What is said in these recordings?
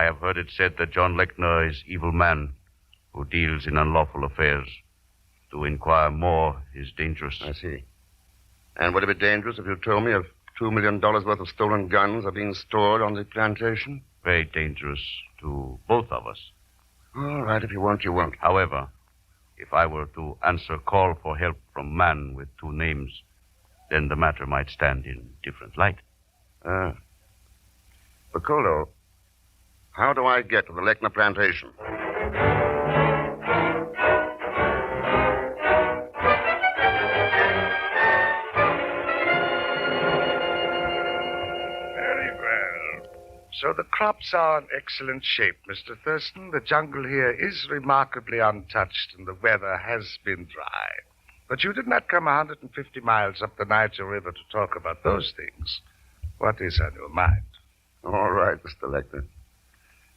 I have heard it said that John Lechner is evil man who deals in unlawful affairs. To inquire more is dangerous. I see. And would it be dangerous if you told me if $2 million worth of stolen guns are being stored on the plantation? Very dangerous to both of us. All right, if you won't, you won't. However, if I were to answer call for help from man with two names, then the matter might stand in different light. Piccolo, how do I get to the Lechner plantation? So the crops are in excellent shape, Mr. Thurston. The jungle here is remarkably untouched, and the weather has been dry. But you did not come 150 miles up the Niger River to talk about those things. What is on your mind? All right, Mr. Lechner.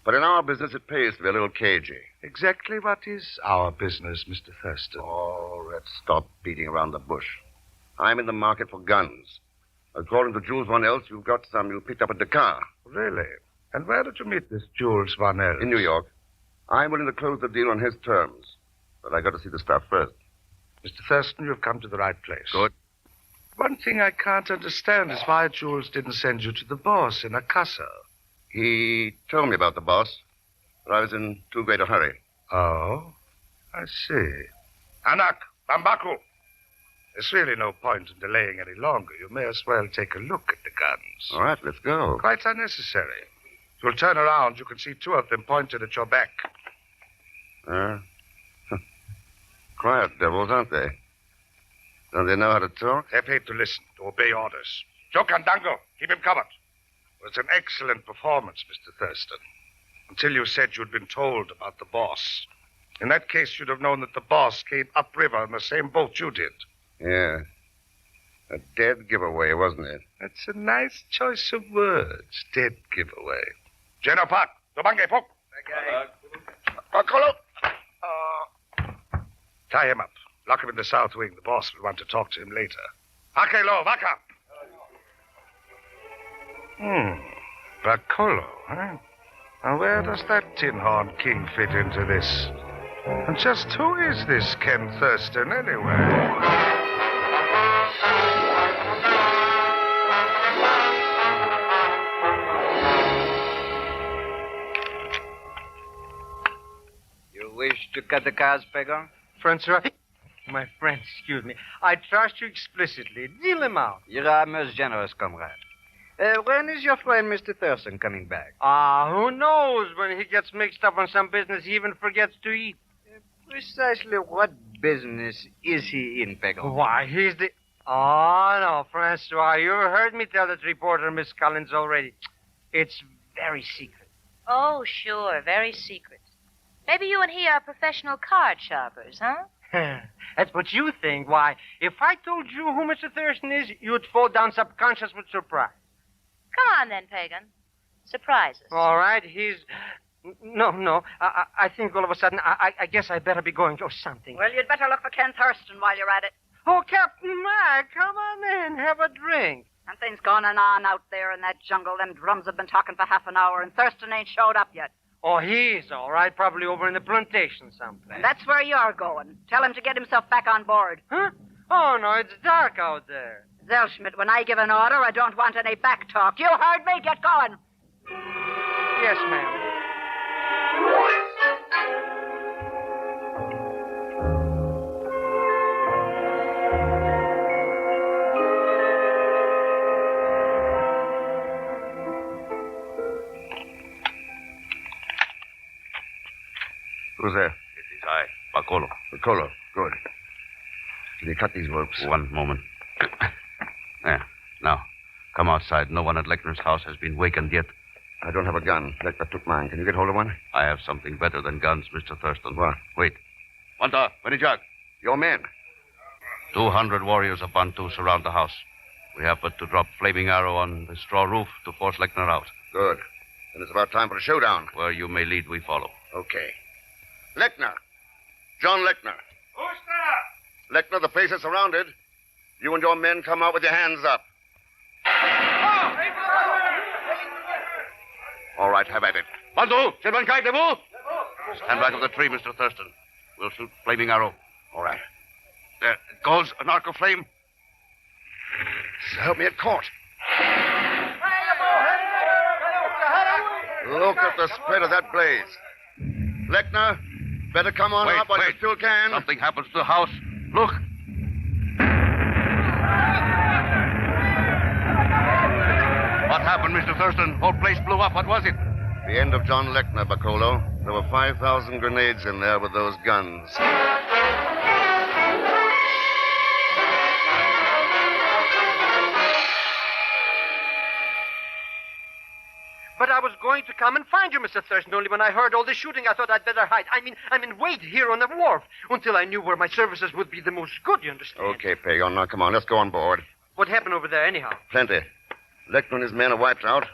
But in our business, it pays to be a little cagey. Exactly what is our business, Mr. Thurston? Oh, let's stop beating around the bush. I'm in the market for guns. According to Jules Von Elst, you've got some you picked up at Dakar. Really? And where did you meet this Jules Von Elst? In New York. I'm willing to close the deal on his terms. But I got to see the stuff first. Mr. Thurston, you've come to the right place. Good. One thing I can't understand is why Jules didn't send you to the boss in Akassa. He told me about the boss, but I was in too great a hurry. Oh? I see. Anak, Bambaku. There's really no point in delaying any longer. You may as well take a look at the guns. All right, let's go. Quite unnecessary. If you'll turn around, you can see two of them pointed at your back. Quiet devils, aren't they? Don't they know how to talk? They're paid to listen, to obey orders. Jokandango, keep him covered. It was an excellent performance, Mr. Thurston. Until you said you'd been told about the boss. In that case, you'd have known that the boss came upriver in the same boat you did. Yeah. A dead giveaway, wasn't it? That's a nice choice of words. Dead giveaway. General Park, Dobange Pok. Bakolo. Tie him up. Lock him in the south wing. The boss will want to talk to him later. Akelo, Vaka. Bakolo, huh? Now, where does that tin horn king fit into this? And just who is this Ken Thurston, anyway? You wish to cut the cards, Pego? Francois, my friend, excuse me. I trust you explicitly. Deal him out. You are most generous, comrade. When is your friend Mr. Thurston coming back? Who knows? When he gets mixed up on some business, he even forgets to eat. Precisely what business is he in, Pego? Why, he's the... Oh, no, Francois, you heard me tell that reporter, Miss Collins, already. It's very secret. Oh, sure, very secret. Maybe you and he are professional card sharpers, huh? That's what you think. Why, if I told you who Mr. Thurston is, you'd fall down subconscious with surprise. Come on, then, Pagan. Surprise us. All right, he's... No. I think all of a sudden, I guess I better be going to something. Well, you'd better look for Ken Thurston while you're at it. Oh, Captain Mac, come on in. Have a drink. Something's going on out there in that jungle. Them drums have been talking for half an hour, and Thurston ain't showed up yet. Oh, he's all right. Probably over in the plantation someplace. That's where you're going. Tell him to get himself back on board. Huh? Oh, no, it's dark out there. Zellschmidt, when I give an order, I don't want any back talk. You heard me. Get going. Yes, ma'am. Who's there? It is I, Bakolo. Piccolo. Good. Can you cut these ropes? One moment. There. Now, come outside. No one at Lechner's house has been wakened yet. I don't have a gun. Lechner took mine. Can you get hold of one? I have something better than guns, Mr. Thurston. What? Wait. Wanta, Benijak. Your men. 200 warriors of Bantu surround the house. We have but to drop flaming arrow on the straw roof to force Lechner out. Good. Then it's about time for a showdown. Where you may lead, we follow. Okay. Lechner. John Lechner. Who's there? Lechner, the place is surrounded. You and your men come out with your hands up. All right, have at it. Bandu, Chilbankai, Debu. Stand back of the tree, Mr. Thurston. We'll shoot flaming arrow. All right. There it goes, an arc of flame. So help me, it caught. Look at the spread of that blaze. Lechner, better come on up while you still can. Something happens to the house. Look. What happened, Mr. Thurston? Whole place blew up. What was it? The end of John Lechner, Bacolo. There were 5,000 grenades in there with those guns. But I was going to come and find you, Mr. Thurston, only when I heard all the shooting, I thought I'd better hide. I mean, wait here on the wharf until I knew where my services would be the most good, you understand? Okay, Pagon, now come on, let's go on board. What happened over there, anyhow? Plenty. Lechner and his men are wiped out.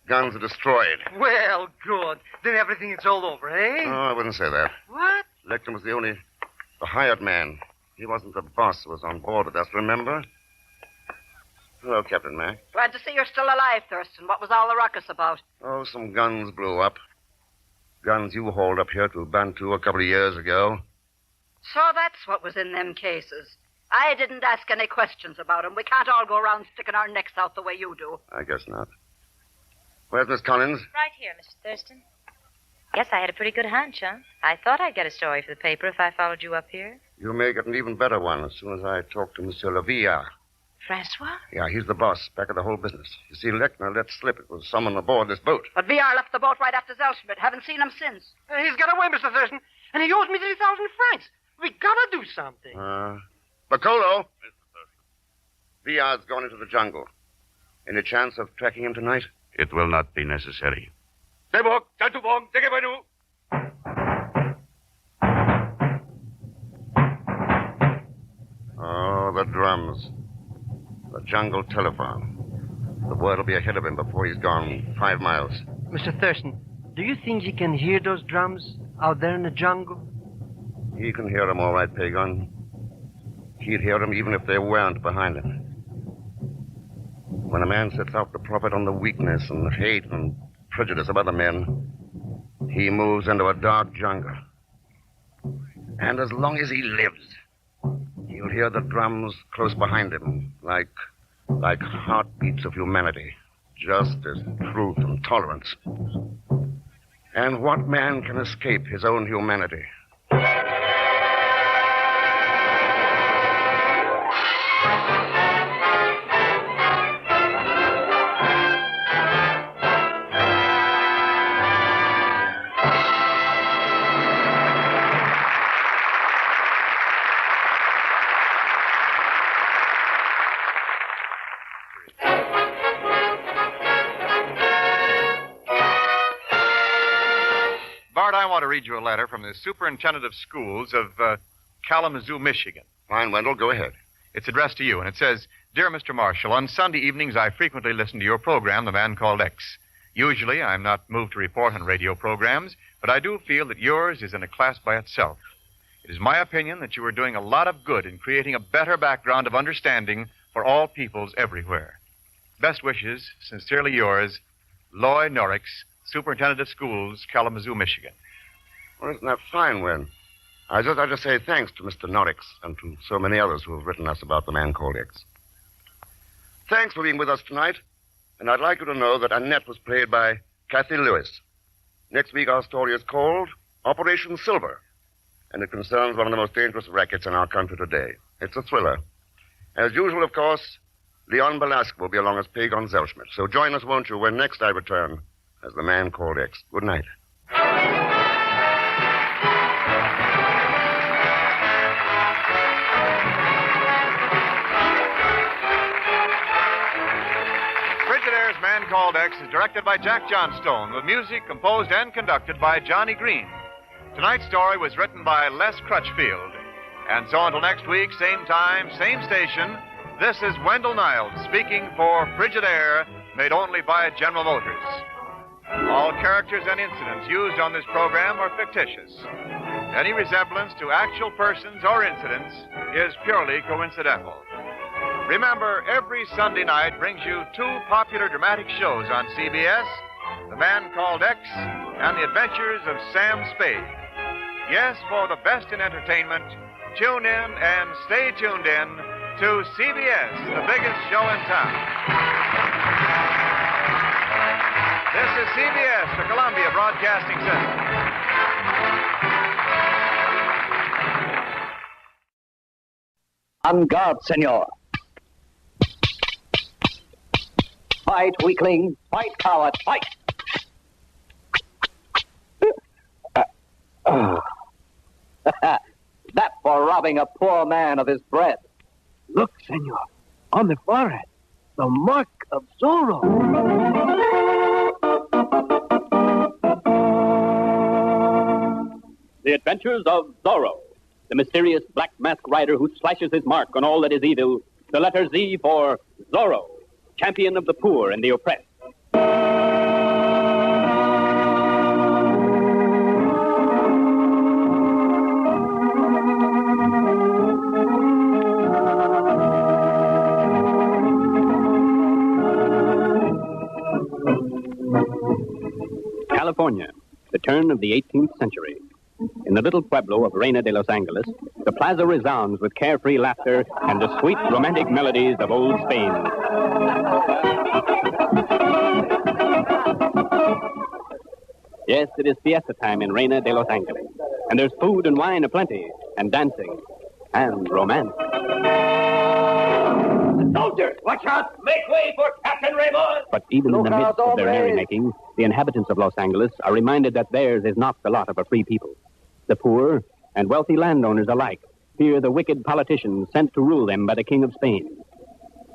Guns are destroyed. Well, good. Then everything is all over, eh? Oh, I wouldn't say that. What? Lechner was the hired man. He wasn't the boss who was on board with us, remember? Hello, Captain Mac. Glad to see you're still alive, Thurston. What was all the ruckus about? Oh, some guns blew up. Guns you hauled up here to Bantu a couple of years ago. So that's what was in them cases. I didn't ask any questions about them. We can't all go around sticking our necks out the way you do. I guess not. Where's Miss Collins? Right here, Mr. Thurston. Guess I had a pretty good hunch, huh? I thought I'd get a story for the paper if I followed you up here. You may get an even better one as soon as I talk to Monsieur Lavilla. Francois? Yeah, he's the boss, back of the whole business. You see, Lechner let slip it was someone aboard this boat. But VR left the boat right after Zelschmidt. Haven't seen him since. He's got away, Mr. Thurston, and he owes me 3,000 francs. We gotta do something. Bacolo. Villar's gone into the jungle. Any chance of tracking him tonight? It will not be necessary. Oh, the drums. The jungle telephone. The word will be ahead of him before he's gone 5 miles. Mr. Thurston, do you think he can hear those drums out there in the jungle? He can hear them all right, Pagon. He'd hear them even if they weren't behind him. When a man sets out to profit on the weakness and hate and prejudice of other men, he moves into a dark jungle. And as long as he lives, he'll hear the drums close behind him, like heartbeats of humanity, justice, truth, and tolerance. And what man can escape his own humanity? I want to read you a letter from the superintendent of schools of Kalamazoo, Michigan. Fine, Wendell, go ahead. It's addressed to you, and it says, Dear Mr. Marshall, on Sunday evenings I frequently listen to your program, The Man Called X. Usually I'm not moved to report on radio programs, but I do feel that yours is in a class by itself. It is my opinion that you are doing a lot of good in creating a better background of understanding for all peoples everywhere. Best wishes, sincerely yours, Loy Norix, Superintendent of Schools, Kalamazoo, Michigan. Well, isn't that fine, Wen? I just say thanks to Mr. Norix and to so many others who have written us about The Man Called X. Thanks for being with us tonight, and I'd like you to know that Annette was played by Kathy Lewis. Next week our story is called Operation Silver, and it concerns one of the most dangerous rackets in our country today. It's a thriller. As usual, of course, Leon Belasco will be along as Pagon Zelschmidt. So join us, won't you, when next I return as The Man Called X. Good night. Frigidaire's Man Called X is directed by Jack Johnstone, with music composed and conducted by Johnny Green. Tonight's story was written by Les Crutchfield. And so until next week, same time, same station, this is Wendell Niles speaking for Frigidaire, made only by General Motors. All characters and incidents used on this program are fictitious. Any resemblance to actual persons or incidents is purely coincidental. Remember, every Sunday night brings you two popular dramatic shows on CBS, The Man Called X, and The Adventures of Sam Spade. Yes, for the best in entertainment, tune in and stay tuned in to CBS, the biggest show in town. This is CBS, the Columbia Broadcasting System. On guard, senor. Fight, weakling. Fight, coward. Fight. That for robbing a poor man of his bread. Look, senor, on the forehead, the mark of Zorro. The Adventures of Zorro, the mysterious black masked rider who slashes his mark on all that is evil. The letter Z for Zorro, champion of the poor and the oppressed. California, the turn of the 18th century. In the little pueblo of Reina de Los Angeles, the plaza resounds with carefree laughter and the sweet romantic melodies of old Spain. Yes, it is fiesta time in Reina de Los Angeles, and there's food and wine aplenty, and dancing, and romance. Soldiers, watch out! Make way for Captain Raymond! But even in the midst of their merrymaking, the inhabitants of Los Angeles are reminded that theirs is not the lot of a free people. The poor and wealthy landowners alike fear the wicked politicians sent to rule them by the King of Spain.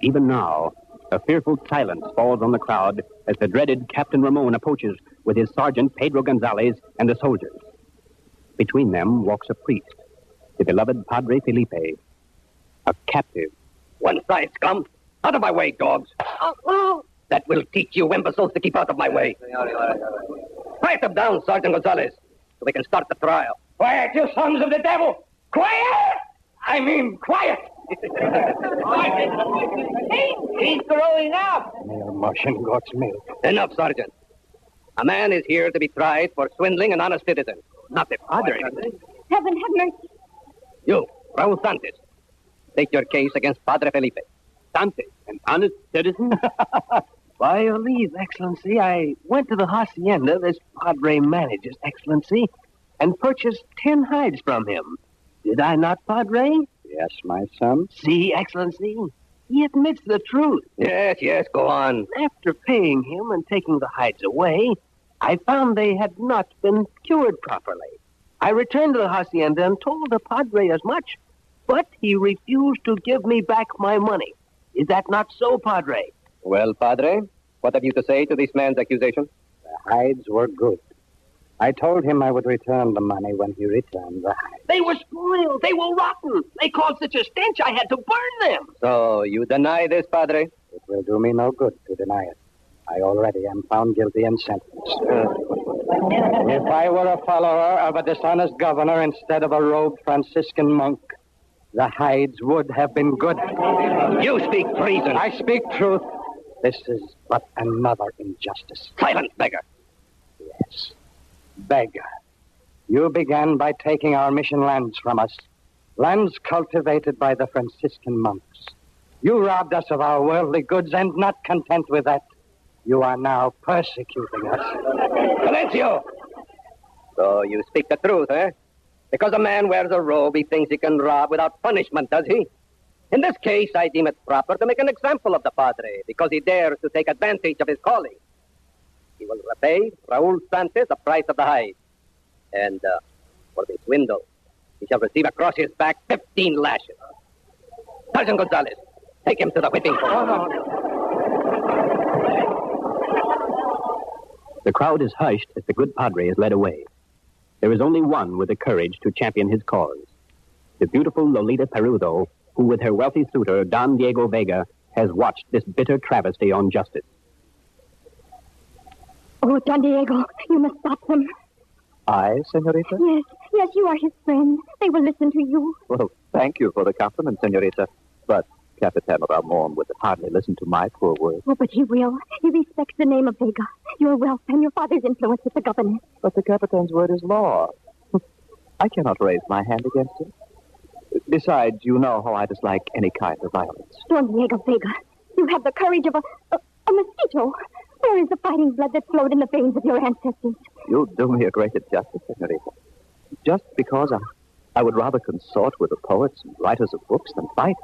Even now, a fearful silence falls on the crowd as the dreaded Captain Ramon approaches with his sergeant Pedro Gonzalez and the soldiers. Between them walks a priest, the beloved Padre Felipe, a captive. One side, scum. Out of my way, dogs. That will teach you imbeciles to keep out of my way. Quiet them down, Sergeant Gonzalez, so we can start the trial. Quiet, you sons of the devil! Quiet! I mean, quiet! He's throwing up! Mere Martian goat's milk. Enough, Sergeant. A man is here to be tried for swindling an honest citizen, not the padre. Heaven have mercy. You, Raul Santos, take your case against Padre Felipe. Santos, an honest citizen? By your leave, Excellency, I went to the hacienda this padre manages, Excellency, and purchased 10 hides from him. Did I not, Padre? Yes, my son. See, Excellency, he admits the truth. Yes, go on. After paying him and taking the hides away, I found they had not been cured properly. I returned to the hacienda and told the padre as much, but he refused to give me back my money. Is that not so, Padre? Well, Padre, what have you to say to this man's accusation? The hides were good. I told him I would return the money when he returned the hides. They were spoiled. They were rotten. They caused such a stench I had to burn them. So you deny this, Padre? It will do me no good to deny it. I already am found guilty and sentenced. If I were a follower of a dishonest governor instead of a robed Franciscan monk, the hides would have been good. You speak treason. I speak truth. This is but another injustice. Silence, beggar. Yes, beggar. You began by taking our mission lands from us, lands cultivated by the Franciscan monks. You robbed us of our worldly goods, and not content with that, you are now persecuting us. Silencio! So you speak the truth, eh? Because a man wears a robe, he thinks he can rob without punishment, does he? In this case, I deem it proper to make an example of the padre, because he dares to take advantage of his calling. He will repay Raul Santos the price of the hide. And for this swindle, he shall receive across his back 15 lashes. Sergeant Gonzalez, take him to the whipping post. The crowd is hushed as the good padre is led away. There is only one with the courage to champion his cause. The beautiful Lolita Perudo, who with her wealthy suitor, Don Diego Vega, has watched this bitter travesty on justice. Oh, Don Diego, you must stop them. I, senorita? Yes, you are his friend. They will listen to you. Well, thank you for the compliment, senorita. But Capitan Ramon would hardly listen to my poor words. Oh, but he will. He respects the name of Vega. Your wealth and your father's influence with the governor. But the Capitan's word is law. I cannot raise my hand against him. Besides, you know how I dislike any kind of violence. Don Diego Vega, you have the courage of a mosquito. Where is the fighting blood that flowed in the veins of your ancestors? You do me a great injustice, senorita. Just because I would rather consort with the poets and writers of books than fight.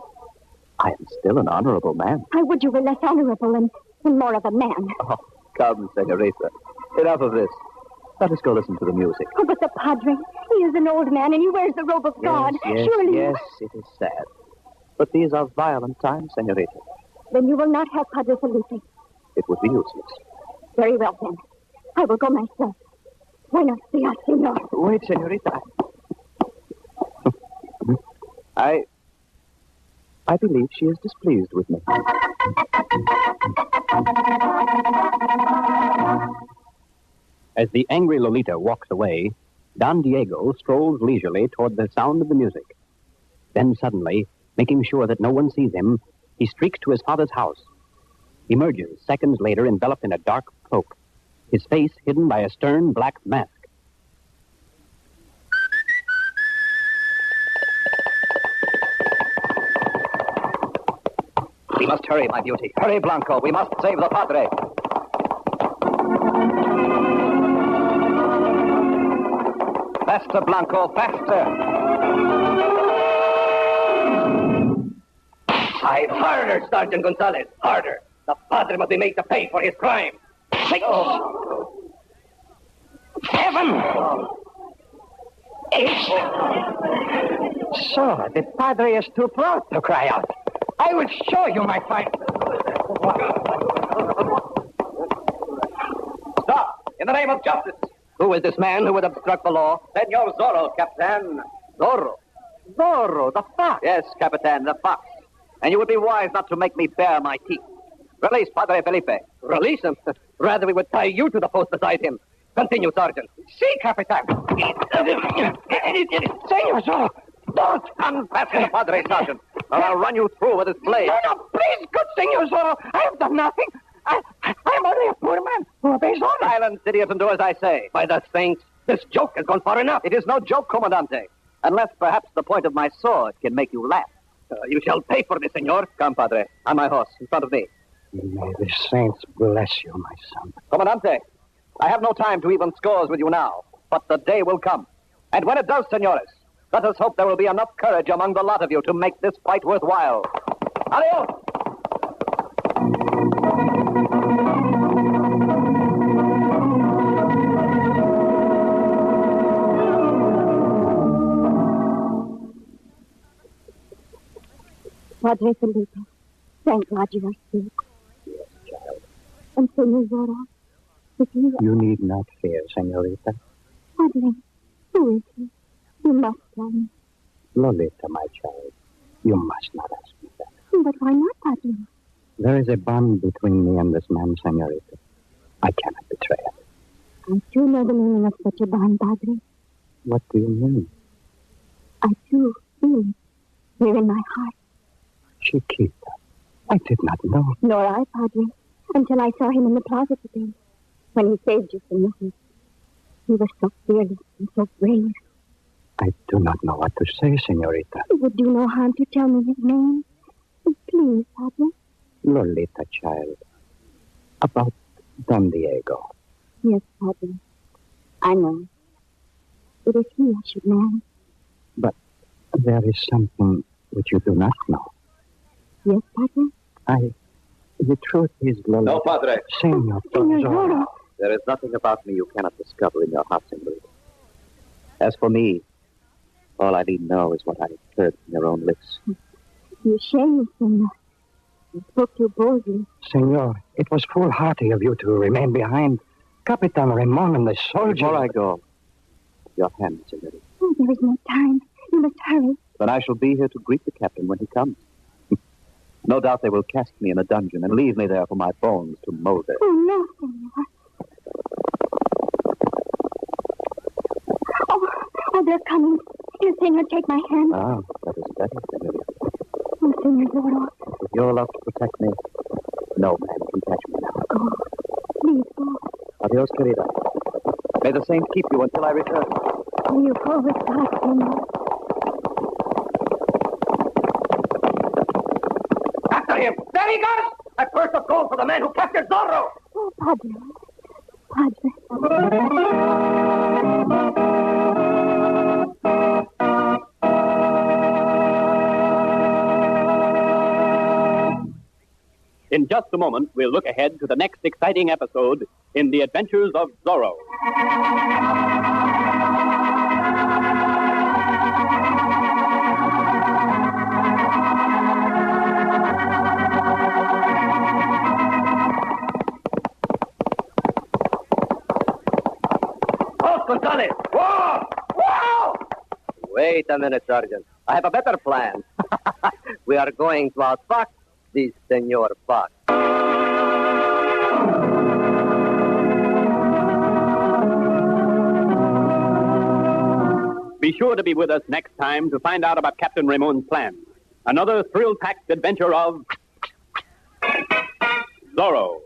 I am still an honorable man. I would you were less honorable and more of a man. Oh, come, senorita. Enough of this. Let us go listen to the music. Oh, but the Padre, he is an old man and he wears the robe of God. Yes, Surely. yes, it is sad. But these are violent times, senorita. Then you will not help Padre Felipe. It would be useless. Very well, then. I will go myself. Buenos dias, senor. Wait, senorita. I believe she is displeased with me. As the angry Lolita walks away, Don Diego strolls leisurely toward the sound of the music. Then suddenly, making sure that no one sees him, he streaks to his father's house. Emerges seconds later enveloped in a dark cloak, his face hidden by a stern black mask. We must hurry, my beauty. Hurry, Blanco. We must save the Padre. Faster, Blanco, faster. Harder, Sergeant Gonzalez. Harder. The Padre must be made to pay for his crime. Heaven! So, the Padre is too proud to cry out. I will show you my fight. Stop! In the name of justice. Who is this man who would obstruct the law? Senor Zorro, Capitan. Zorro. Zorro, the fox. Yes, Capitan, the fox. And you would be wise not to make me bare my teeth. Release Padre Felipe. Release him? Rather, we would tie you to the post beside him. Continue, Sergeant. Si, Capitan. Senor Zorro, don't unfasten the Padre, Sergeant, or I'll run you through with this blade. No, please, good Senor Zorro. I have done nothing. I'm only a poor man who obeys orders. Silence, idiot, and do as I say. By the saints, this joke has gone far enough. It is no joke, Comandante. Unless perhaps the point of my sword can make you laugh. You shall pay for this, senor. Come, Padre. On my horse, in front of me. May the saints bless you, my son. Comandante, I have no time to even scores with you now. But the day will come. And when it does, senores, let us hope there will be enough courage among the lot of you to make this fight worthwhile. Adios! Padre Felipe, thank God you are safe. Yes, child. And Senor Zorro, if you... You need not fear, senorita. Padre, who is he? You must tell me. Lolita, my child, you must not ask me that. But why not, Padre? There is a bond between me and this man, senorita. I cannot betray it. I too know the meaning of such a bond, Padre. What do you mean? I too feel it here in my heart. Chiquita, I did not know. Nor I, Padre, until I saw him in the plaza today, when he saved you from the heat. He was so fearless and so brave. I do not know what to say, senorita. It would do no harm to tell me his name. Please, Padre. Lolita, child. About Don Diego. Yes, Padre. I know. It is he I should marry. But there is something which you do not know. Yes, Padre? The truth is, Lolita... No, Padre. Senor Zorro. There is nothing about me you cannot discover in your heart, senorita. As for me, all I need know is what I heard from your own lips. You shame me, Senor. You spoke too boldly. Senor, it was foolhardy of you to remain behind. Capitan Ramon and the soldiers... Before I go, your hand, senorita. Oh, there is no time. You must hurry. But I shall be here to greet the captain when he comes. No doubt they will cast me in a dungeon and leave me there for my bones to molder. Oh, no, Senor. Oh, they're coming. Dear Senor, take my hand. Ah, that is better, senorita. Oh, Senor Zorro. With your love to protect me, no man can catch me now. Go. Please go. Adios, querida. May the saints keep you until I return. Will you go with God, Senor? After him! There he goes! A purse of gold for the man who captured Zorro! Oh, Padre. Padre. In just a moment, we'll look ahead to the next exciting episode in The Adventures of Zorro. Halt, Gonzalez! Whoa! Whoa! Wait a minute, Sergeant. I have a better plan. We are going to outfox this Senor Fox. Be sure to be with us next time to find out about Captain Ramon's plan. Another thrill-packed adventure of Zorro.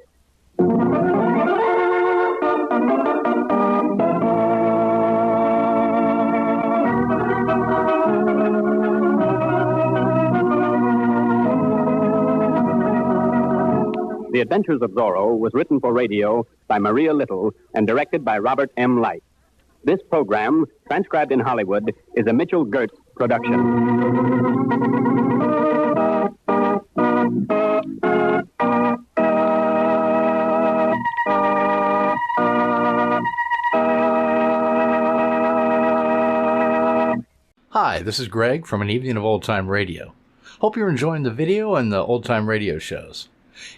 The Adventures of Zorro was written for radio by Maria Little and directed by Robert M. Light. This program, transcribed in Hollywood, is a Mitchell Gertz production. Hi, this is Greg from An Evening of Old Time Radio. Hope you're enjoying the video and the old time radio shows.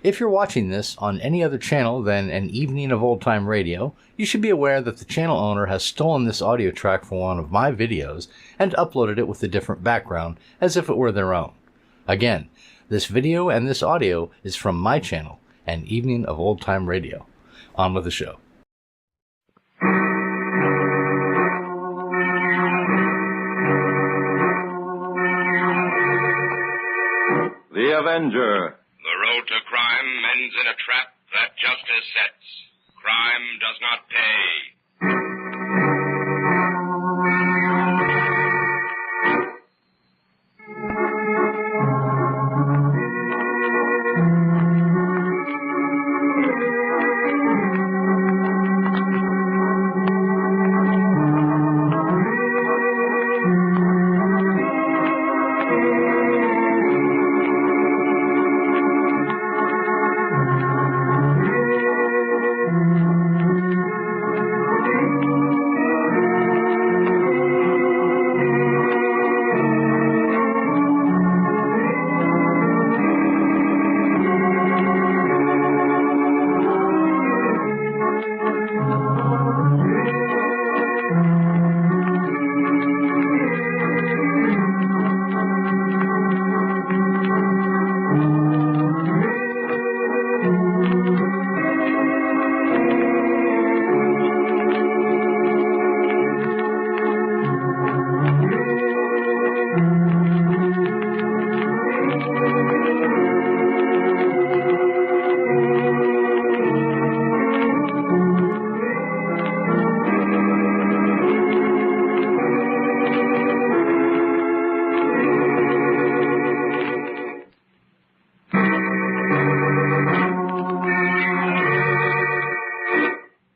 If you're watching this on any other channel than An Evening of Old Time Radio, you should be aware that the channel owner has stolen this audio track from one of my videos and uploaded it with a different background as if it were their own. Again, this video and this audio is from my channel, An Evening of Old Time Radio. On with the show. The Avenger. The road to crime ends in a trap that justice sets. Crime does not pay.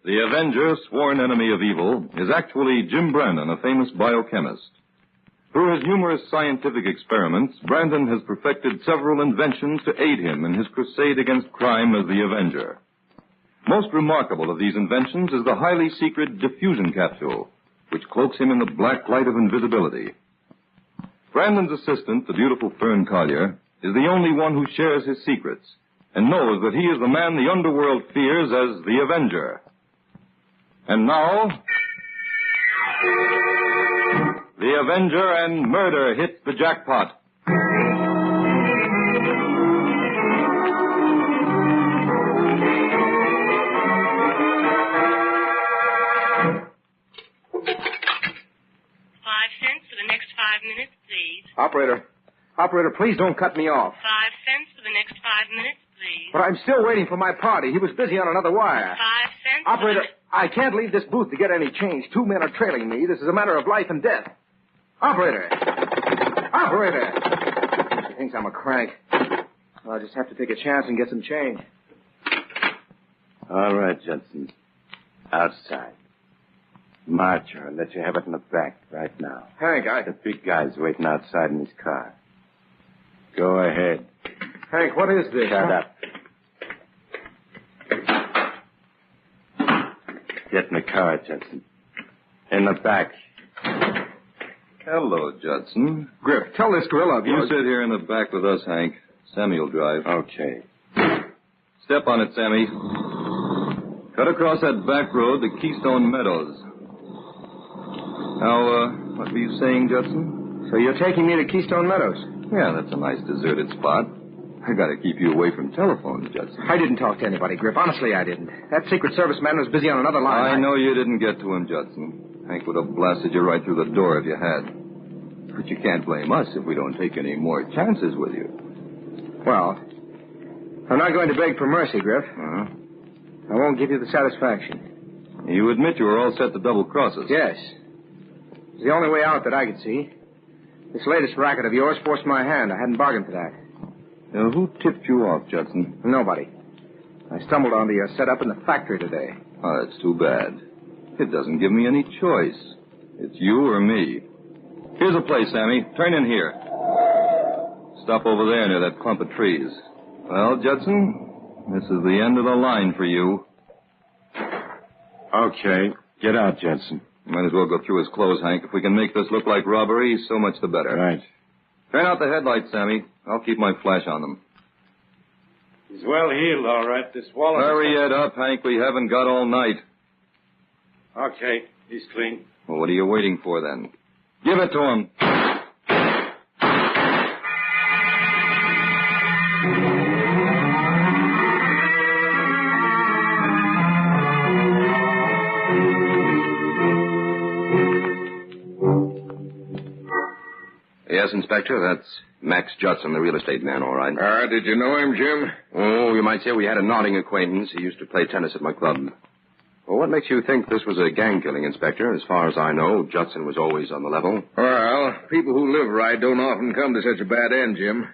The Avenger, sworn enemy of evil, is actually Jim Brandon, a famous biochemist. Through his numerous scientific experiments, Brandon has perfected several inventions to aid him in his crusade against crime as the Avenger. Most remarkable of these inventions is the highly secret diffusion capsule, which cloaks him in the black light of invisibility. Brandon's assistant, the beautiful Fern Collier, is the only one who shares his secrets and knows that he is the man the underworld fears as the Avenger. And now, the Avenger and murder hits the jackpot. Operator, please don't cut me off. 5 cents for the next 5 minutes, please. But I'm still waiting for my party. He was busy on another wire. 5 cents can't... Operator, I can't leave this booth to get any change. 2 men are trailing me. This is a matter of life and death. Operator! Operator! She thinks I'm a crank. I'll just have to take a chance and get some change. All right, Judson. Outside. March her and let you have it in the back right now. Hank, The big guy's waiting outside in his car. Go ahead. Hank, what is this? Shut up. Get in the car, Judson. In the back. Hello, Judson. Griff, tell this gorilla of You yours... sit here in the back with us, Hank. Sammy'll drive. Okay. Step on it, Sammy. Cut across that back road to Keystone Meadows. Now, what were you saying, Judson? So you're taking me to Keystone Meadows? Yeah, that's a nice deserted spot. I gotta keep you away from telephones, Judson. I didn't talk to anybody, Griff. Honestly, I didn't. That Secret Service man was busy on another line. I know you didn't get to him, Judson. Hank would have blasted you right through the door if you had. But you can't blame us if we don't take any more chances with you. Well, I'm not going to beg for mercy, Griff. Uh-huh. I won't give you the satisfaction. You admit you were all set to double-cross us. Yes. It's the only way out that I could see. This latest racket of yours forced my hand. I hadn't bargained for that. Now, who tipped you off, Judson? Nobody. I stumbled onto your setup in the factory today. Oh, that's too bad. It doesn't give me any choice. It's you or me. Here's a place, Sammy. Turn in here. Stop over there near that clump of trees. Well, Judson, this is the end of the line for you. Okay. Get out, Judson. Might as well go through his clothes, Hank. If we can make this look like robbery, so much the better. Right. Turn out the headlights, Sammy. I'll keep my flash on them. He's well healed, all right. This wallet... Hurry it up, Hank. We haven't got all night. Okay. He's clean. Well, what are you waiting for, then? Give it to him. Yes, Inspector, that's Max Judson, the real estate man, all right. Did you know him, Jim? Oh, you might say we had a nodding acquaintance. He used to play tennis at my club. Well, what makes you think this was a gang killing, Inspector? As far as I know, Judson was always on the level. Well, people who live right don't often come to such a bad end, Jim.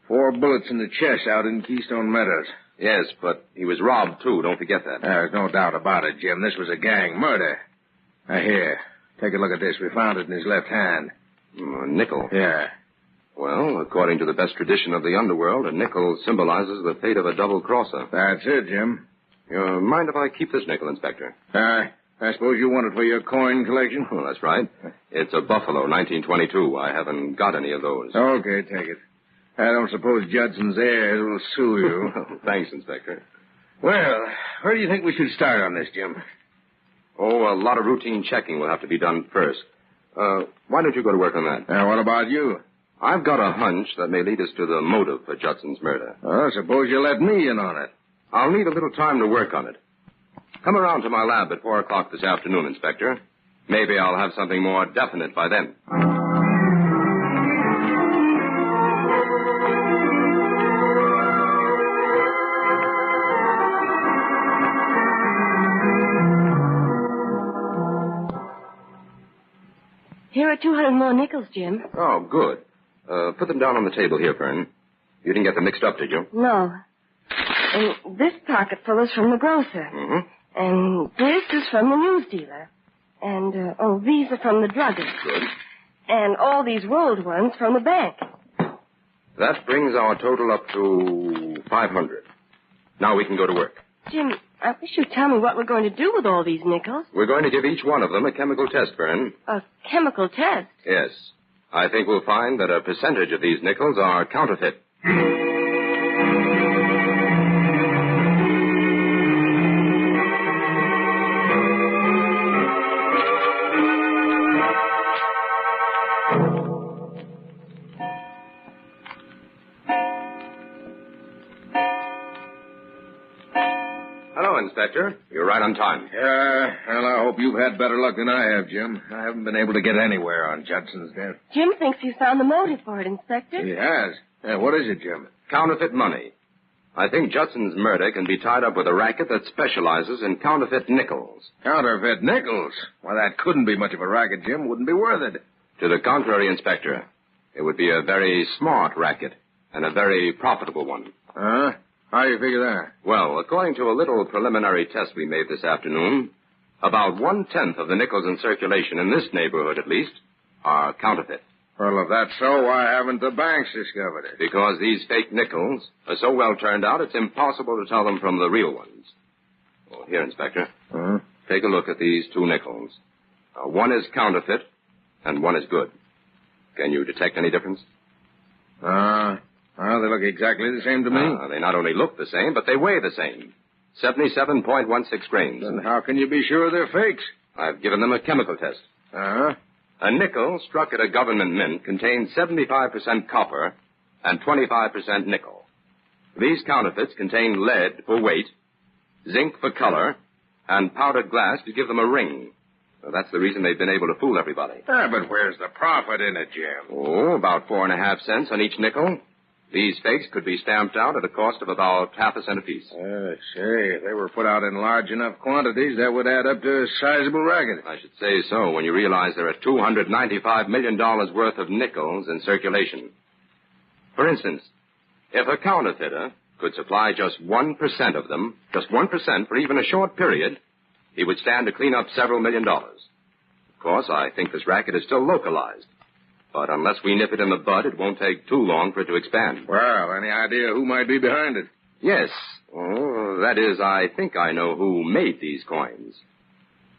4 bullets in the chest out in Keystone Meadows. Yes, but he was robbed, too. Don't forget that. There's no doubt about it, Jim. This was a gang murder. Now, here, take a look at this. We found it in his left hand. A nickel. Yeah. Well, according to the best tradition of the underworld, a nickel symbolizes the fate of a double-crosser. That's it, Jim. You mind if I keep this nickel, Inspector? I suppose you want it for your coin collection? Well, that's right. It's a Buffalo, 1922. I haven't got any of those. Okay, take it. I don't suppose Judson's heirs will sue you. Thanks, Inspector. Well, where do you think we should start on this, Jim? Oh, a lot of routine checking will have to be done first. Why don't you go to work on that? What about you? I've got a hunch that may lead us to the motive for Judson's murder. Suppose you let me in on it. I'll need a little time to work on it. Come around to my lab at 4 o'clock this afternoon, Inspector. Maybe I'll have something more definite by then. Here are 200 more nickels, Jim. Oh, good. Put them down on the table here, Fern. You didn't get them mixed up, did you? No. And this pocketful is from the grocer. Mm-hmm. And this is from the news dealer. And, these are from the druggist. Good. And all these rolled ones from the bank. That brings our total up to 500. Now we can go to work. Jim, I wish you'd tell me what we're going to do with all these nickels. We're going to give each one of them a chemical test, Fern. A chemical test? Yes. I think we'll find that a percentage of these nickels are counterfeit. Hello, Inspector. You're right on time. Well, I hope you've had better luck than I have, Jim. I haven't been able to get anywhere on Judson's death. Jim thinks he's found the motive for it, Inspector. He has. What is it, Jim? Counterfeit money. I think Judson's murder can be tied up with a racket that specializes in counterfeit nickels. Counterfeit nickels? Why, that couldn't be much of a racket, Jim. Wouldn't be worth it. To the contrary, Inspector. It would be a very smart racket and a very profitable one. Huh? How do you figure that? Well, according to a little preliminary test we made this afternoon, about 1/10 of the nickels in circulation in this neighborhood, at least, are counterfeit. Well, if that's so, why haven't the banks discovered it? Because these fake nickels are so well turned out, it's impossible to tell them from the real ones. Well, here, Inspector. Huh? Take a look at these 2 nickels. One is counterfeit, and one is good. Can you detect any difference? They look exactly the same to me. They not only look the same, but they weigh the same. 77.16 grains. Then how can you be sure they're fakes? I've given them a chemical test. A nickel struck at a government mint contains 75% copper and 25% nickel. These counterfeits contain lead for weight, zinc for color, and powdered glass to give them a ring. So that's the reason they've been able to fool everybody. But where's the profit in it, Jim? Oh, about 4.5 cents on each nickel. These fakes could be stamped out at a cost of about half a cent apiece. If they were put out in large enough quantities, that would add up to a sizable racket. I should say so when you realize there are $295 million worth of nickels in circulation. For instance, if a counterfeiter could supply just 1% of them, just 1% for even a short period, he would stand to clean up several $1 million. Of course, I think this racket is still localized. But unless we nip it in the bud, it won't take too long for it to expand. Well, any idea who might be behind it? Yes. Oh, that is, I think I know who made these coins.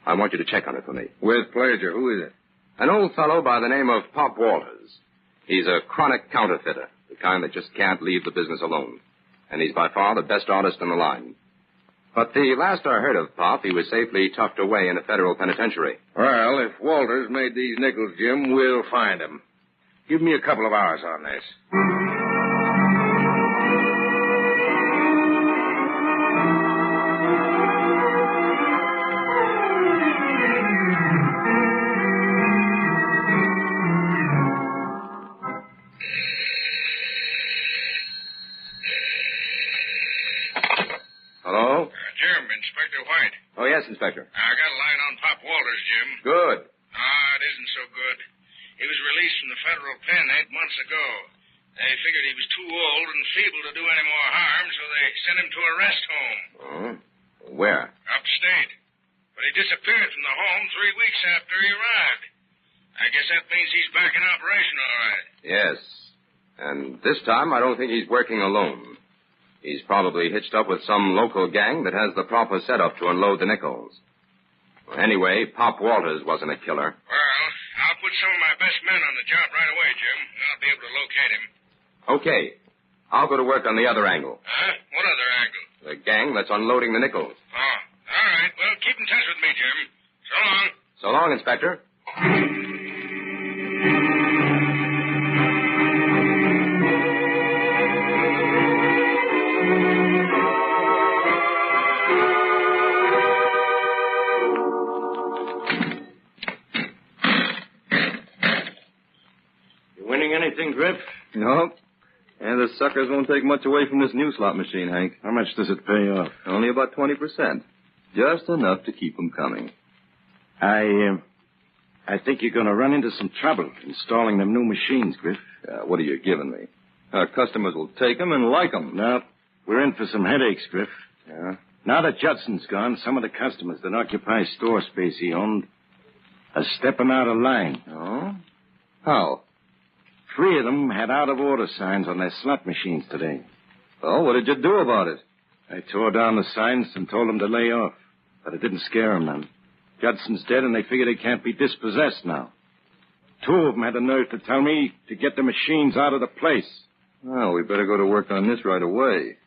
I want you to check on it for me. With pleasure. Who is it? An old fellow by the name of Pop Walters. He's a chronic counterfeiter, the kind that just can't leave the business alone. And he's by far the best artist in the line. But the last I heard of Pop, he was safely tucked away in a federal penitentiary. Well, if Walters made these nickels, Jim, we'll find him. Give me a couple of hours on this. Hello? Jim, Inspector White. Oh, yes, Inspector. I got a line on Pop Walters, Jim. Good. It isn't so good. He was released from the federal pen 8 months ago. They figured he was too old and feeble to do any more harm, so they sent him to a rest home. Oh? Where? Upstate. But he disappeared from the home 3 weeks after he arrived. I guess that means he's back in operation, all right. Yes. And this time, I don't think he's working alone. He's probably hitched up with some local gang that has the proper setup to unload the nickels. Well, anyway, Pop Walters wasn't a killer. Well, I'll put some of my best men on the job right away, Jim. I'll be able to locate him. Okay. I'll go to work on the other angle. Huh? What other angle? The gang that's unloading the nickels. Oh, all right. Well, keep in touch with me, Jim. So long. So long, Inspector. Anything, Griff? No. And the suckers won't take much away from this new slot machine, Hank. How much does it pay off? Only about 20%. Just enough to keep them coming. I think you're going to run into some trouble installing them new machines, Griff. What are you giving me? Our customers will take them and like them. No, we're in for some headaches, Griff. Yeah? Now that Judson's gone, some of the customers that occupy store space he owned are stepping out of line. Oh? How? 3 of them had out-of-order signs on their slot machines today. Well, what did you do about it? I tore down the signs and told them to lay off. But it didn't scare them none. Judson's dead, and they figure they can't be dispossessed now. 2 of them had the nerve to tell me to get the machines out of the place. Well, we better go to work on this right away.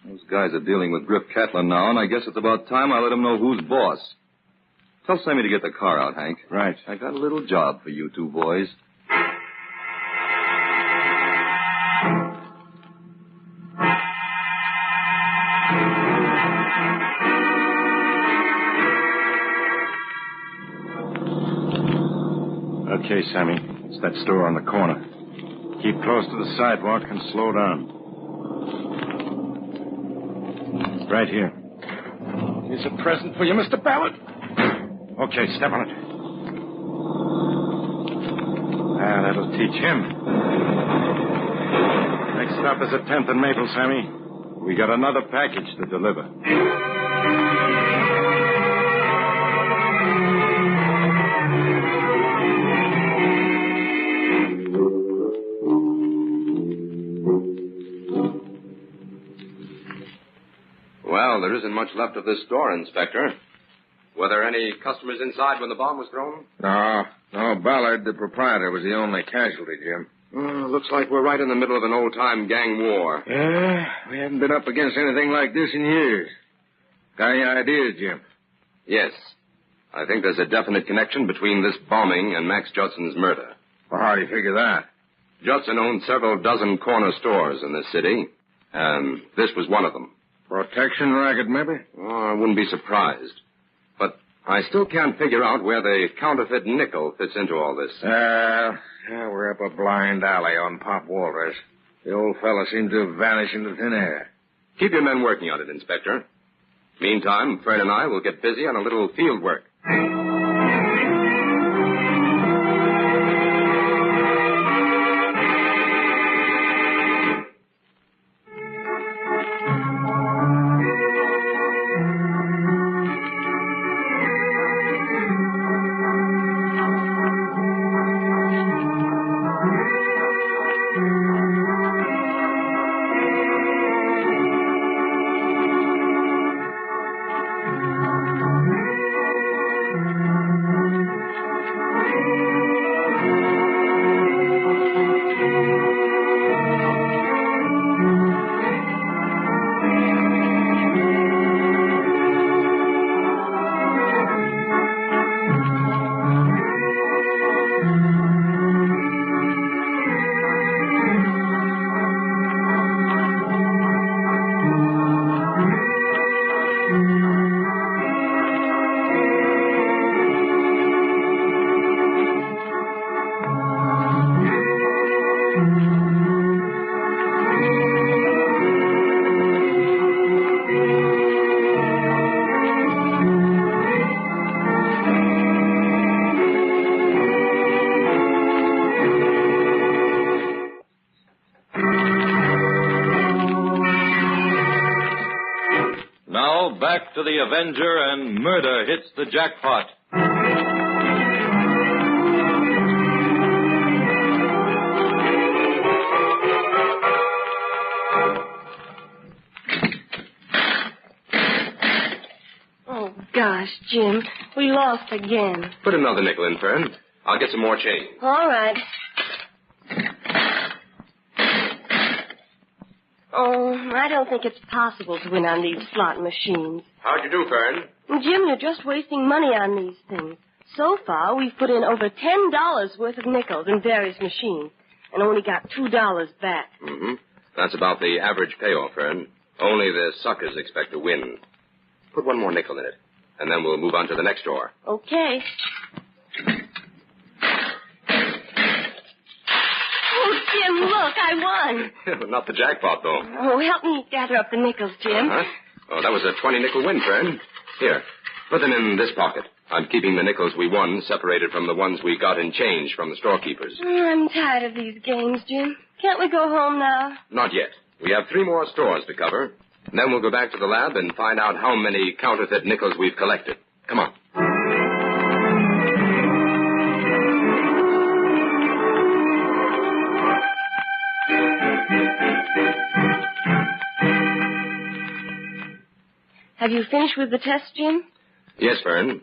Those guys are dealing with Griff Catlin now, and I guess it's about time I let them know who's boss. Tell Sammy to get the car out, Hank. Right. I got a little job for you 2 boys. Okay, Sammy. It's that store on the corner. Keep close to the sidewalk and slow down. Right here. Here's a present for you, Mr. Ballard. Okay, step on it. That'll teach him. Next stop is at 10th and Maple, Sammy. We got another package to deliver. Well, there isn't much left of this store, Inspector. Were there any customers inside when the bomb was thrown? No, Ballard, the proprietor, was the only casualty, Jim. Looks like we're right in the middle of an old-time gang war. Yeah, we haven't been up against anything like this in years. Got any ideas, Jim? Yes. I think there's a definite connection between this bombing and Max Judson's murder. Well, how do you figure that? Judson owned several dozen corner stores in this city, and this was one of them. Protection racket, maybe? Oh, I wouldn't be surprised. But I still can't figure out where the counterfeit nickel fits into all this. We're up a blind alley on Pop Walters. The old fella seems to have vanished into thin air. Keep your men working on it, Inspector. Meantime, Fred and I will get busy on a little field work. Back to the Avenger, and murder hits the jackpot. Oh, gosh, Jim. We lost again. Put another nickel in, Fern. I'll get some more change. All right. Oh, I don't think it's possible to win on these slot machines. How'd you do, Fern? Jim, you're just wasting money on these things. So far, we've put in over $10 worth of nickels in various machines and only got $2 back. Mm-hmm. That's about the average payoff, Fern. Only the suckers expect to win. Put one more nickel in it, and then we'll move on to the next door. Okay. Oh, Jim, look, I won. Not the jackpot, though. Oh, help me gather up the nickels, Jim. Uh-huh. Oh, that was a 20-nickel win, Fern. Here, put them in this pocket. I'm keeping the nickels we won separated from the ones we got in change from the storekeepers. I'm tired of these games, Jim. Can't we go home now? Not yet. We have 3 more stores to cover. And then we'll go back to the lab and find out how many counterfeit nickels we've collected. Come on. Have you finished with the test, Jim? Yes, Fern.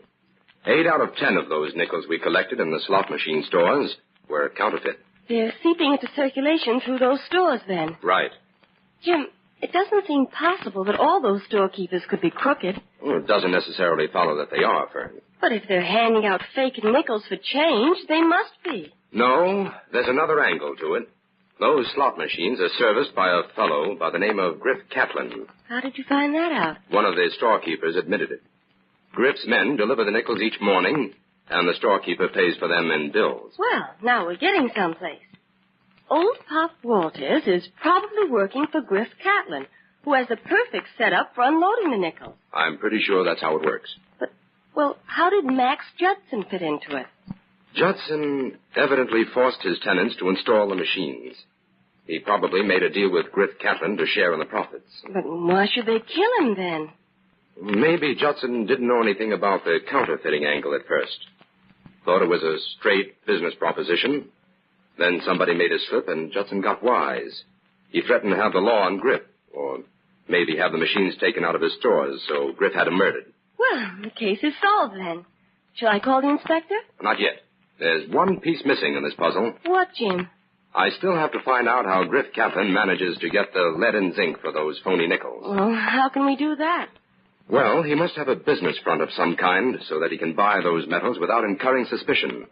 8 out of 10 of those nickels we collected in the slot machine stores were counterfeit. They're seeping into circulation through those stores, then. Right. Jim, it doesn't seem possible that all those storekeepers could be crooked. Well, it doesn't necessarily follow that they are, Fern. But if they're handing out fake nickels for change, they must be. No, there's another angle to it. Those slot machines are serviced by a fellow by the name of Griff Catlin. How did you find that out? One of the storekeepers admitted it. Griff's men deliver the nickels each morning, and the storekeeper pays for them in bills. Well, now we're getting someplace. Old Pop Walters is probably working for Griff Catlin, who has the perfect setup for unloading the nickels. I'm pretty sure that's how it works. Well, how did Max Judson fit into it? Judson evidently forced his tenants to install the machines. He probably made a deal with Griff Catlin to share in the profits. But why should they kill him then? Maybe Judson didn't know anything about the counterfeiting angle at first. Thought it was a straight business proposition. Then somebody made a slip and Judson got wise. He threatened to have the law on Griff, or maybe have the machines taken out of his stores, so Griff had him murdered. Well, the case is solved then. Shall I call the inspector? Not yet. There's one piece missing in this puzzle. What, Jim? I still have to find out how Griff Catlin manages to get the lead and zinc for those phony nickels. Well, how can we do that? Well, he must have a business front of some kind so that he can buy those metals without incurring suspicion.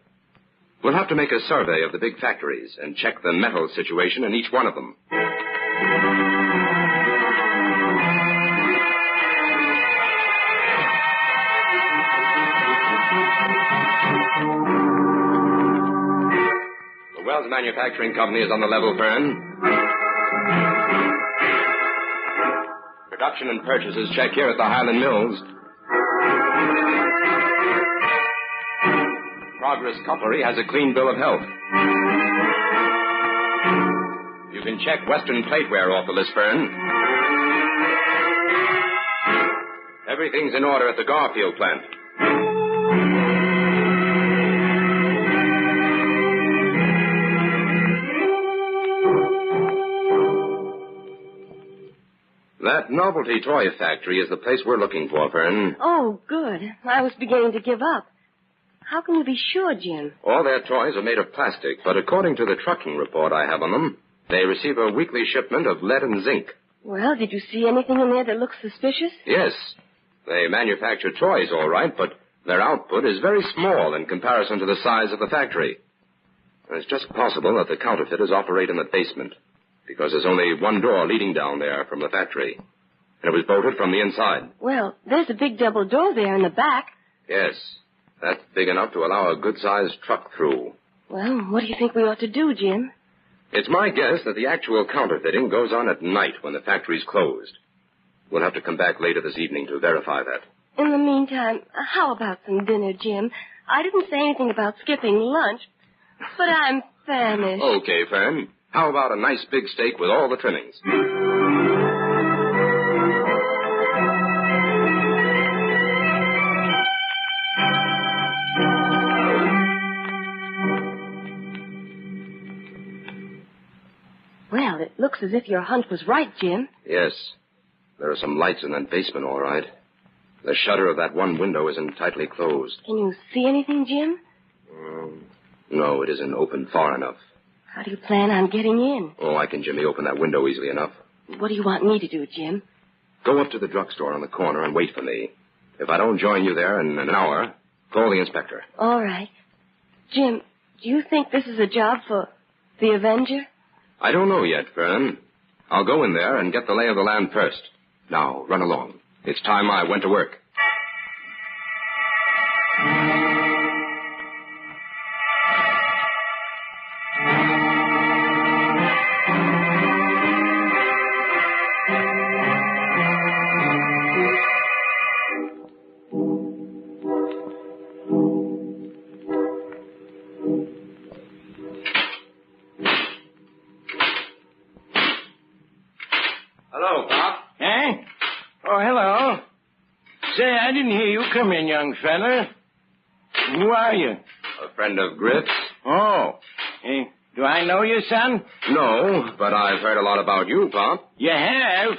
We'll have to make a survey of the big factories and check the metal situation in each one of them. The Wells Manufacturing Company is on the level, Fern. Production and purchases check here at the Highland Mills. Progress Cutlery has a clean bill of health. You can check Western Plateware off the list, Fern. Everything's in order at the Garfield plant. That novelty toy factory is the place we're looking for, Fern. Oh, good. I was beginning to give up. How can you be sure, Jim? All their toys are made of plastic, but according to the trucking report I have on them, they receive a weekly shipment of lead and zinc. Well, did you see anything in there that looks suspicious? Yes. They manufacture toys, all right, but their output is very small in comparison to the size of the factory. It's just possible that the counterfeiters operate in the basement, because there's only one door leading down there from the factory. And it was bolted from the inside. Well, there's a big double door there in the back. Yes. That's big enough to allow a good-sized truck through. Well, what do you think we ought to do, Jim? It's my guess that the actual counterfeiting goes on at night when the factory's closed. We'll have to come back later this evening to verify that. In the meantime, how about some dinner, Jim? I didn't say anything about skipping lunch, but I'm famished. Okay, Fern. How about a nice big steak with all the trimmings? Well, it looks as if your hunch was right, Jim. Yes. There are some lights in that basement, all right. The shutter of that one window isn't tightly closed. Can you see anything, Jim? No, it isn't open far enough. How do you plan on getting in? Oh, I can jimmy open that window easily enough. What do you want me to do, Jim? Go up to the drugstore on the corner and wait for me. If I don't join you there in an hour, call the inspector. All right. Jim, do you think this is a job for the Avenger? I don't know yet, Fern. I'll go in there and get the lay of the land first. Now, run along. It's time I went to work. Hello, Pop. Eh? Oh, hello. Say, I didn't hear you come in, young fella. Who are you? A friend of Griff's. Oh. Do I know you, son? No, but I've heard a lot about you, Pop. You have?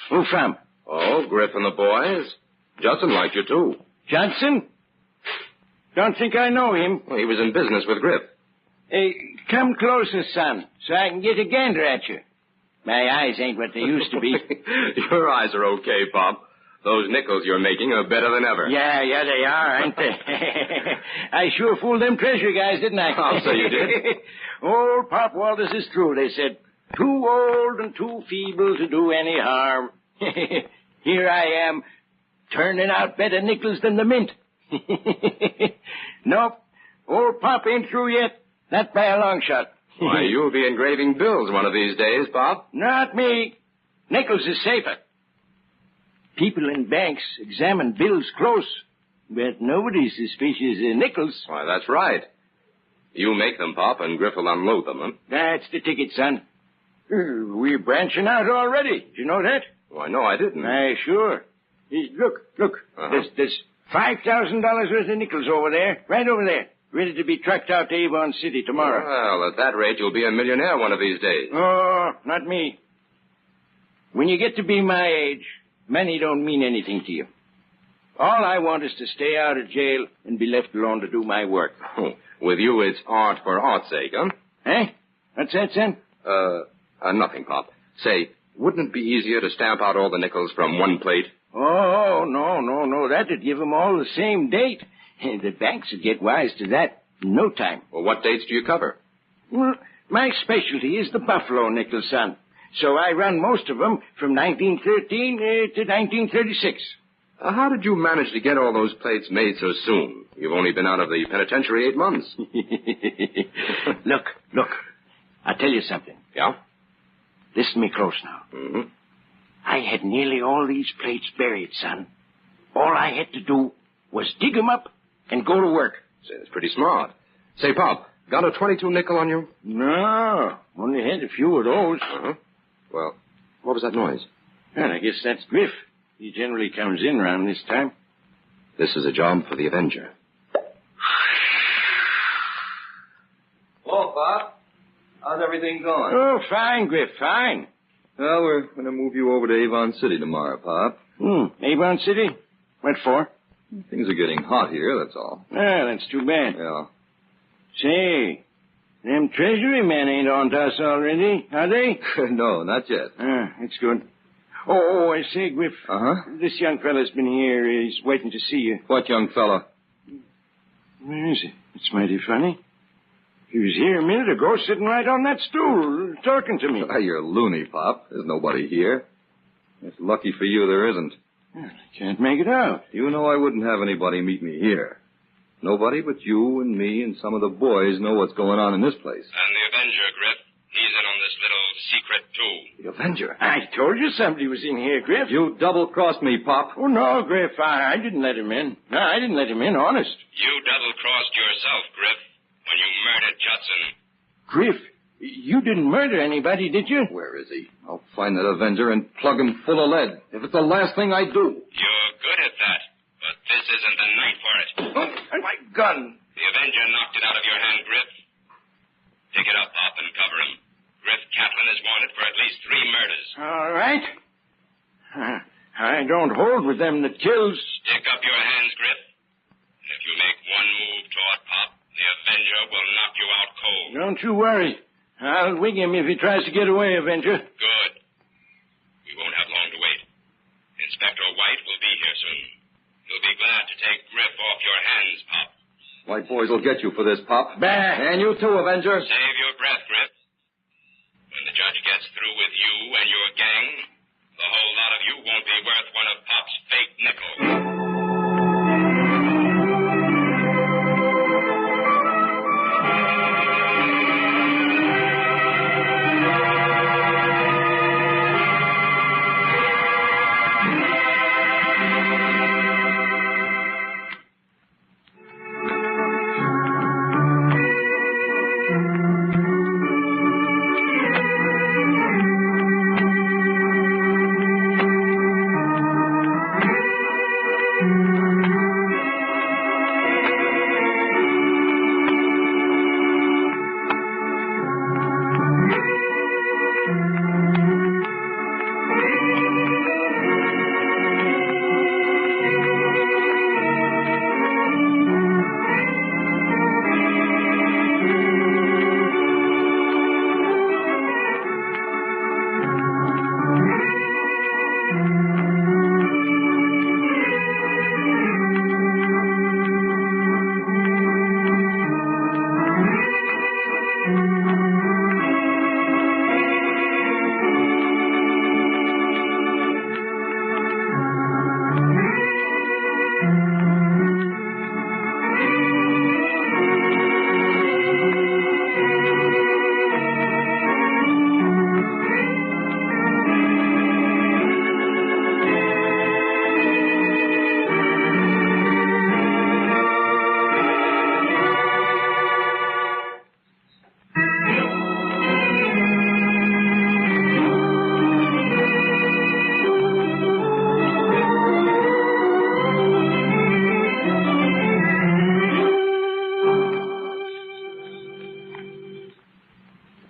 Who from? Oh, Griff and the boys. Judson liked you, too. Judson? Don't think I know him. Well, he was in business with Griff. Come closer, son, so I can get a gander at you. My eyes ain't what they used to be. Your eyes are okay, Pop. Those nickels you're making are better than ever. Yeah, they are, ain't they? I sure fooled them treasure guys, didn't I? I'll say you did. Old Pop Walters is true, they said. Too old and too feeble to do any harm. Here I am, turning out better nickels than the mint. Nope, old Pop ain't through yet. Not by a long shot. Why, you'll be engraving bills one of these days, Pop. Not me. Nickels is safer. People in banks examine bills close, but nobody suspicious of nickels. Why, that's right. You make them, Pop, and Griff will unload them, huh? That's the ticket, son. We're branching out already. Did you know that? Why, no, I didn't. Aye, sure. Look. Uh-huh. There's $5,000 worth of nickels over there, right over there, ready to be trucked out to Avon City tomorrow. Well, at that rate, you'll be a millionaire one of these days. Oh, not me. When you get to be my age, money don't mean anything to you. All I want is to stay out of jail and be left alone to do my work. With you, it's art for art's sake, huh? Eh? What's that, son? Nothing, Pop. Say, wouldn't it be easier to stamp out all the nickels from one plate? Oh, no. That'd give them all the same date. The banks would get wise to that in no time. Well, what dates do you cover? Well, my specialty is the buffalo nickel, son. So I run most of them from 1913 to 1936. How did you manage to get all those plates made so soon? You've only been out of the penitentiary 8 months. Look. I'll tell you something. Yeah? Listen to me close now. Mm-hmm. I had nearly all these plates buried, son. All I had to do was dig them up and go to work. Say, that's pretty smart. Say, Pop, got a 22 nickel on you? No, only had a few of those. Uh-huh. Well, what was that noise? Well, I guess that's Griff. He generally comes in around this time. This is a job for the Avenger. Hello, Pop. How's everything going? Oh, fine, Griff, fine. Well, we're going to move you over to Avon City tomorrow, Pop. Avon City? What for? Things are getting hot here, that's all. Ah, that's too bad. Yeah. Say, them Treasury men ain't on to us already, are they? No, not yet. Ah, that's good. Oh, I say, Griff. Uh-huh. This young fella's been here. He's waiting to see you. What young fella? Where is he? It's mighty funny. He was here a minute ago, sitting right on that stool, talking to me. You're loony, Pop. There's nobody here. It's lucky for you there isn't. I can't make it out. You know I wouldn't have anybody meet me here. Nobody but you and me and some of the boys know what's going on in this place. And the Avenger, Griff. He's in on this little secret, too. The Avenger? I told you somebody was in here, Griff. You double-crossed me, Pop. Oh, no, Griff. I didn't let him in. No, I didn't let him in, honest. You double-crossed yourself, Griff, when you murdered Judson. Griff, you didn't murder anybody, did you? Where is he? I'll find that Avenger and plug him full of lead. If it's the last thing I do. You're good at that, but this isn't the night for it. Oh, my gun. The Avenger knocked it out of your hand, Griff. Pick it up, Pop, and cover him. Griff Catlin is wanted for at least 3 murders. All right. I don't hold with them that kills. Stick up your hands, Griff. And if you make one move toward Pop, the Avenger will knock you out cold. Don't you worry. I'll wing him if he tries to get away, Avenger. Good. We won't have long to wait. Inspector White will be here soon. He'll be glad to take Griff off your hands, Pop. White boys will get you for this, Pop. Bah. And you too, Avenger. Save your breath, Griff. When the judge gets through with you and your gang, the whole lot of you won't be worth one of Pop's fake nickels.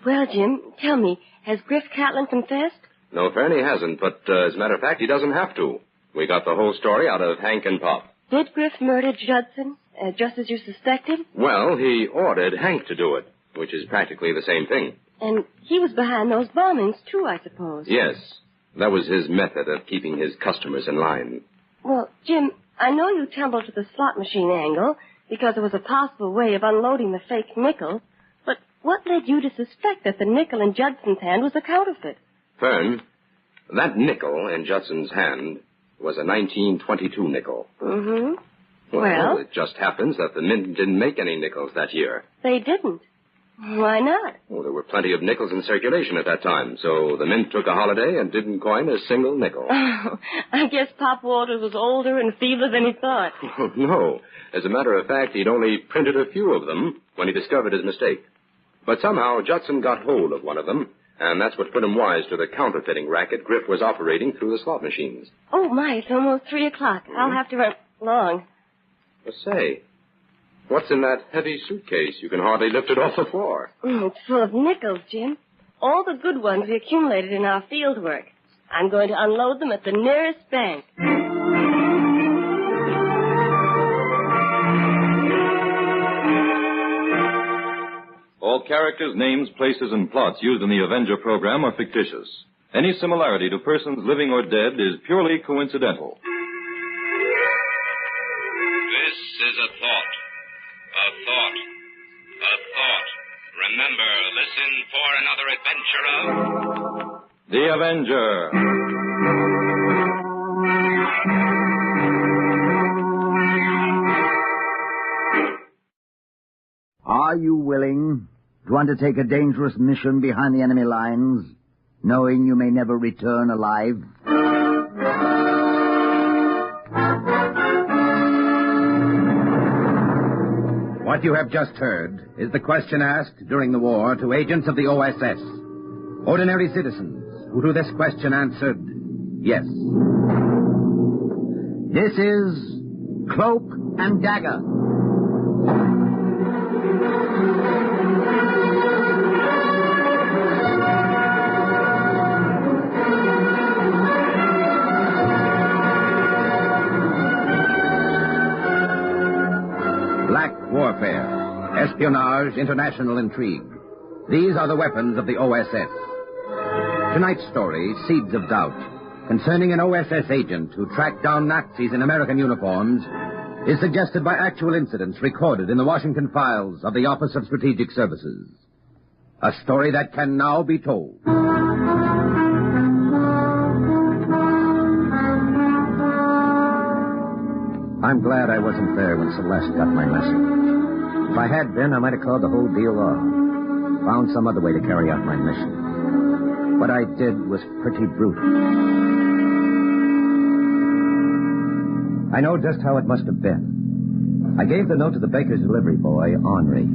Well, Jim, tell me, has Griff Catlin confessed? No, Fern, he hasn't, but as a matter of fact, he doesn't have to. We got the whole story out of Hank and Pop. Did Griff murder Judson, just as you suspected? Well, he ordered Hank to do it, which is practically the same thing. And he was behind those bombings, too, I suppose. Yes. That was his method of keeping his customers in line. Well, Jim, I know you tumbled to the slot machine angle because it was a possible way of unloading the fake nickel, but what led you to suspect that the nickel in Judson's hand was a counterfeit? Fern, that nickel in Judson's hand was a 1922 nickel. Mm-hmm. Well, it just happens that the Mint didn't make any nickels that year. They didn't. Why not? Well, there were plenty of nickels in circulation at that time, so the Mint took a holiday and didn't coin a single nickel. Oh, I guess Pop Walters was older and feebler than he thought. Oh, no. As a matter of fact, he'd only printed a few of them when he discovered his mistake. But somehow Judson got hold of one of them, and that's what put him wise to the counterfeiting racket Griff was operating through the slot machines. Oh, my, it's almost 3 o'clock. I'll have to run along. Well, say, what's in that heavy suitcase? You can hardly lift it off the floor. It's full of nickels, Jim. All the good ones we accumulated in our field work. I'm going to unload them at the nearest bank. All characters, names, places, and plots used in the Avenger program are fictitious. Any similarity to persons living or dead is purely coincidental. This is a thought. A thought. A thought. Remember, listen for another adventure of... The Avenger. Are you willing to undertake a dangerous mission behind the enemy lines, knowing you may never return alive? What you have just heard is the question asked during the war to agents of the OSS. Ordinary citizens who to this question answered, yes. This is Cloak and Dagger. Black warfare, espionage, international intrigue. These are the weapons of the OSS. Tonight's story, Seeds of Doubt, concerning an OSS agent who tracked down Nazis in American uniforms, is suggested by actual incidents recorded in the Washington files of the Office of Strategic Services. A story that can now be told. I'm glad I wasn't there when Celeste got my message. If I had been, I might have called the whole deal off. Found some other way to carry out my mission. What I did was pretty brutal. I know just how it must have been. I gave the note to the baker's delivery boy, Henri.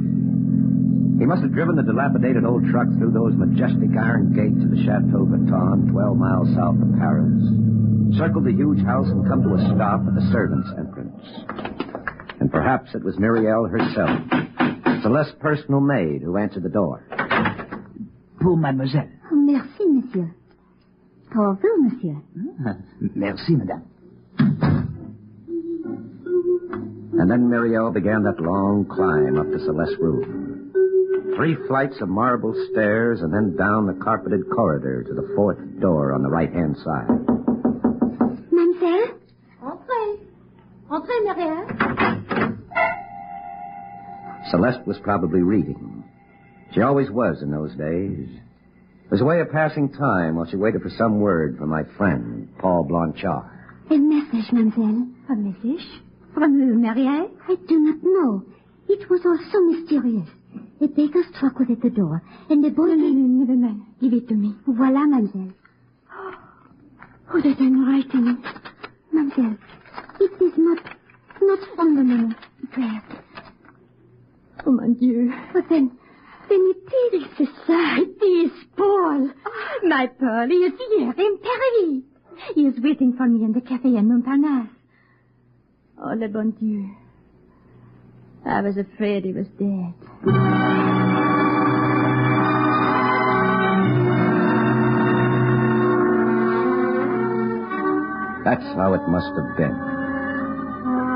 He must have driven the dilapidated old truck through those majestic iron gates of the Chateau Breton, 12 miles south of Paris, circled the huge house and come to a stop at the servants' entrance. And perhaps it was Muriel herself, Celeste's personal maid, who answered the door. Pour mademoiselle. Merci, monsieur. Pour vous, monsieur. Merci, madame. And then Muriel began that long climb up to Celeste's room. 3 flights of marble stairs and then down the carpeted corridor to the 4th door on the right-hand side. Mademoiselle? Entrez. Entrez, Muriel. Celeste was probably reading. She always was in those days. It was a way of passing time while she waited for some word from my friend, Paul Blanchard. A message, mademoiselle. A message? From who, Muriel? I do not know. It was all so mysterious. A baker's truck was at the door, and the boy... Never mind. Give it to me. Voilà, mademoiselle. Oh, that handwriting. Mademoiselle, it is not from the moment. Prayer. Oh, mon Dieu. But then it is, c'est ça. It is Paul. Oh, my Paul, he is here in Paris. He is waiting for me in the cafe in Montparnasse. Oh, le bon Dieu. I was afraid he was dead. That's how it must have been.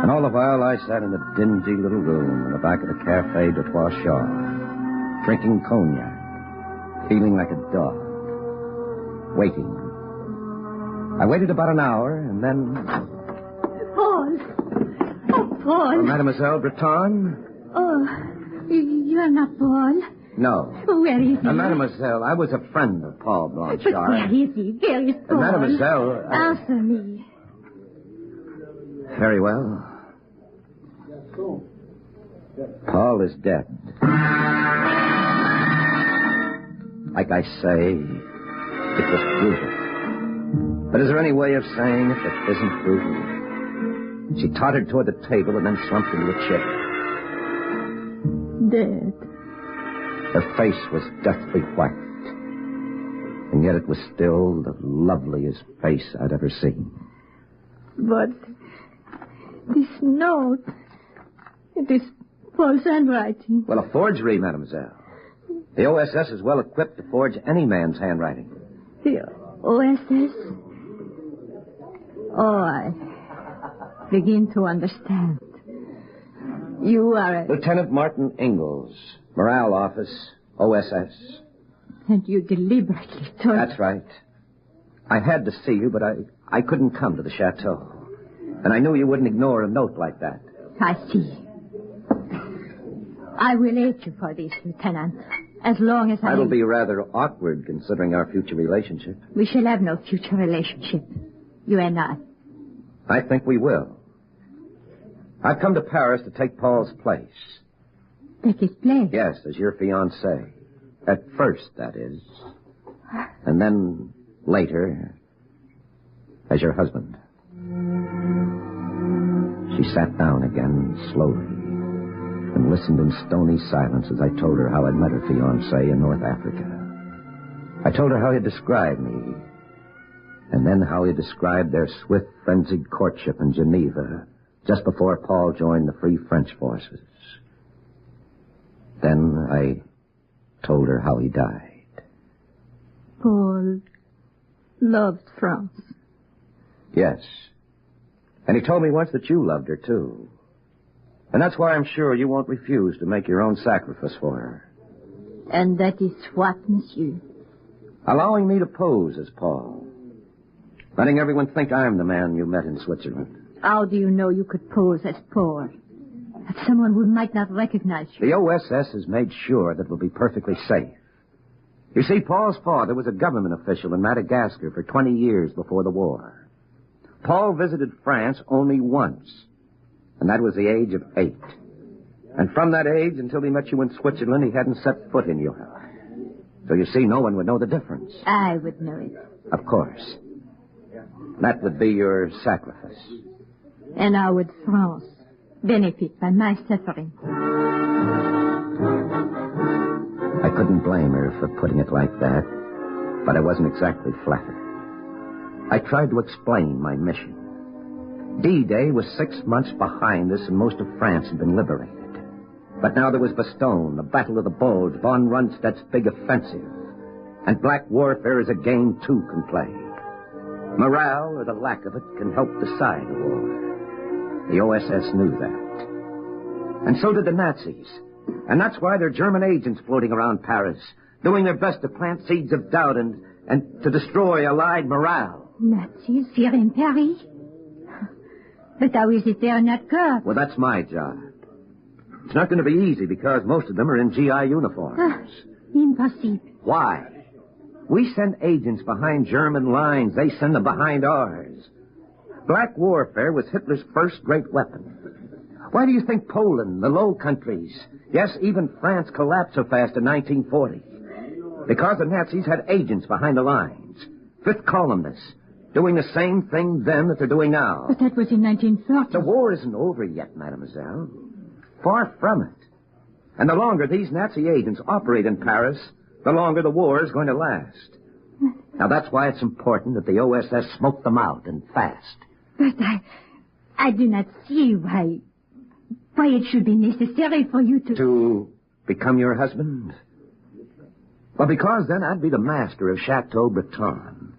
And all the while I sat in a dingy little room in the back of the Café de Trois Chars, drinking cognac, feeling like a dog, waiting. I waited about an hour, and then... Paul! Oh, Paul! Mademoiselle Breton? Oh, you're not Paul. No. Where is he? Mademoiselle, I was a friend of Paul But Blanchard. where is he? Where is Paul? Mademoiselle... Answer me. Very well. Paul is dead. Like I say, it was brutal. But is there any way of saying it that isn't brutal? She tottered toward the table and then slumped into a chair. Dead. Her face was deathly white. And yet it was still the loveliest face I'd ever seen. But this note, it is Paul's handwriting. Well, a forgery, mademoiselle. The OSS is well equipped to forge any man's handwriting. The OSS? Oh, I begin to understand. You are a... Lieutenant Martin Ingalls, Morale Office, OSS. And you deliberately told... That's right. I had to see you, but I couldn't come to the chateau. And I knew you wouldn't ignore a note like that. I see. I will aid you for this, Lieutenant. As long as That'll be rather awkward, considering our future relationship. We shall have no future relationship. You and I. I think we will. I've come to Paris to take Paul's place. Take his place? Yes, as your fiancé. At first, that is. And then, later, as your husband. She sat down again, slowly, and listened in stony silence as I told her how I'd met her fiancé in North Africa. I told her how he described me, and then how he described their swift, frenzied courtship in Geneva just before Paul joined the Free French forces. Then I told her how he died. Paul loved France. Yes. And he told me once that you loved her, too. And that's why I'm sure you won't refuse to make your own sacrifice for her. And that is what, monsieur? Allowing me to pose as Paul. Letting everyone think I'm the man you met in Switzerland. How do you know you could pose as Paul? As someone who might not recognize you. The OSS has made sure that we'll be perfectly safe. You see, Paul's father was a government official in Madagascar for 20 years before the war. Paul visited France only once, and that was the age of 8. And from that age until he met you in Switzerland, he hadn't set foot in Europe. So you see, no one would know the difference. I would know it. Of course. That would be your sacrifice. And how would France benefit by my suffering? I couldn't blame her for putting it like that, but I wasn't exactly flattered. I tried to explain my mission. D-Day was 6 months behind us, and most of France had been liberated. But now there was Bastogne, the Battle of the Bulge, von Rundstedt's big offensive. And black warfare is a game two can play. Morale, or the lack of it, can help decide a war. The OSS knew that. And so did the Nazis. And that's why there are German agents floating around Paris, doing their best to plant seeds of doubt and to destroy Allied morale. Nazis here in Paris? But how is it they are not caught? Well, that's my job. It's not going to be easy because most of them are in GI uniforms. Impossible. Why? We send agents behind German lines. They send them behind ours. Black warfare was Hitler's first great weapon. Why do you think Poland, the Low Countries, yes, even France collapsed so fast in 1940? Because the Nazis had agents behind the lines. Fifth columnists, doing the same thing then that they're doing now. But that was in 1940. The war isn't over yet, mademoiselle. Far from it. And the longer these Nazi agents operate in Paris, the longer the war is going to last. Now, that's why it's important that the OSS smoke them out, and fast. But I do not see why it should be necessary for you to... To become your husband? Well, because then I'd be the master of Chateau Breton.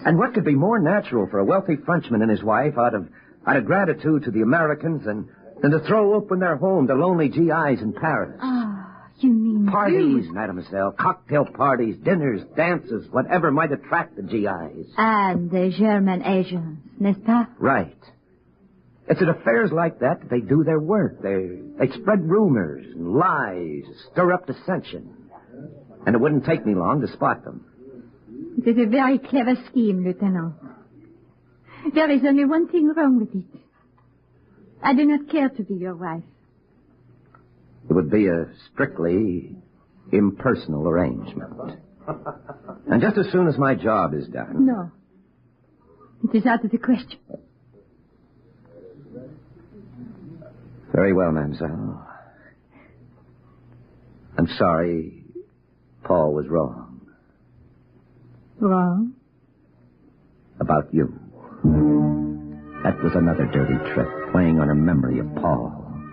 And what could be more natural for a wealthy Frenchman and his wife out of gratitude to the Americans than to throw open their home to lonely GIs in Paris? Ah, you mean parties, mademoiselle. Cocktail parties, dinners, dances, whatever might attract the GIs. And the German agents, n'est-ce pas? Right. It's at affairs like that they do their work. They spread rumors and lies, stir up dissension. And it wouldn't take me long to spot them. It is a very clever scheme, Lieutenant. There is only one thing wrong with it. I do not care to be your wife. It would be a strictly impersonal arrangement. And just as soon as my job is done... No. It is out of the question. Very well, mademoiselle. I'm sorry Paul was wrong. Wrong? About you. That was another dirty trick, playing on her memory of Paul,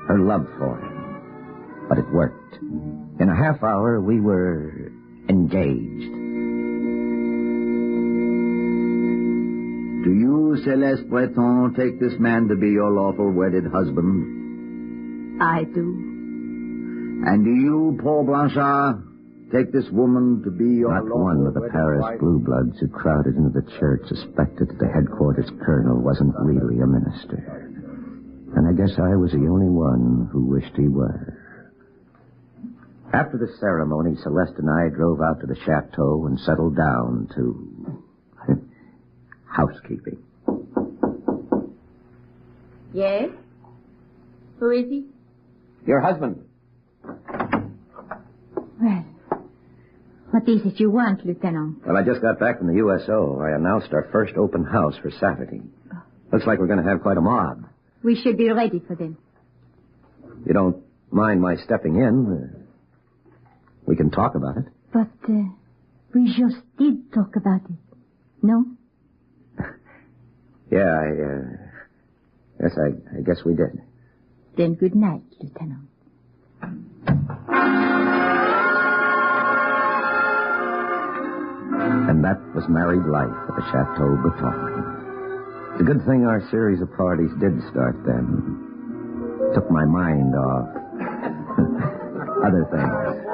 her love for him. But it worked. In a half hour, we were engaged. Do you, Celeste Breton, take this man to be your lawful wedded husband? I do. And do you, Paul Blanchard, take this woman to be your Not lawful one of the wedded Paris wife? blue bloods who crowded into the church suspected that the headquarters colonel wasn't really a minister. And I guess I was the only one who wished he were. After the ceremony, Celeste and I drove out to the chateau and settled down to housekeeping. Yes? Who is he? Your husband. Well, what is it you want, Lieutenant? Well, I just got back from the USO. I announced our first open house for Saturday. Looks like we're going to have quite a mob. We should be ready for them. You don't mind my stepping in? We can talk about it. But we just did talk about it. No? Yeah, I guess we did. Then good night, Lieutenant. And that was married life at the Chateau Breton. It's a good thing our series of parties did start then. Took my mind off other things.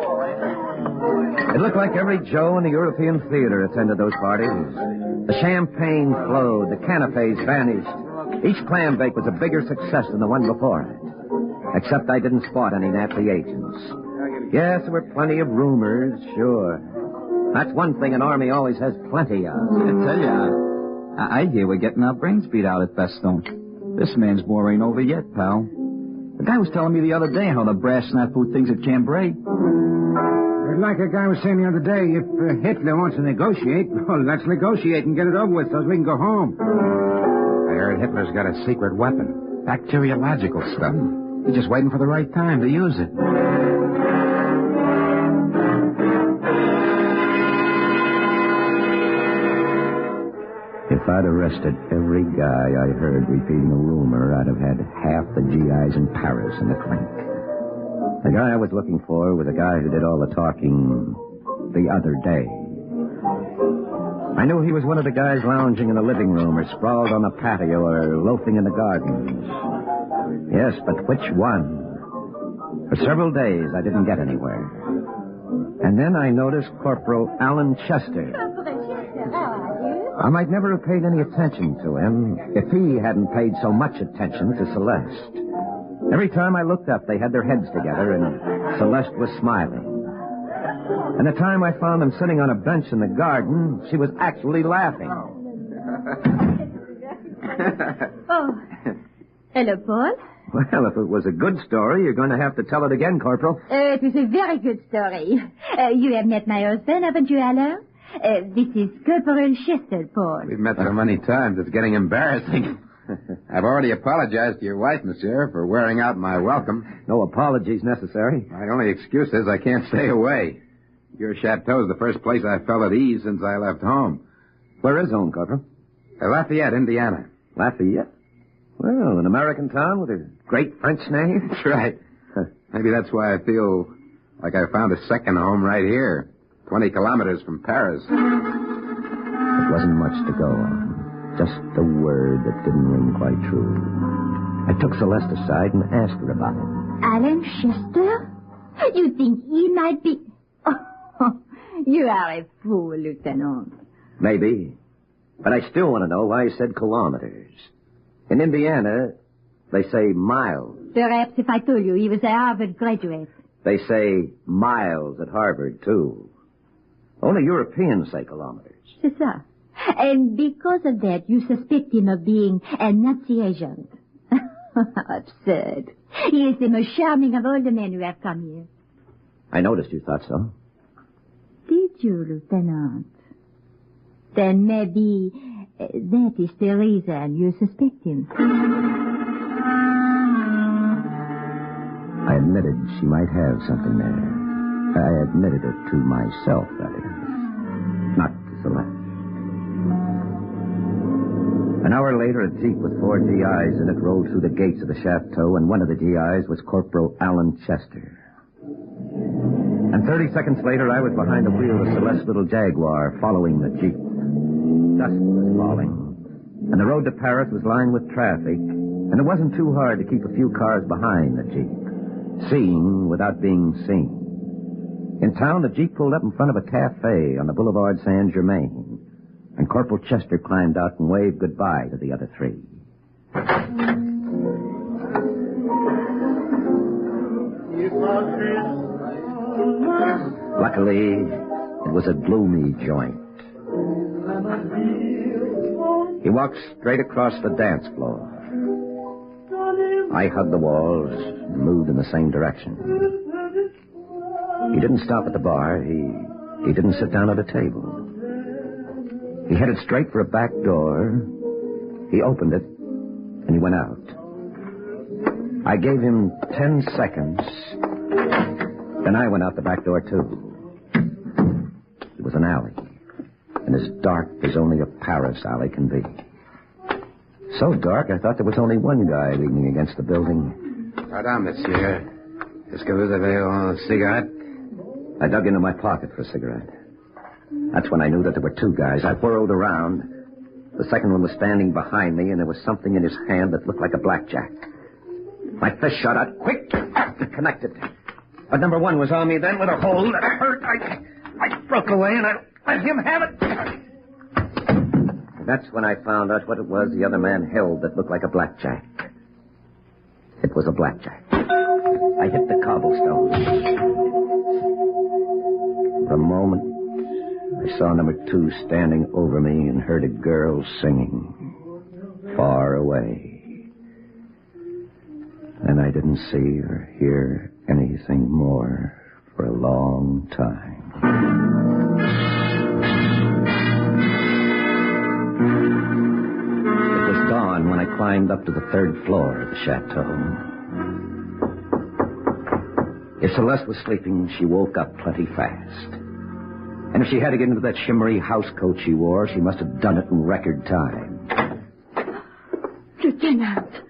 It looked like every Joe in the European theater attended those parties. The champagne flowed, the canapes vanished. Each clam bake was a bigger success than the one before it. Except I didn't spot any Nazi agents. Yes, there were plenty of rumors, sure. That's one thing an army always has plenty of. I tell you, I hear we're getting our brains beat out at Bastogne. This man's war ain't over yet, pal. The guy was telling me the other day how the brass snafu thinks at Cambrai. Like a guy was saying the other day, if Hitler wants to negotiate, well, let's negotiate and get it over with so we can go home. I heard Hitler's got a secret weapon. Bacteriological stuff. He's just waiting for the right time to use it. If I'd arrested every guy I heard repeating a rumor, I'd have had half the GIs in Paris in the clink. The guy I was looking for was the guy who did all the talking the other day. I knew he was one of the guys lounging in the living room or sprawled on the patio or loafing in the gardens. Yes, but which one? For several days, I didn't get anywhere. And then I noticed Corporal Alan Chester. I might never have paid any attention to him if he hadn't paid so much attention to Celeste. Every time I looked up, they had their heads together, and Celeste was smiling. And the time I found them sitting on a bench in the garden, she was actually laughing. Oh. Hello, Paul. Well, if it was a good story, you're going to have to tell it again, Corporal. It was a very good story. You have met my husband, haven't you, Alain? This is Corporal Chester, Paul. We've met so many times, it's getting embarrassing. I've already apologized to your wife, monsieur, for wearing out my welcome. No apologies necessary. My only excuse is I can't stay away. Your chateau's the first place I felt at ease since I left home. Where is home, Corporal? Lafayette, Indiana. Lafayette? Well, an American town with a great French name. That's right. Maybe that's why I feel like I found a second home right here, 20 kilometers from Paris. The It wasn't much to go on. Just a word that didn't ring quite true. I took Celeste aside and asked her about him. Alan Chester? You think he might be... Oh, you are a fool, Lieutenant. Maybe. But I still want to know why he said kilometers. In Indiana, they say miles. Perhaps if I told you he was a Harvard graduate. They say miles at Harvard, too. Only Europeans say kilometers. C'est ça. And because of that, you suspect him of being a Nazi agent. Absurd. He is the most charming of all the men who have come here. I noticed you thought so. Did you, Lieutenant? Then maybe that is the reason you suspect him. I admitted she might have something there. I admitted it to myself, that is. Not to Celeste. An hour later, a jeep with 4 GIs in it rolled through the gates of the chateau, and one of the GIs was Corporal Alan Chester. And 30 seconds later, I was behind the wheel of Celeste's little Jaguar, following the jeep. Dusk was falling, and the road to Paris was lined with traffic, and it wasn't too hard to keep a few cars behind the jeep, seeing without being seen. In town, the jeep pulled up in front of a cafe on the Boulevard Saint-Germain, and Corporal Chester climbed out and waved goodbye to the other 3. Luckily, it was a gloomy joint. He walked straight across the dance floor. I hugged the walls and moved in the same direction. He didn't stop at the bar. He didn't sit down at a table. He headed straight for a back door. He opened it, and he went out. I gave him 10 seconds. Then I went out the back door, too. It was an alley, and as dark as only a Paris alley can be. So dark, I thought there was only one guy leaning against the building. Pardon, monsieur. Est-ce que vous avez une cigarette? I dug into my pocket for a cigarette. That's when I knew that there were 2 guys. I whirled around. The second one was standing behind me, and there was something in his hand that looked like a blackjack. My fist shot out quick. It connected. But number 1 was on me then with a hold that hurt. I broke away, and I let him have it. That's when I found out what it was the other man held that looked like a blackjack. It was a blackjack. I hit the cobblestones. For a moment, I saw number 2 standing over me and heard a girl singing far away. And I didn't see or hear anything more for a long time. It was dawn when I climbed up to the 3rd floor of the chateau. If Celeste was sleeping, she woke up plenty fast. And if she had to get into that shimmery house coat she wore, she must have done it in record time. Lieutenant,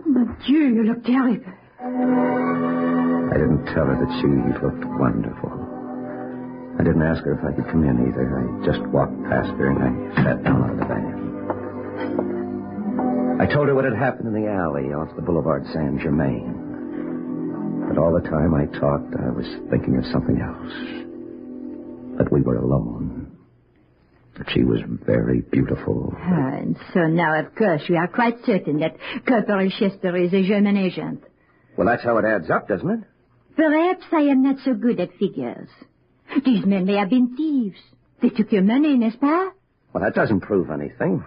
mon Dieu, you look terrible. I didn't tell her that she looked wonderful. I didn't ask her if I could come in either. I just walked past her and I sat down on the divan. I told her what had happened in the alley off the Boulevard Saint-Germain. But all the time I talked, I was thinking of something else. That we were alone. That she was very beautiful. And so now, of course, you are quite certain that Corporal Chester is a German agent. Well, that's how it adds up, doesn't it? Perhaps I am not so good at figures. These men may have been thieves. They took your money, n'est-ce pas? Well, that doesn't prove anything.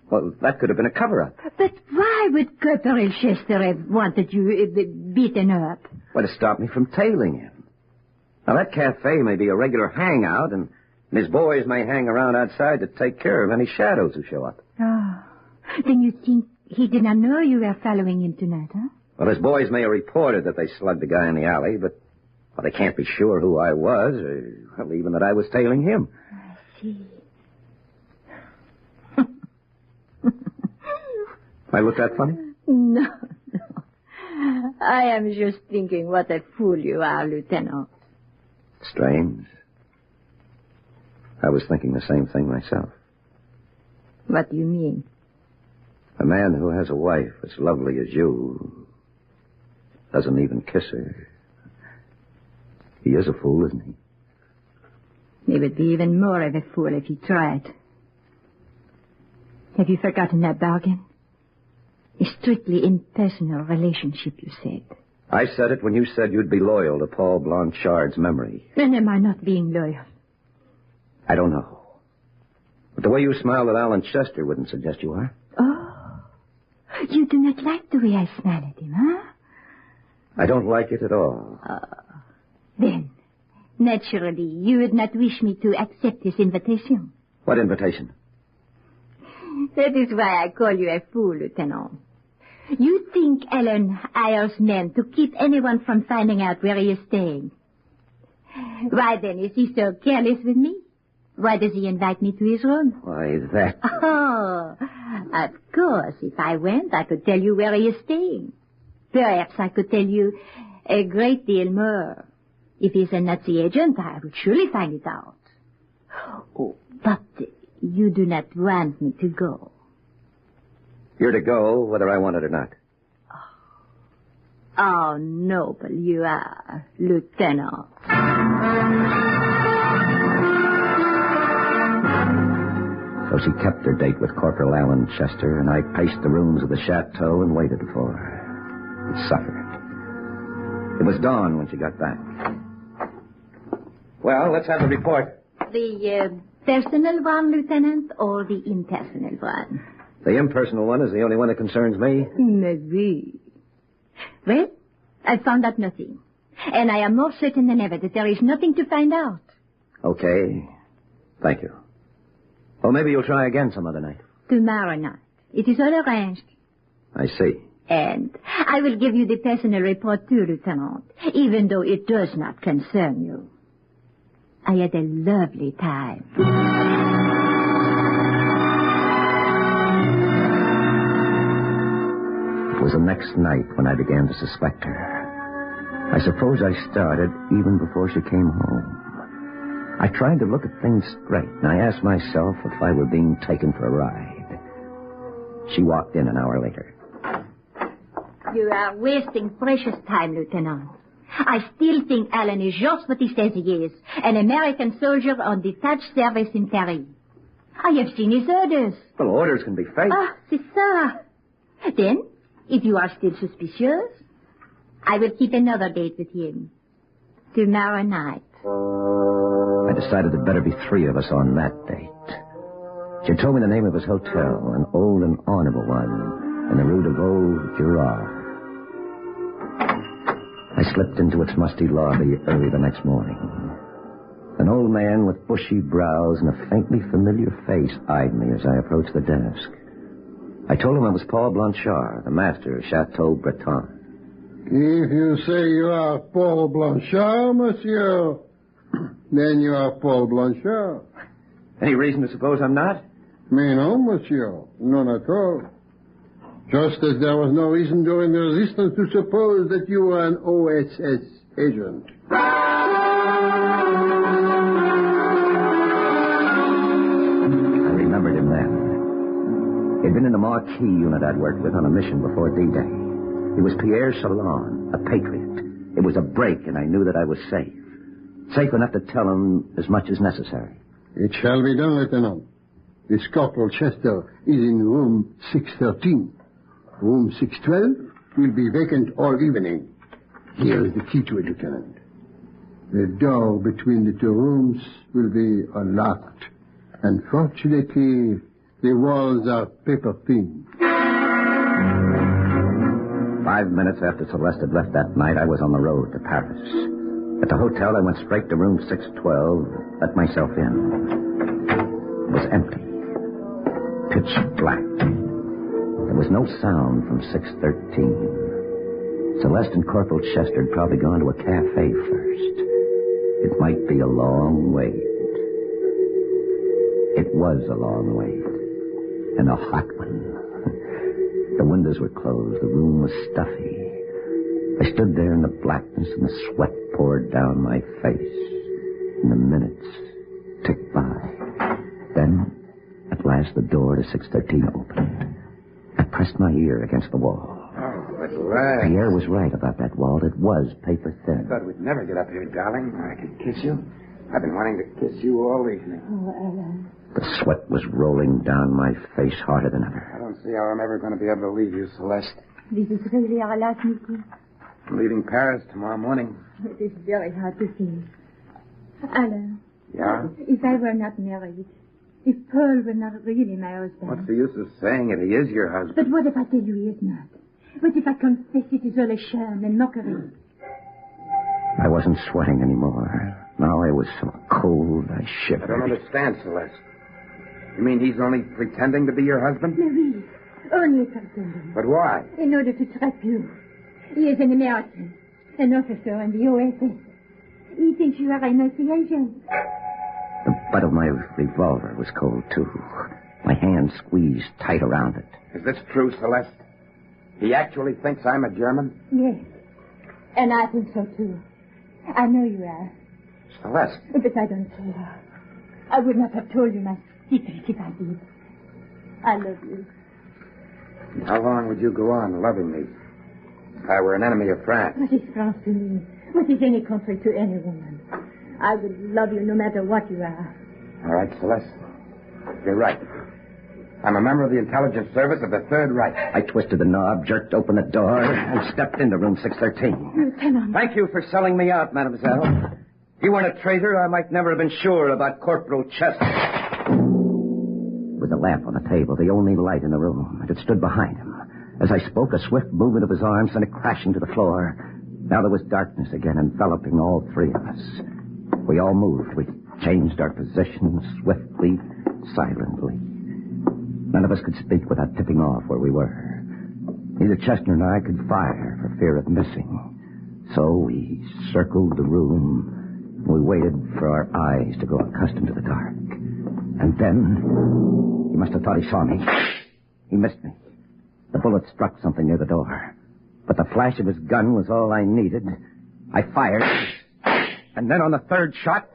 Well, that could have been a cover-up. But why would Corporal Chester have wanted you beaten up? Well, to stop me from tailing him. Now, that cafe may be a regular hangout, and his boys may hang around outside to take care of any shadows who show up. Oh, then you think he did not know you were following him tonight, huh? Well, his boys may have reported that they slugged the guy in the alley, but they can't be sure who I was, or even that I was tailing him. I see. I look that funny? No. I am just thinking what a fool you are, Lieutenant. Strange. I was thinking the same thing myself. What do you mean? A man who has a wife as lovely as you doesn't even kiss her. He is a fool, isn't he? He would be even more of a fool if he tried. Have you forgotten that bargain? A strictly impersonal relationship, you said. I said it when you said you'd be loyal to Paul Blanchard's memory. Then am I not being loyal? I don't know. But the way you smiled at Alan Chester wouldn't suggest you are. Oh, you do not like the way I smile at him, huh? I don't like it at all. Then, naturally, you would not wish me to accept this invitation. What invitation? That is why I call you a fool, Lieutenant. You think Alan hires men to keep anyone from finding out where he is staying. Why then is he so careless with me? Why does he invite me to his room? Why, that... Oh, of course, if I went, I could tell you where he is staying. Perhaps I could tell you a great deal more. If he's a Nazi agent, I would surely find it out. Oh, but you do not want me to go. You're to go whether I want it or not. Oh, noble you are, Lieutenant. So she kept her date with Corporal Alan Chester, and I paced the rooms of the chateau and waited for her. And suffered. It was dawn when she got back. Well, let's have the report. The personal one, Lieutenant, or the impersonal one? The impersonal one is the only one that concerns me. Maybe. Well, I found out nothing. And I am more certain than ever that there is nothing to find out. Okay. Thank you. Well, maybe you'll try again some other night. Tomorrow night. It is all arranged. I see. And I will give you the personal report too, Lieutenant, even though it does not concern you. I had a lovely time. It was the next night when I began to suspect her. I suppose I started even before she came home. I tried to look at things straight, and I asked myself if I were being taken for a ride. She walked in an hour later. You are wasting precious time, Lieutenant. I still think Alan is just what he says he is, an American soldier on detached service in Paris. I have seen his orders. Well, orders can be faked. Ah, c'est ça. Then, if you are still suspicious, I will keep another date with him. Tomorrow night. I decided there'd better be three of us on that date. She told me the name of his hotel, an old and honorable one, in the Rue de Vaud-Girard. I slipped into its musty lobby early the next morning. An old man with bushy brows and a faintly familiar face eyed me as I approached the desk. I told him I was Paul Blanchard, the master of Chateau Breton. If you say you are Paul Blanchard, monsieur, then you are Paul Blanchard. Any reason to suppose I'm not? Me no, monsieur. None at all. Just as there was no reason during the resistance to suppose that you were an OSS agent. I remembered him then. He'd been in the Marquis unit I'd worked with on a mission before D-Day. He was Pierre Chalon, a patriot. It was a break, and I knew that I was safe. Safe enough to tell him as much as necessary. It shall be done, Lieutenant. This Corporal Chester is in room 613. Room 612 will be vacant all evening. Here is the key to it, Lieutenant. The door between the two rooms will be unlocked. Unfortunately, the walls are paper thin. 5 minutes after Celeste had left that night, I was on the road to Paris. At the hotel, I went straight to room 612, let myself in. It was empty. Pitch black. There was no sound from 613. Celeste and Corporal Chester had probably gone to a cafe first. It might be a long wait. It was a long wait. And a hot one. The windows were closed. The room was stuffy. I stood there in the blackness, and the sweat poured down my face. And the minutes ticked by. Then, at last, last, the door to 613 opened. I pressed my ear against the wall. Oh, at last. Pierre was right about that wall. It was paper thin. I thought we'd never get up here, darling. I could kiss you. I've been wanting to kiss you all evening. Oh, Alan. The sweat was rolling down my face harder than ever. I don't see how I'm ever going to be able to leave you, Celeste. This is really our last meeting. I'm leaving Paris tomorrow morning. It is very hard to say. Alan. Yeah? If I were not married, if Paul were not really my husband. What's the use of saying it? He is your husband. But what if I tell you he is not? What if I confess it is all a sham and mockery? I wasn't sweating anymore. Now I was so cold I shivered. I don't understand, Celeste. You mean he's only pretending to be your husband? Marie, only pretending. But why? In order to trap you. He is an American, an officer in the OSS. He thinks you are a Nazi agent. The butt of my revolver was cold, too. My hand squeezed tight around it. Is this true, Celeste? He actually thinks I'm a German? Yes. And I think so, too. I know you are. Celeste. But I don't care. I would not have told you my secret if I did. I love you. How long would you go on loving me if I were an enemy of France? What is France to me? What is any country to any woman? I would love you no matter what you are. All right, Celeste. You're right. I'm a member of the intelligence service of the Third Reich. I twisted the knob, jerked open the door, and stepped into room 613. Lieutenant. Thank you for selling me out, mademoiselle. If you weren't a traitor, I might never have been sure about Corporal Chester. With a lamp on the table, the only light in the room, and it stood behind him. As I spoke, a swift movement of his arm sent it crashing to the floor. Now there was darkness again, enveloping all three of us. We all moved. We changed our positions swiftly, silently. None of us could speak without tipping off where we were. Neither Chester nor I could fire for fear of missing. So we circled the room. We waited for our eyes to grow accustomed to the dark. And then, he must have thought he saw me. He missed me. The bullet struck something near the door. But the flash of his gun was all I needed. I fired. And then on the third shot...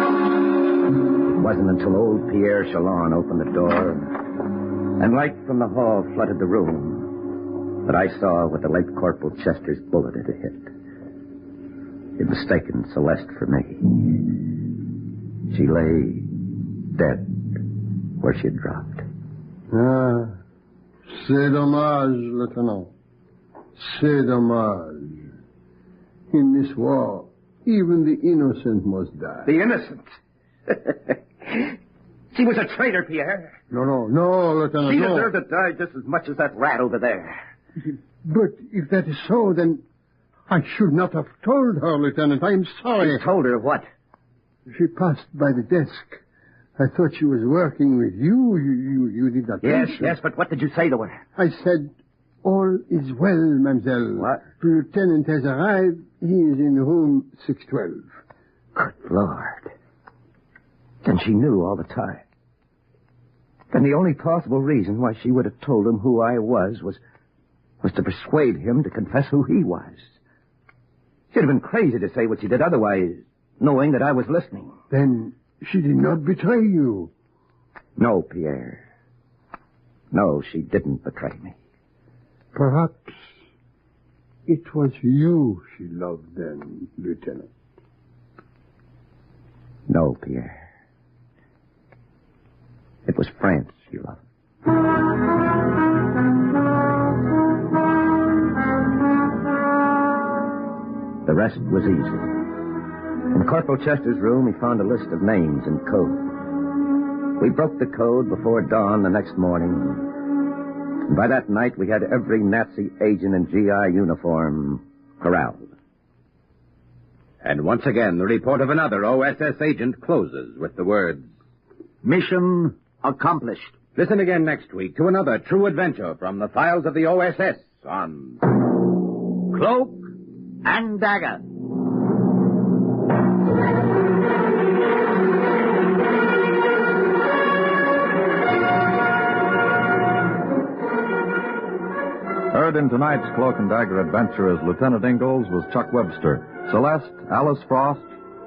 It wasn't until old Pierre Chalon opened the door and light from the hall flooded the room that I saw what the late Corporal Chester's bullet had hit. He'd mistaken Celeste for me. She lay dead where she had dropped. Ah, c'est dommage, Lieutenant. C'est dommage. In this war, even the innocent must die. The innocent? She was a traitor, Pierre. No, Lieutenant, She no. deserved to die just as much as that rat over there. But if that is so, then I should not have told her, Lieutenant. I am sorry. You told her what? She passed by the desk. I thought she was working with you. You did not mention. Yes, but what did you say to her? I said, all is well, mademoiselle. What? The lieutenant has arrived. He is in room 612. Good Lord. Then she knew all the time. Then the only possible reason why she would have told him who I was to persuade him to confess who he was. She'd have been crazy to say what she did otherwise, knowing that I was listening. Then she did not betray you. No, Pierre. No, she didn't betray me. Perhaps it was you she loved then, Lieutenant. No, Pierre. It was France she loved. The rest was easy. In Corporal Chester's room, he found a list of names and code. We broke the code before dawn the next morning. And by that night, we had every Nazi agent in GI uniform corralled. And once again, the report of another OSS agent closes with the words, Mission accomplished. Listen again next week to another true adventure from the files of the OSS on Cloak and Dagger. Heard in tonight's Cloak and Dagger adventure as Lieutenant Ingalls was Chuck Webster, Celeste, Alice Frost,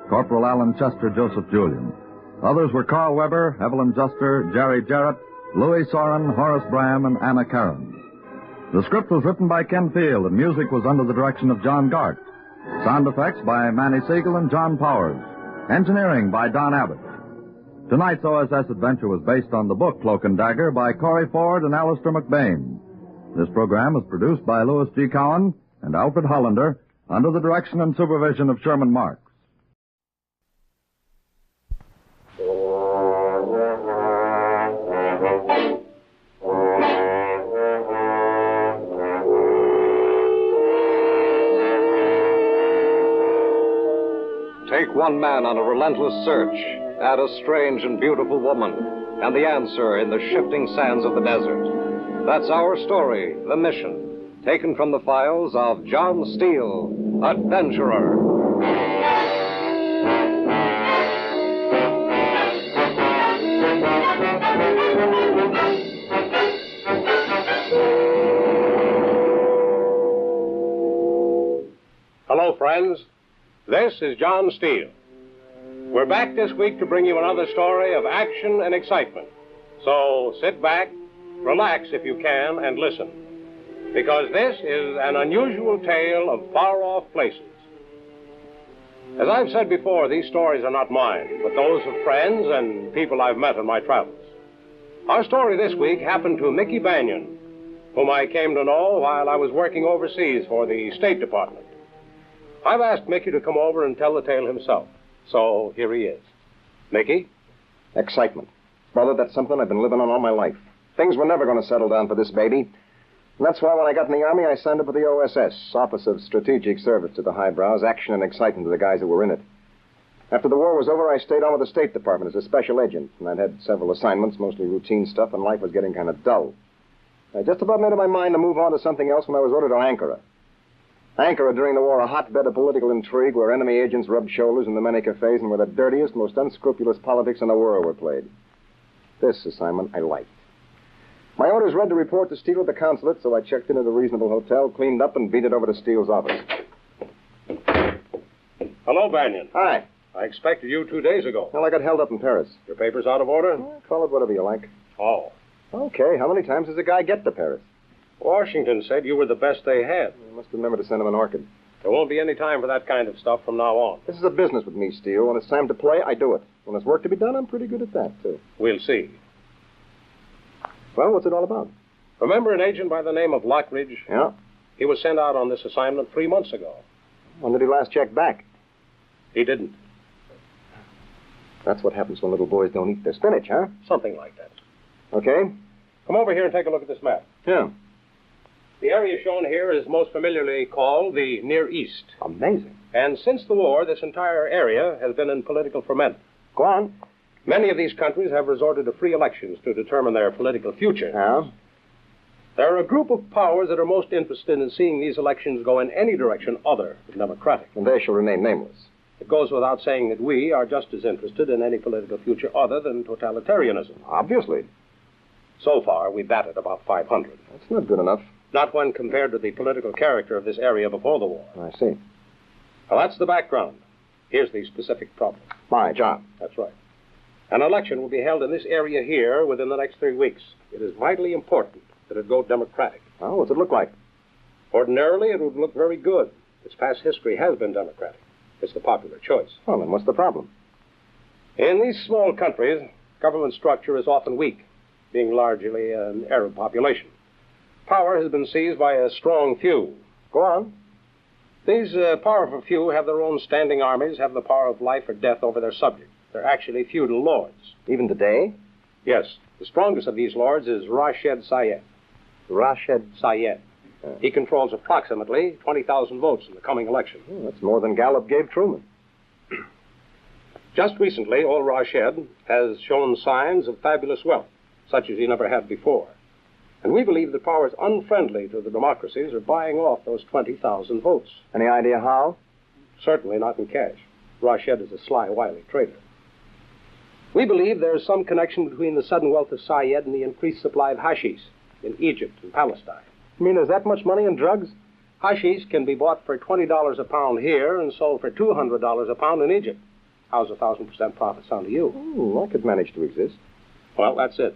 Corporal Alan Chester, Joseph Julian. Others were Carl Weber, Evelyn Juster, Jerry Jarrett, Louis Soren, Horace Bram, and Anna Cairns. The script was written by Ken Field, and music was under the direction of John Gart. Sound effects by Manny Siegel and John Powers. Engineering by Don Abbott. Tonight's OSS adventure was based on the book Cloak and Dagger by Corey Ford and Alistair McBain. This program was produced by Louis G. Cowan and Alfred Hollander under the direction and supervision of Sherman Marks. Take one man on a relentless search, add a strange and beautiful woman, and the answer in the shifting sands of the desert. That's our story, The Mission, taken from the files of John Steele, Adventurer. Hello, friends. This is John Steele. We're back this week to bring you another story of action and excitement. So sit back, relax if you can, and listen. Because this is an unusual tale of far-off places. As I've said before, these stories are not mine, but those of friends and people I've met on my travels. Our story this week happened to Mickey Banyan, whom I came to know while I was working overseas for the State Department. I've asked Mickey to come over and tell the tale himself. So here he is. Mickey? Excitement. Brother, that's something I've been living on all my life. Things were never going to settle down for this baby. And that's why when I got in the Army, I signed up with the OSS, Office of Strategic Service to the highbrows, action and excitement to the guys that were in it. After the war was over, I stayed on with the State Department as a special agent, and I'd had several assignments, mostly routine stuff, and life was getting kind of dull. I just about made up my mind to move on to something else when I was ordered to Ankara. Ankara during the war, a hotbed of political intrigue where enemy agents rubbed shoulders in the many cafes and where the dirtiest, most unscrupulous politics in the world were played. This assignment I liked. My orders read to report to Steele at the consulate, so I checked in at a reasonable hotel, cleaned up, and beat it over to Steele's office. Hello, Banyan. Hi. I expected you 2 days ago. Well, I got held up in Paris. Your papers out of order? Call it whatever you like. Oh. Okay, how many times does a guy get to Paris? Washington said you were the best they had. I must remember to send him an orchid. There won't be any time for that kind of stuff from now on. This is a business with me, Steele. When it's time to play, I do it. When there's work to be done, I'm pretty good at that, too. We'll see. Well, what's it all about? Remember an agent by the name of Lockridge? Yeah. He was sent out on this assignment 3 months ago. When did he last check back? He didn't. That's what happens when little boys don't eat their spinach, huh? Something like that. Okay. Come over here and take a look at this map. Yeah. The area shown here is most familiarly called the Near East. Amazing. And since the war, this entire area has been in political ferment. Go on. Many of these countries have resorted to free elections to determine their political future. Yeah? There are a group of powers that are most interested in seeing these elections go in any direction other than democratic. And they shall remain nameless. It goes without saying that we are just as interested in any political future other than totalitarianism. Obviously. So far, we batted about 500. That's not good enough. Not when compared to the political character of this area before the war. I see. Now, that's the background. Here's the specific problem. My job. That's right. An election will be held in this area here within the next 3 weeks. It is vitally important that it go democratic. Oh, what's it look like? Ordinarily, it would look very good. Its past history has been democratic. It's the popular choice. Well, then what's the problem? In these small countries, government structure is often weak, being largely an Arab population. Power has been seized by a strong few. Go on. These powerful few have their own standing armies, have the power of life or death over their subjects. They're actually feudal lords. Even today? Yes. The strongest of these lords is Rashid Syed. Rashid Syed. He controls approximately 20,000 votes in the coming election. Oh, that's more than Gallup gave Truman. Just recently, old Rashid has shown signs of fabulous wealth, such as he never had before. And we believe that powers unfriendly to the democracies are buying off those 20,000 votes. Any idea how? Certainly not in cash. Rashid is a sly, wily trader. We believe there is some connection between the sudden wealth of Syed and the increased supply of hashish in Egypt and Palestine. You mean there's that much money in drugs? Hashish can be bought for $20 a pound here and sold for $200 a pound in Egypt. How's 1,000% profit sound to you? I could manage to exist. Well, that's it.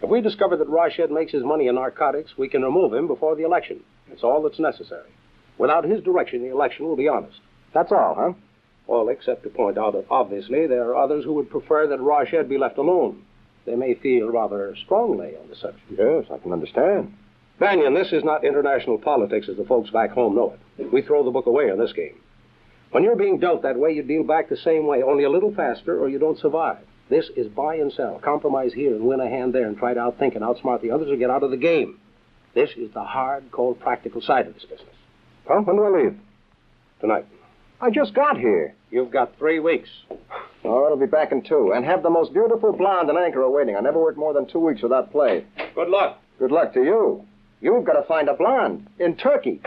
If we discover that Rashid makes his money in narcotics, we can remove him before the election. It's all that's necessary. Without his direction, the election will be honest. That's all, huh? Well, except to point out that obviously there are others who would prefer that Rashid be left alone. They may feel rather strongly on the subject. Yes, I can understand. Banyan, this is not international politics as the folks back home know it. We throw the book away in this game. When you're being dealt that way, you deal back the same way, only a little faster, or you don't survive. This is buy and sell. Compromise here and win a hand there and try to outthink and outsmart the others or get out of the game. This is the hard, cold, practical side of this business. Well, when do I leave? Tonight. I just got here. You've got 3 weeks. All right, I'll be back in 2. And have the most beautiful blonde and anchor awaiting. I never worked more than 2 weeks without play. Good luck. Good luck to you. You've got to find a blonde in Turkey.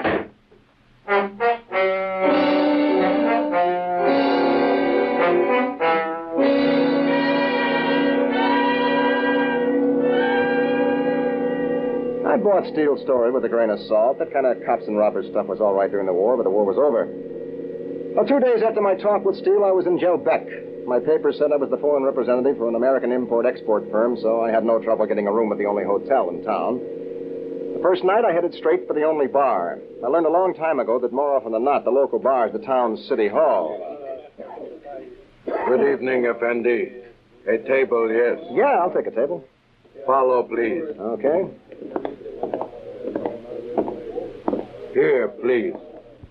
I bought Steele's story with a grain of salt. That kind of cops and robbers stuff was all right during the war, but the war was over. Well, 2 days after my talk with Steele, I was in Jelbeck. My paper said I was the foreign representative for an American import-export firm, so I had no trouble getting a room at the only hotel in town. The first night, I headed straight for the only bar. I learned a long time ago that more often than not, the local bar is the town's city hall. Good evening, Effendi. A table, yes. Yeah, I'll take a table. Follow, please. Okay. Here, please.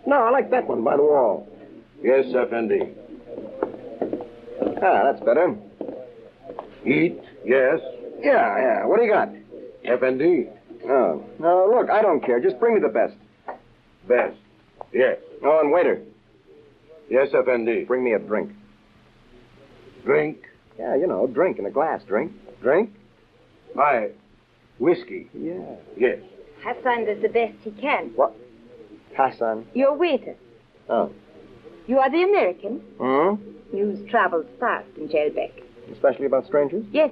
No, I like that one by the wall. Yes, Effendi. Ah, that's better. Eat, yes. Yeah. What do you got? Effendi. Oh. No, look, I don't care. Just bring me the best. Best. Yes. Oh, and waiter. Yes, Effendi. Bring me a drink. Drink? Yeah, you know, drink in a glass. Drink. Drink? Why, whiskey. Yeah. Yes. Hassan does the best he can. What? Hassan. Your waiter. Oh. You are the American? Hmm? News travels fast in Jelbeck. Especially about strangers? Yes.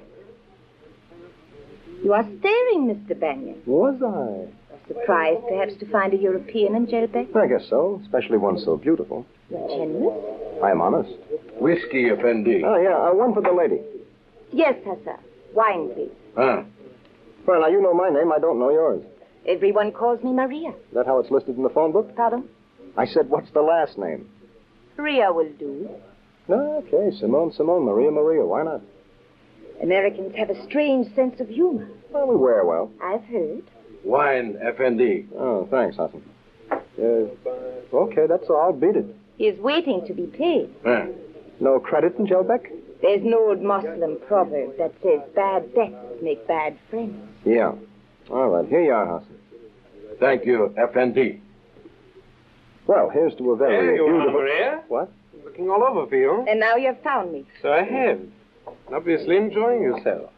You are staring, Mr. Banyan. Was I? Surprised, perhaps, to find a European in Jelbeck? I guess so, especially one so beautiful. You're generous. I am honest. Whiskey, Effendi. Oh, yeah, one for the lady. Yes, Hassan. Wine, please. Ah. Well, now, you know my name. I don't know yours. Everyone calls me Maria. Is that how it's listed in the phone book? Pardon? I said, what's the last name? Maria will do. Okay, Simone, Maria. Why not? Americans have a strange sense of humor. Well, we wear well. I've heard. Wine, Effendi. Oh, thanks, Hassan. Okay, that's all. Beat it. He is waiting to be paid. Ah. No credit in Jelbeck? There's an old Muslim proverb that says bad debts make bad friends. Yeah. All right, here you are, Hassan. Thank you, Effendi. Well, here's to a very There you beautiful... are, Maria. What? Looking all over for you. And now you've found me. So I have. Obviously enjoying yourself.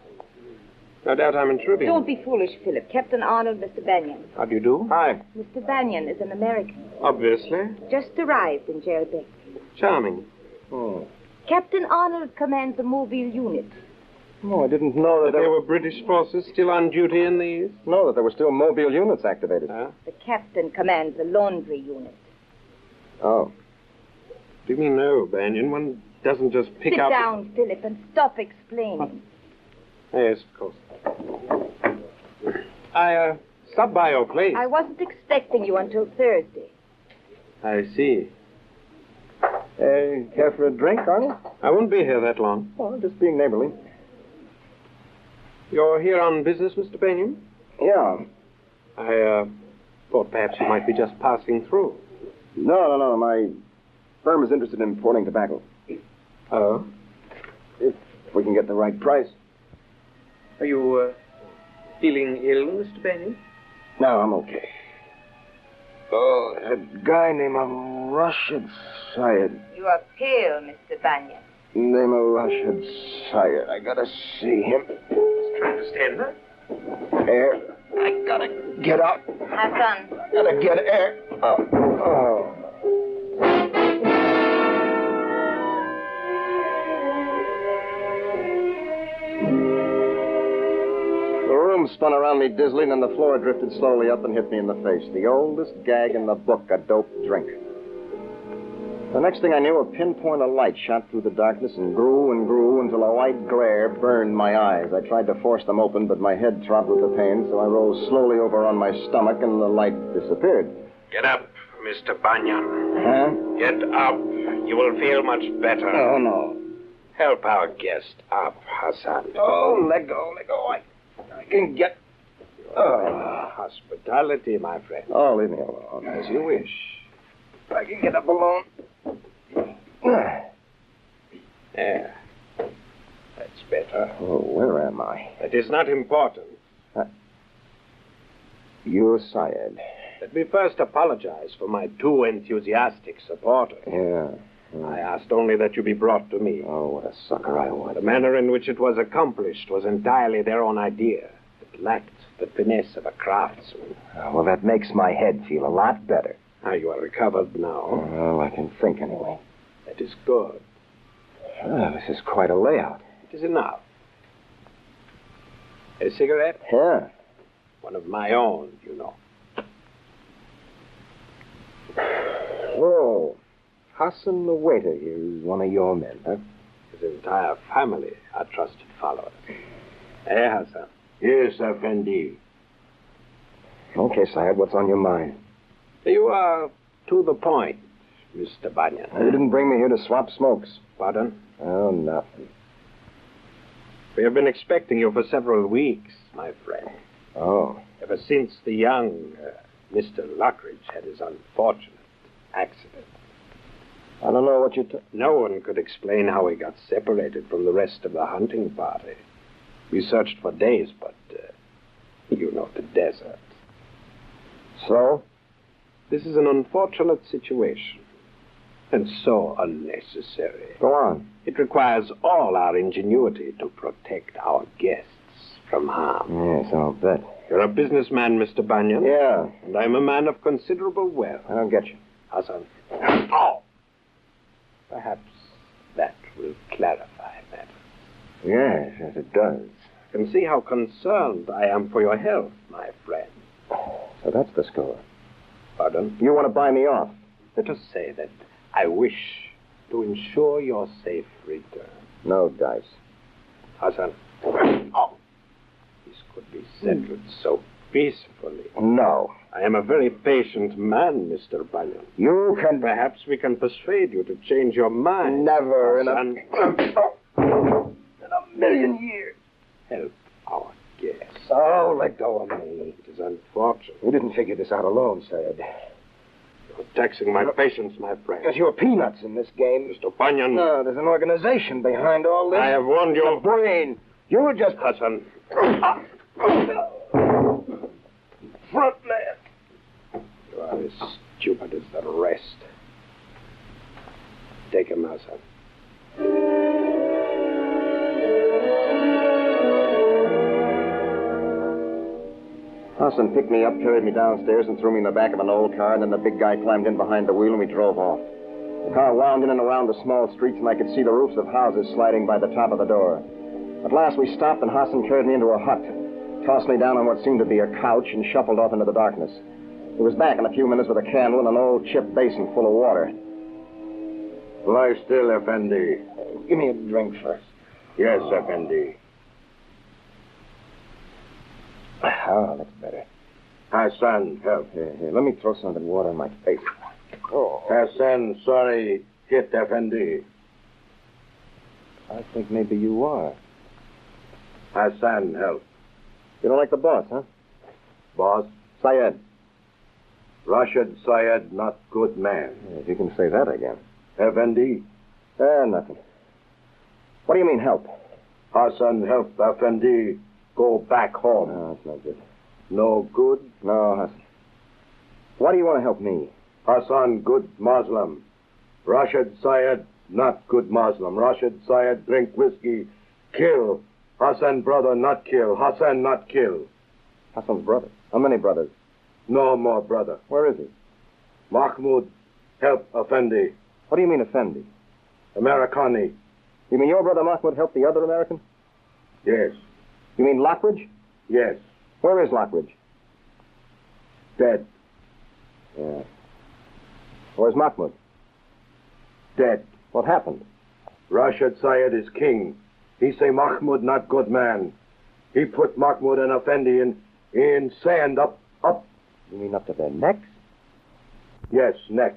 No doubt I'm intruding. Don't be foolish, Philip. Captain Arnold, Mr. Banyan. How do you do? Hi. Mr. Banyan is an American. Obviously. Just arrived in Jelbeck. Charming. Oh. Captain Arnold commands a mobile unit. Oh, I didn't know that there were British forces still on duty in these? No, that there were still mobile units activated. The captain commands a laundry unit. Oh. Do you mean no, Banyan? One doesn't just pick Sit up... down, Philip, and stop explaining. Yes, of course. I stopped by your place. I wasn't expecting you until Thursday. I see. Care for a drink, Arnold? I won't be here that long. Oh, just being neighborly. You're here on business, Mr. Banyan? Yeah. I thought perhaps you might be just passing through. No. My firm is interested in importing tobacco. Oh? If we can get the right price. Are you feeling ill, Mr. Banyan? No, I'm okay. Oh, a guy named Rashid Syed. You are pale, Mr. Banyan. Name of Rashid Syed. I gotta see him. Trying to stand up. Air. I gotta get out. Hassan. Gotta get air. Oh. room spun around me dizzily, and then the floor drifted slowly up and hit me in the face. The oldest gag in the book, a dope drink. The next thing I knew, a pinpoint of light shot through the darkness and grew until a white glare burned my eyes. I tried to force them open, but my head throbbed with the pain, so I rolled slowly over on my stomach, and the light disappeared. Get up, Mr. Banyan. Huh? Get up. You will feel much better. Oh, no. Help our guest up, Hassan. Oh, let go. I can get... Hospitality, my friend. Oh, leave me alone. As you wish. I can get up alone. There. That's better. Oh, where am I? That is not important. You're Syed. Let me first apologize for my too enthusiastic supporters. Yeah. I asked only that you be brought to me. Oh, what a sucker I was. The manner in which it was accomplished was entirely their own idea. It lacked the finesse of a craftsman. Well, that makes my head feel a lot better. You are recovered now. Well, I can think anyway. That is good. This is quite a layout. It is enough. A cigarette? Yeah. One of my own, you know. Whoa. Hassan the waiter here is one of your men, huh? His entire family are trusted followers. Eh, Hassan? Yes, Effendi. Okay, Syed, what's on your mind? You are to the point, Mr. Banyan. You didn't bring me here to swap smokes. Pardon? Oh, nothing. We have been expecting you for several weeks, my friend. Oh. Ever since the young Mr. Lockridge had his unfortunate accident. I don't know what No one could explain how he got separated from the rest of the hunting party. We searched for days, but, you know, the desert. So? This is an unfortunate situation, and so unnecessary. Go on. It requires all our ingenuity to protect our guests from harm. Yes, I'll bet. You're a businessman, Mr. Banyan. Yeah. And I'm a man of considerable wealth. I don't get you. Hassan. Oh! Perhaps that will clarify matters. Yes, it does. I can see how concerned I am for your health, my friend. So that's the score. Pardon? You want to buy me off? Let us say that I wish to ensure your safe return. No dice. Hassan. Oh! This could be settled so peacefully. No. I am a very patient man, Mr. Banyan. You can... Perhaps we can persuade you to change your mind. Never Hassan. in a million years. Help our guest. Oh, let go of me. It is unfortunate. You didn't figure this out alone, Syed. You're taxing my patience, my friend. Because you're peanuts in this game. Mr. Banyan. No, there's an organization behind all this. I have warned you. The brain. You were just... Hassan. Front man. You are as stupid as the rest. Take him, Hassan. Hassan picked me up, carried me downstairs, and threw me in the back of an old car, and then the big guy climbed in behind the wheel, and we drove off. The car wound in and around the small streets, and I could see the roofs of houses sliding by the top of the door. At last we stopped, and Hassan carried me into a hut, tossed me down on what seemed to be a couch, and shuffled off into the darkness. He was back in a few minutes with a candle and an old chip basin full of water. Lie still, Effendi. Give me a drink first. Yes, Effendi. Oh, that's better. Hassan, help. Here, let me throw some of that water on my face. Oh. Hassan, sorry, hit Effendi. I think maybe you are. Hassan, help. You don't like the boss, huh? Boss? Syed. Rashid Syed, not good man. If you can say that again. Effendi? Nothing. What do you mean, help? Hassan, help Effendi go back home. No, that's no good. No good? No, Hassan. Why do you want to help me? Hassan, good Muslim. Rashid Syed, not good Muslim. Rashid Syed, drink whiskey, kill. Hassan, brother, not kill. Hassan, not kill. Hassan's brother. How many brothers? No more brother. Where is he? Mahmoud, help Effendi. What do you mean, Effendi? Americani. You mean your brother Mahmoud helped the other American? Yes. You mean Lockridge? Yes. Where is Lockridge? Dead. Yeah. Where's Mahmoud? Dead. What happened? Rashid Syed is king. He say Mahmoud not good man. He put Mahmoud and Effendi in sand up. You mean up to their necks? Yes, neck.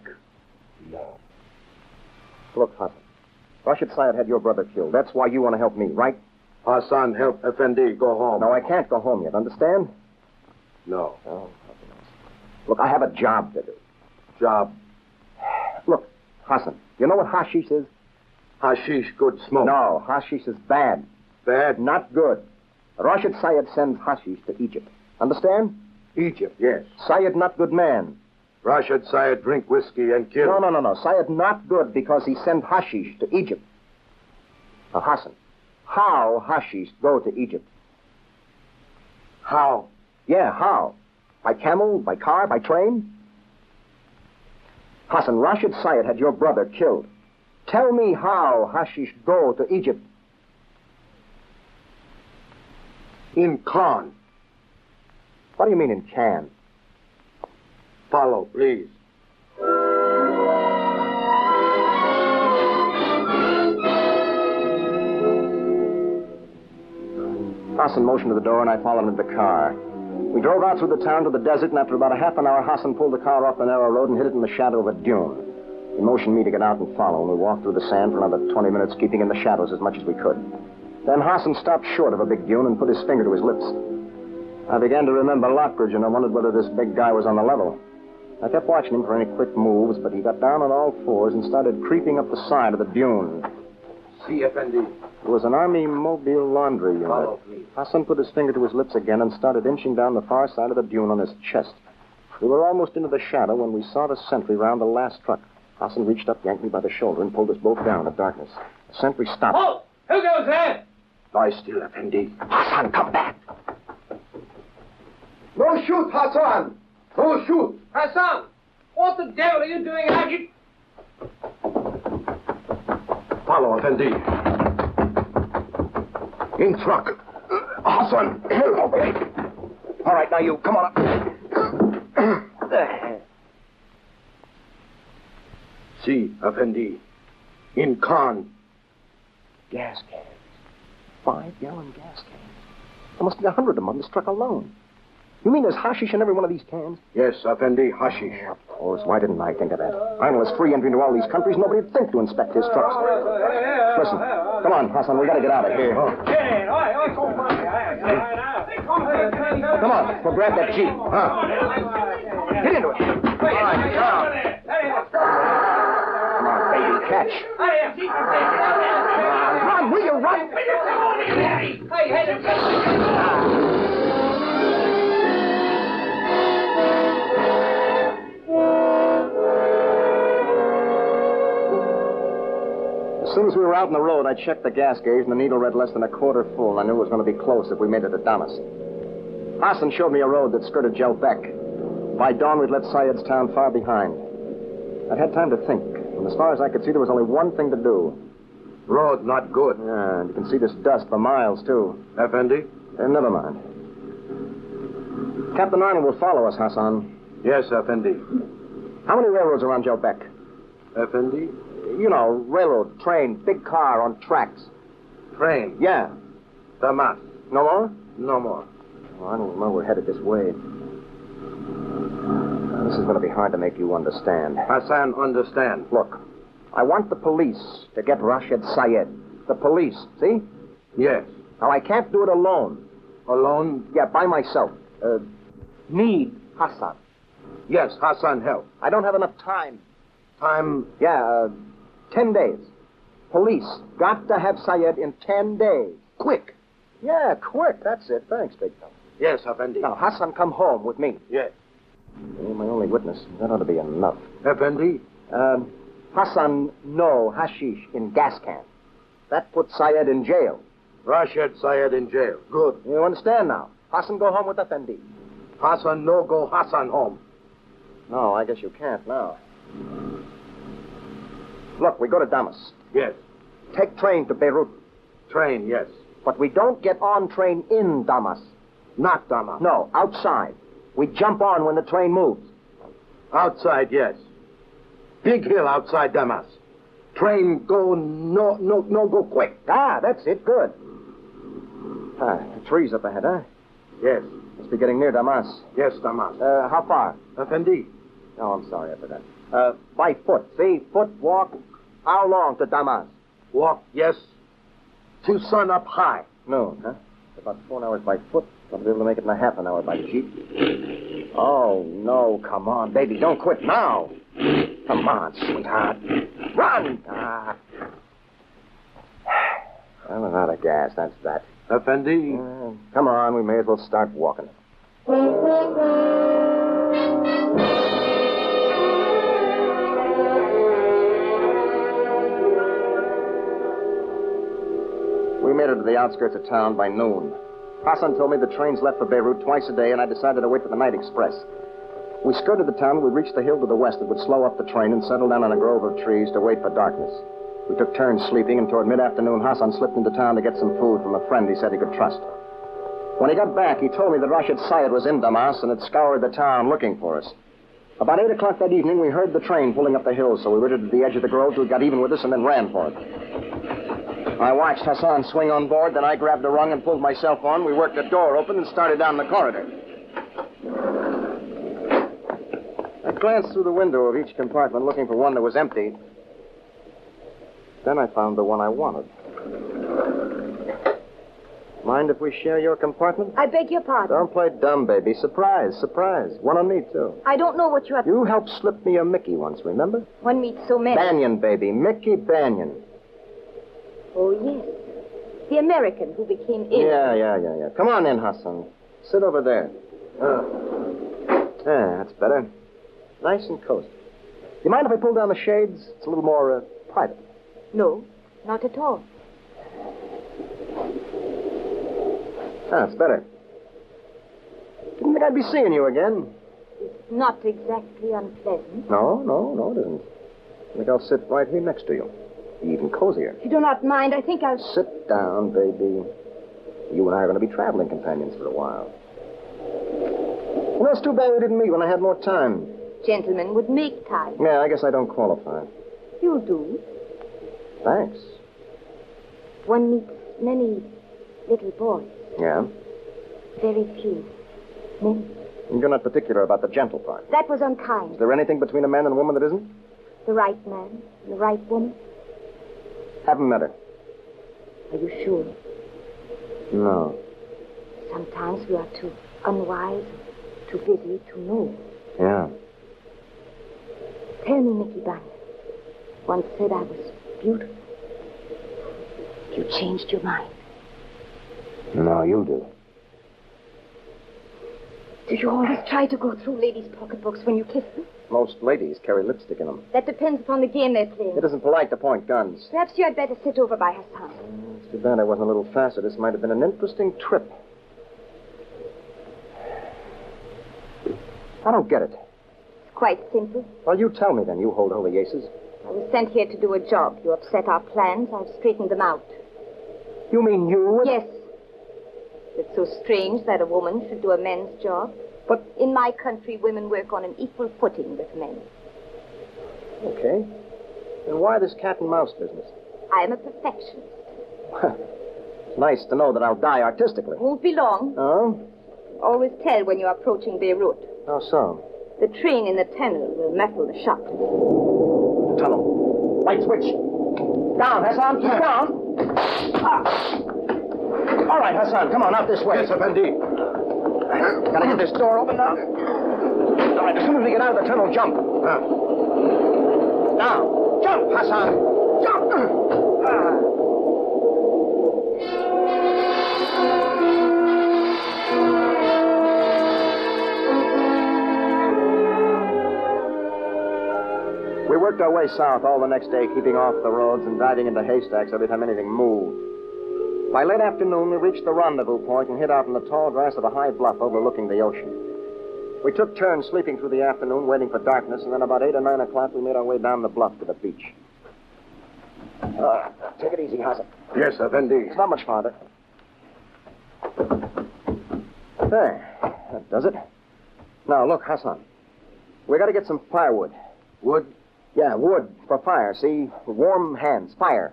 No. Look, Hassan. Rashid Syed had your brother killed. That's why you want to help me, right? Hassan, help Effendi. Go home. No, I can't go home yet. Understand? No. Oh, look, I have a job to do. Job? Look, Hassan, you know what hashish is? Hashish, good smoke. No, hashish is bad. Bad? Not good. Rashid Syed sends hashish to Egypt. Understand? Egypt, yes. Syed not good man. Rashid Syed drink whiskey and kill. No. Syed not good because he sent hashish to Egypt. Now, Hassan, how hashish go to Egypt? How? Yeah, how? By camel, by car, by train? Hassan, Rashid Syed had your brother killed. Tell me how hashish go to Egypt. In Khan. What do you mean in can? Follow, please. Hassan motioned to the door, and I followed into the car. We drove out through the town to the desert, and after about a half an hour, Hassan pulled the car off the narrow road and hid it in the shadow of a dune. He motioned me to get out and follow, and we walked through the sand for another 20 minutes, keeping in the shadows as much as we could. Then Hassan stopped short of a big dune and put his finger to his lips. I began to remember Lockridge, and I wondered whether this big guy was on the level. I kept watching him for any quick moves, but he got down on all fours and started creeping up the side of the dune. See, Effendi. It was an Army mobile laundry unit. Follow, please. Hassan put his finger to his lips again and started inching down the far side of the dune on his chest. We were almost into the shadow when we saw the sentry round the last truck. Hassan reached up, yanked me by the shoulder, and pulled us both down in the darkness. The sentry stopped. Oh! Who goes there? Lie still, Effendi. Hassan, come back! No shoot, Hassan! No shoot! Hassan! What the devil are you doing, Haji? Follow, Effendi. In truck. Hassan, help me. All right, now you, come on up. See, Effendi. In Khan. Gas cans. 5-gallon gas cans. There must be 100 of them on this truck alone. You mean there's hashish in every one of these cans? Yes, Effendi, hashish. Of course. Why didn't I think of that? Arnold has free entry into all these countries. Nobody'd think to inspect his trucks. Listen. Come on, Hassan. We gotta get out of here. Come on. We'll grab that Jeep. Get into it. All right, down. Come on, baby. Catch. Run. Will you run? As soon as we were out on the road, I checked the gas gauge, and the needle read less than a quarter full. I knew it was going to be close if we made it to Damas. Hassan showed me a road that skirted Jelbek. By dawn, we'd let Syed's town far behind. I'd had time to think, and as far as I could see, there was only one thing to do. Road not good. Yeah, and you can see this dust for miles, too. Effendi? Never mind. Captain Arnold will follow us, Hassan. Yes, Effendi. How many railroads are on Jelbek? Effendi? You know, railroad, train, big car on tracks. Train? Yeah. Damas. No more? No more. Oh, I don't know. We're headed this way. This is going to be hard to make you understand. Hassan, understand. Look, I want the police to get Rashid Syed. The police, see? Yes. Now, I can't do it alone. Alone? Yeah, by myself. Need Hassan. Yes, Hassan, help. I don't have enough time. Time? Yeah, 10 days. Police got to have Syed in 10 days. Quick. Yeah, quick. That's it. Thanks, big fella. Yes, Effendi. Now, Hassan, come home with me. Yes. You're my only witness. That ought to be enough. Effendi? Hassan, no hashish in gas can. That puts Syed in jail. Rashid Syed in jail. Good. You understand now? Hassan, go home with Effendi. Hassan, no go Hassan home. No, I guess you can't now. Look, we go to Damas. Yes. Take train to Beirut. Train, yes. But we don't get on train in Damas. not Damas. No, outside. We jump on when the train moves. Outside, yes. Big hill outside Damas. Train go no go quick. Ah, that's it. Good. Ah, the trees up ahead, huh? Yes. Must be getting near Damas. Yes, Damas. How far? Effendi. Oh, I'm sorry, I forgot. By foot. See? Foot, walk. How long to Damas? Walk, yes. Till sun up high. Noon, huh? About 4 hours by foot. I'll be able to make it in a half an hour by jeep. Oh, no, come on, baby. Don't quit now. Come on, sweetheart. Run! Ah. I'm out of gas, that's that. Effendi. Come on, we may as well start walking. We made it to the outskirts of town by noon. Hassan told me the trains left for Beirut twice a day, and I decided to wait for the night express. We skirted the town, and we reached the hill to the west that would slow up the train and settle down on a grove of trees to wait for darkness. We took turns sleeping, and toward mid-afternoon, Hassan slipped into town to get some food from a friend he said he could trust. When he got back, he told me that Rashid Syed was in Damas and had scoured the town looking for us. About 8 o'clock that evening, we heard the train pulling up the hill, so we waited at the edge of the grove till it got even with us and then ran for it. I watched Hassan swing on board, then I grabbed a rung and pulled myself on. We worked the door open and started down the corridor. I glanced through the window of each compartment looking for one that was empty. Then I found the one I wanted. Mind if we share your compartment? I beg your pardon. Don't play dumb, baby. Surprise, surprise. One on me, too. I don't know what you are... You helped slip me a Mickey once, remember? One meets so many. Banyan, baby. Mickey Banyan. Oh, yes. The American who became ill. Yeah. Come on in, Hassan. Sit over there. That's better. Nice and cozy. You mind if I pull down the shades? It's a little more private. No, not at all. That's better. Didn't think I'd be seeing you again. It's not exactly unpleasant. No, it isn't. I think I'll sit right here next to you. Be even cozier. If you do not mind, I think I'll... Sit down, baby. You and I are going to be traveling companions for a while. You know, it's too bad we didn't meet when I had more time. Gentlemen would make time. Yeah, I guess I don't qualify. You do. Thanks. One meets many little boys. Yeah? Very few. Many. You're not particular about the gentle part. That was unkind. Is there anything between a man and a woman that isn't? The right man and the right woman. Haven't met her. Are you sure? No. Sometimes we are too unwise, too busy to know. Yeah. Tell me, Mickey Banyan. Once said I was beautiful. You changed your mind. No, you do. Do you always try to go through ladies' pocketbooks when you kiss them? Most ladies carry lipstick in them. That depends upon the game they're playing. It isn't polite to point guns. Perhaps you had better sit over by Hassan. It's too bad I wasn't a little faster. This might have been an interesting trip. I don't get it. It's quite simple. Well, you tell me then. You hold all the aces. I was sent here to do a job. You upset our plans. I've straightened them out. You mean you? Yes. It's so strange that a woman should do a man's job. But... in my country, women work on an equal footing with men. Okay. Then why this cat and mouse business? I am a perfectionist. It's nice to know that I'll die artistically. Won't be long. Oh? Always tell when you're approaching Beirut. How so? The train in the tunnel will muffle the shot. Tunnel. Light switch. Down, Hassan. Keep down. All right, Hassan. Come on, out this way. Yes, Effendi. Gotta get this door open now. All right, as soon as we get out of the tunnel, jump. Now, jump, Hassan. Jump. We worked our way south all the next day, keeping off the roads and diving into haystacks every time anything moved. By late afternoon, we reached the rendezvous point and hid out in the tall grass of a high bluff overlooking the ocean. We took turns sleeping through the afternoon, waiting for darkness, and then about 8 or 9 o'clock, we made our way down the bluff to the beach. Take it easy, Hassan. Yes, Effendi. It's not much farther. There. That does it. Now, look, Hassan. We got to get some firewood. Wood? Yeah, wood for fire, see? Warm hands. Fire.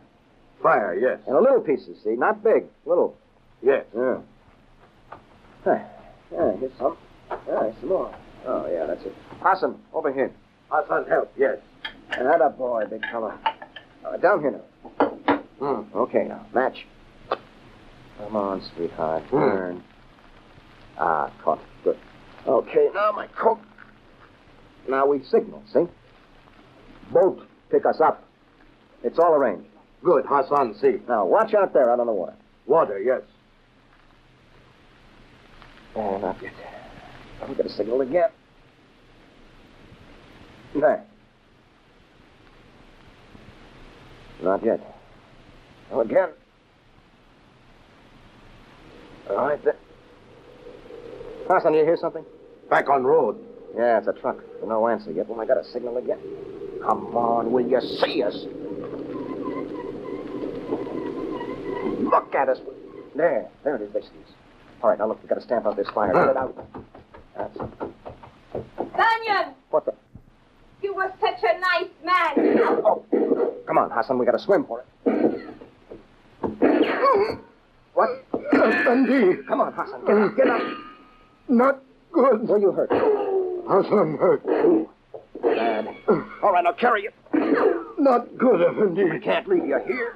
Fire, yes. And a little pieces, see? Not big. Little. Yes. Yeah. There. Yeah, here's some. Yeah, some more. Oh, yeah, that's it. Hassan, over here. Hassan, help, yes. Atta boy, big fella. Down here now. Okay, now. Match. Come on, sweetheart. Turn. Ah, caught. Good. Okay, now my coat. Now we signal, see? Boat, pick us up. It's all arranged. Good, Hassan, see. Now, watch out there out on the water. Water, yes. Oh, not yet. I'm going to signal again. There. Not yet. Now again. All right, then. Hassan, you hear something? Back on road. Yeah, it's a truck. No answer yet. Well, I got a signal again. Come on, will you see us? Look at us. There it is, Bixby's. All right, now look, we got to stamp out this fire. Get it out. That's it. Daniel! What the? You were such a nice man. Oh, come on, Hassan, we got to swim for it. What? Andy. Come on, Hassan, get up, get up. Not good. Where you hurt? Hassan hurt. Ooh, bad. All right, I'll carry you. Not good, Effendi. We can't leave you here.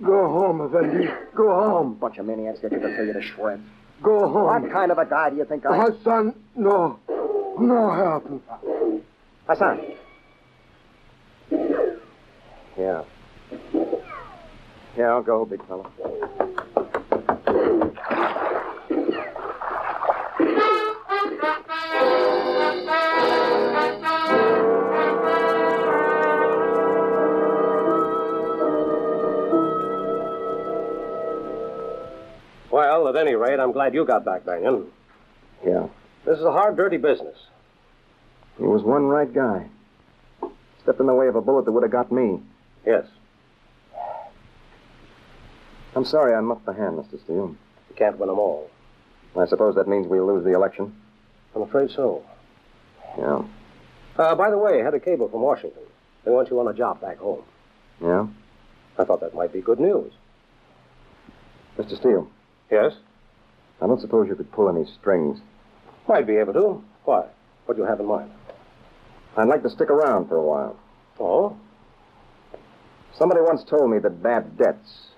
Go home, Effendi. Go home. Bunch of maniacs get you to tear you to shreds. Go home. What kind of a guy do you think I am? Hassan, no. No help. Hassan. Yeah. Yeah, I'll go, big fella. Well, at any rate, I'm glad you got back, Banyan. Yeah. This is a hard, dirty business. He was one right guy. Stepped in the way of a bullet that would have got me. Yes. I'm sorry I'm up the hand, Mr. Steele. You can't win them all. I suppose that means we'll lose the election. I'm afraid so. Yeah. By the way, I had a cable from Washington. They want you on a job back home. Yeah? I thought that might be good news. Mr. Steele. Yes? I don't suppose you could pull any strings. Might be able to. Why? What do you have in mind? I'd like to stick around for a while. Oh? Somebody once told me that bad debts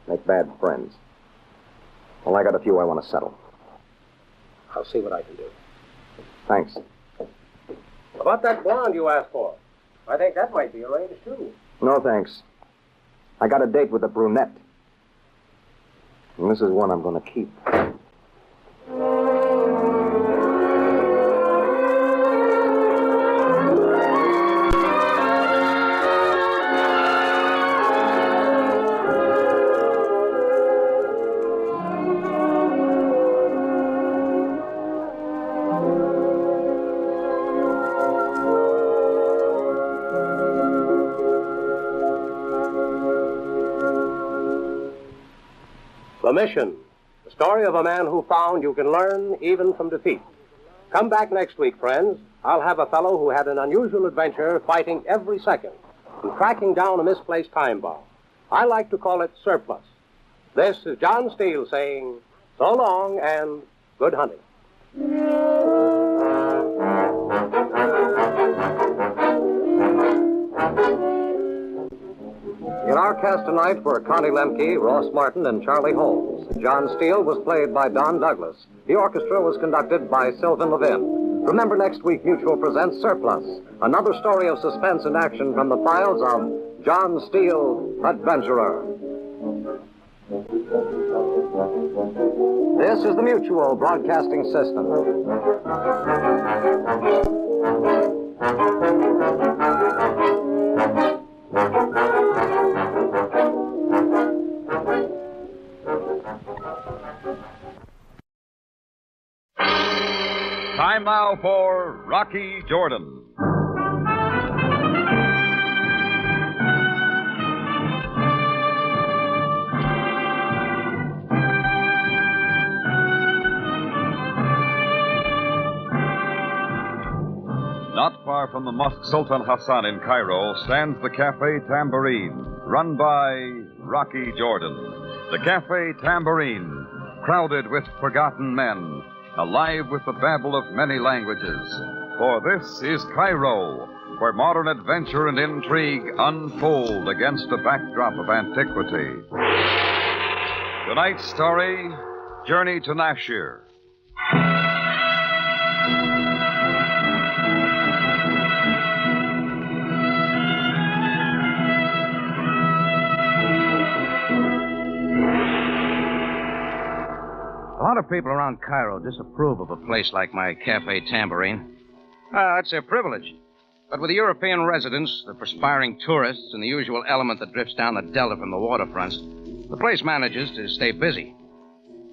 make bad friends. Well, I got a few I want to settle. I'll see what I can do. Thanks. About that blonde you asked for. I think that might be arranged, too. No, thanks. I got a date with a brunette. And this is one I'm going to keep. The Mission, the story of a man who found you can learn even from defeat. Come back next week, friends. I'll have a fellow who had an unusual adventure fighting every second and tracking down a misplaced time bomb. I like to call it surplus. This is John Steele saying so long and good hunting. In our cast tonight were Connie Lemke, Ross Martin, and Charlie Holmes. John Steele was played by Don Douglas. The orchestra was conducted by Sylvan Levin. Remember, next week Mutual presents Surplus, another story of suspense and action from the files of John Steele, Adventurer. This is the Mutual Broadcasting System. Time now for Rocky Jordan. Not far from the Mosque Sultan Hassan in Cairo stands the Cafe Tambourine, run by Rocky Jordan. The Cafe Tambourine, crowded with forgotten men, alive with the babble of many languages. For this is Cairo, where modern adventure and intrigue unfold against a backdrop of antiquity. Tonight's story, Journey to Nashir. A lot of people around Cairo disapprove of a place like my Cafe Tambourine. It's their privilege. But with the European residents, the perspiring tourists, and the usual element that drifts down the delta from the waterfronts, the place manages to stay busy.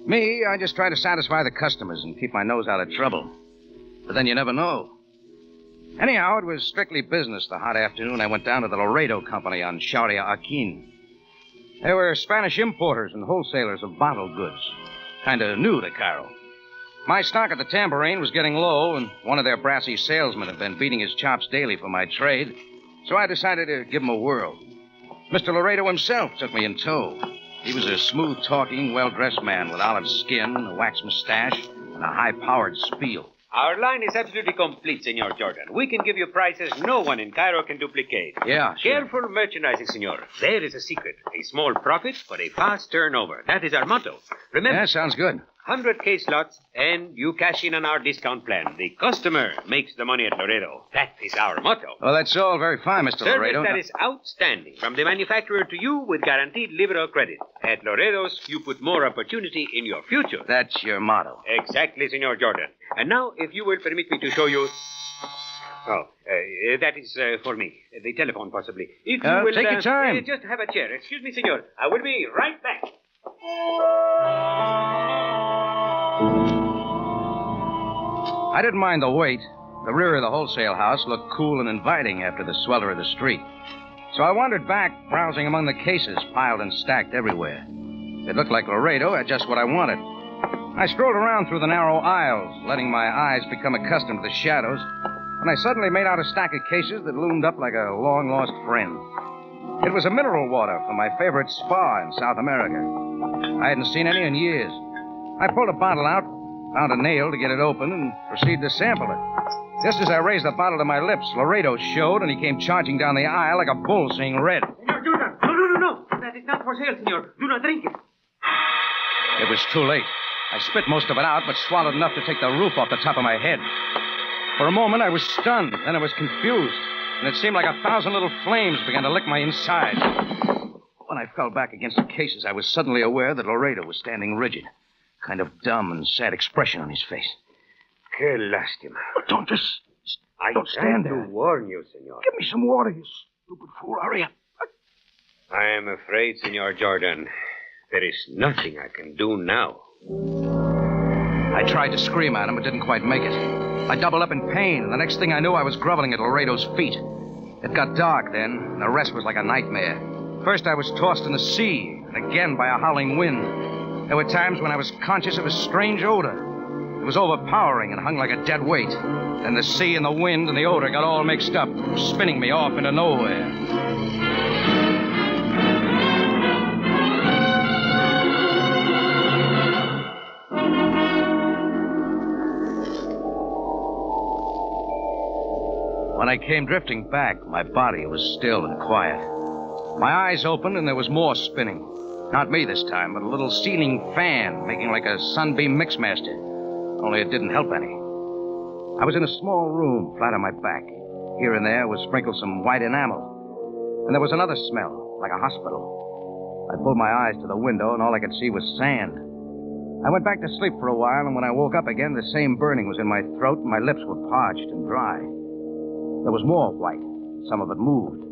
Me, I just try to satisfy the customers and keep my nose out of trouble. But then you never know. Anyhow, it was strictly business the hot afternoon I went down to the Laredo Company on Sharia Akin. They were Spanish importers and wholesalers of bottled goods. Kind of new to Cairo. My stock at the Tambourine was getting low, and one of their brassy salesmen had been beating his chops daily for my trade, so I decided to give him a whirl. Mr. Laredo himself took me in tow. He was a smooth-talking, well-dressed man with olive skin, a waxed mustache, and a high-powered spiel. Our line is absolutely complete, Senor Jordan. We can give you prices no one in Cairo can duplicate. Yeah, sure. Careful merchandising, Senor. There is a secret. A small profit for a fast turnover. That is our motto. Remember... Yeah, sounds good. 100K slots, and you cash in on our discount plan. The customer makes the money at Laredo. That is our motto. Well, that's all very fine, Mr. Laredo. Service that is outstanding. From the manufacturer to you with guaranteed liberal credit. At Laredo's, you put more opportunity in your future. That's your motto. Exactly, Senor Jordan. And now, if you will permit me to show you... Oh, that is for me. The telephone, possibly. If you will... Take your time. Just have a chair. Excuse me, senor. I will be right back. I didn't mind the wait. The rear of the wholesale house looked cool and inviting after the swelter of the street. So I wandered back, browsing among the cases piled and stacked everywhere. It looked like Laredo had just what I wanted. I strolled around through the narrow aisles, letting my eyes become accustomed to the shadows, and I suddenly made out a stack of cases that loomed up like a long-lost friend. It was a mineral water from my favorite spa in South America. I hadn't seen any in years. I pulled a bottle out, found a nail to get it open, and proceeded to sample it. Just as I raised the bottle to my lips, Laredo showed, and he came charging down the aisle like a bull seeing red. Senor Jordan, no. That is not for sale, senor. Do not drink it. It was too late. I spit most of it out, but swallowed enough to take the roof off the top of my head. For a moment, I was stunned. Then I was confused, and it seemed like 1,000 little flames began to lick my insides. When I fell back against the cases, I was suddenly aware that Laredo was standing rigid. Kind of dumb and sad expression on his face. Que lástima. Don't stand there. I to warn you, senor. Give me some water, you stupid fool. Hurry up. I am afraid, Senor Jordan, there is nothing I can do now. I tried to scream at him, but didn't quite make it. I doubled up in pain, and the next thing I knew, I was groveling at Laredo's feet. It got dark then, and the rest was like a nightmare. First, I was tossed in the sea, and again by a howling wind. There were times when I was conscious of a strange odor. It was overpowering and hung like a dead weight. Then the sea and the wind and the odor got all mixed up, spinning me off into nowhere. When I came drifting back, my body was still and quiet. My eyes opened and there was more spinning. Not me this time, but a little ceiling fan making like a sunbeam mixmaster. Only it didn't help any. I was in a small room, flat on my back. Here and there was sprinkled some white enamel. And there was another smell, like a hospital. I pulled my eyes to the window, and all I could see was sand. I went back to sleep for a while, and when I woke up again, the same burning was in my throat, and my lips were parched and dry. There was more white. Some of it moved.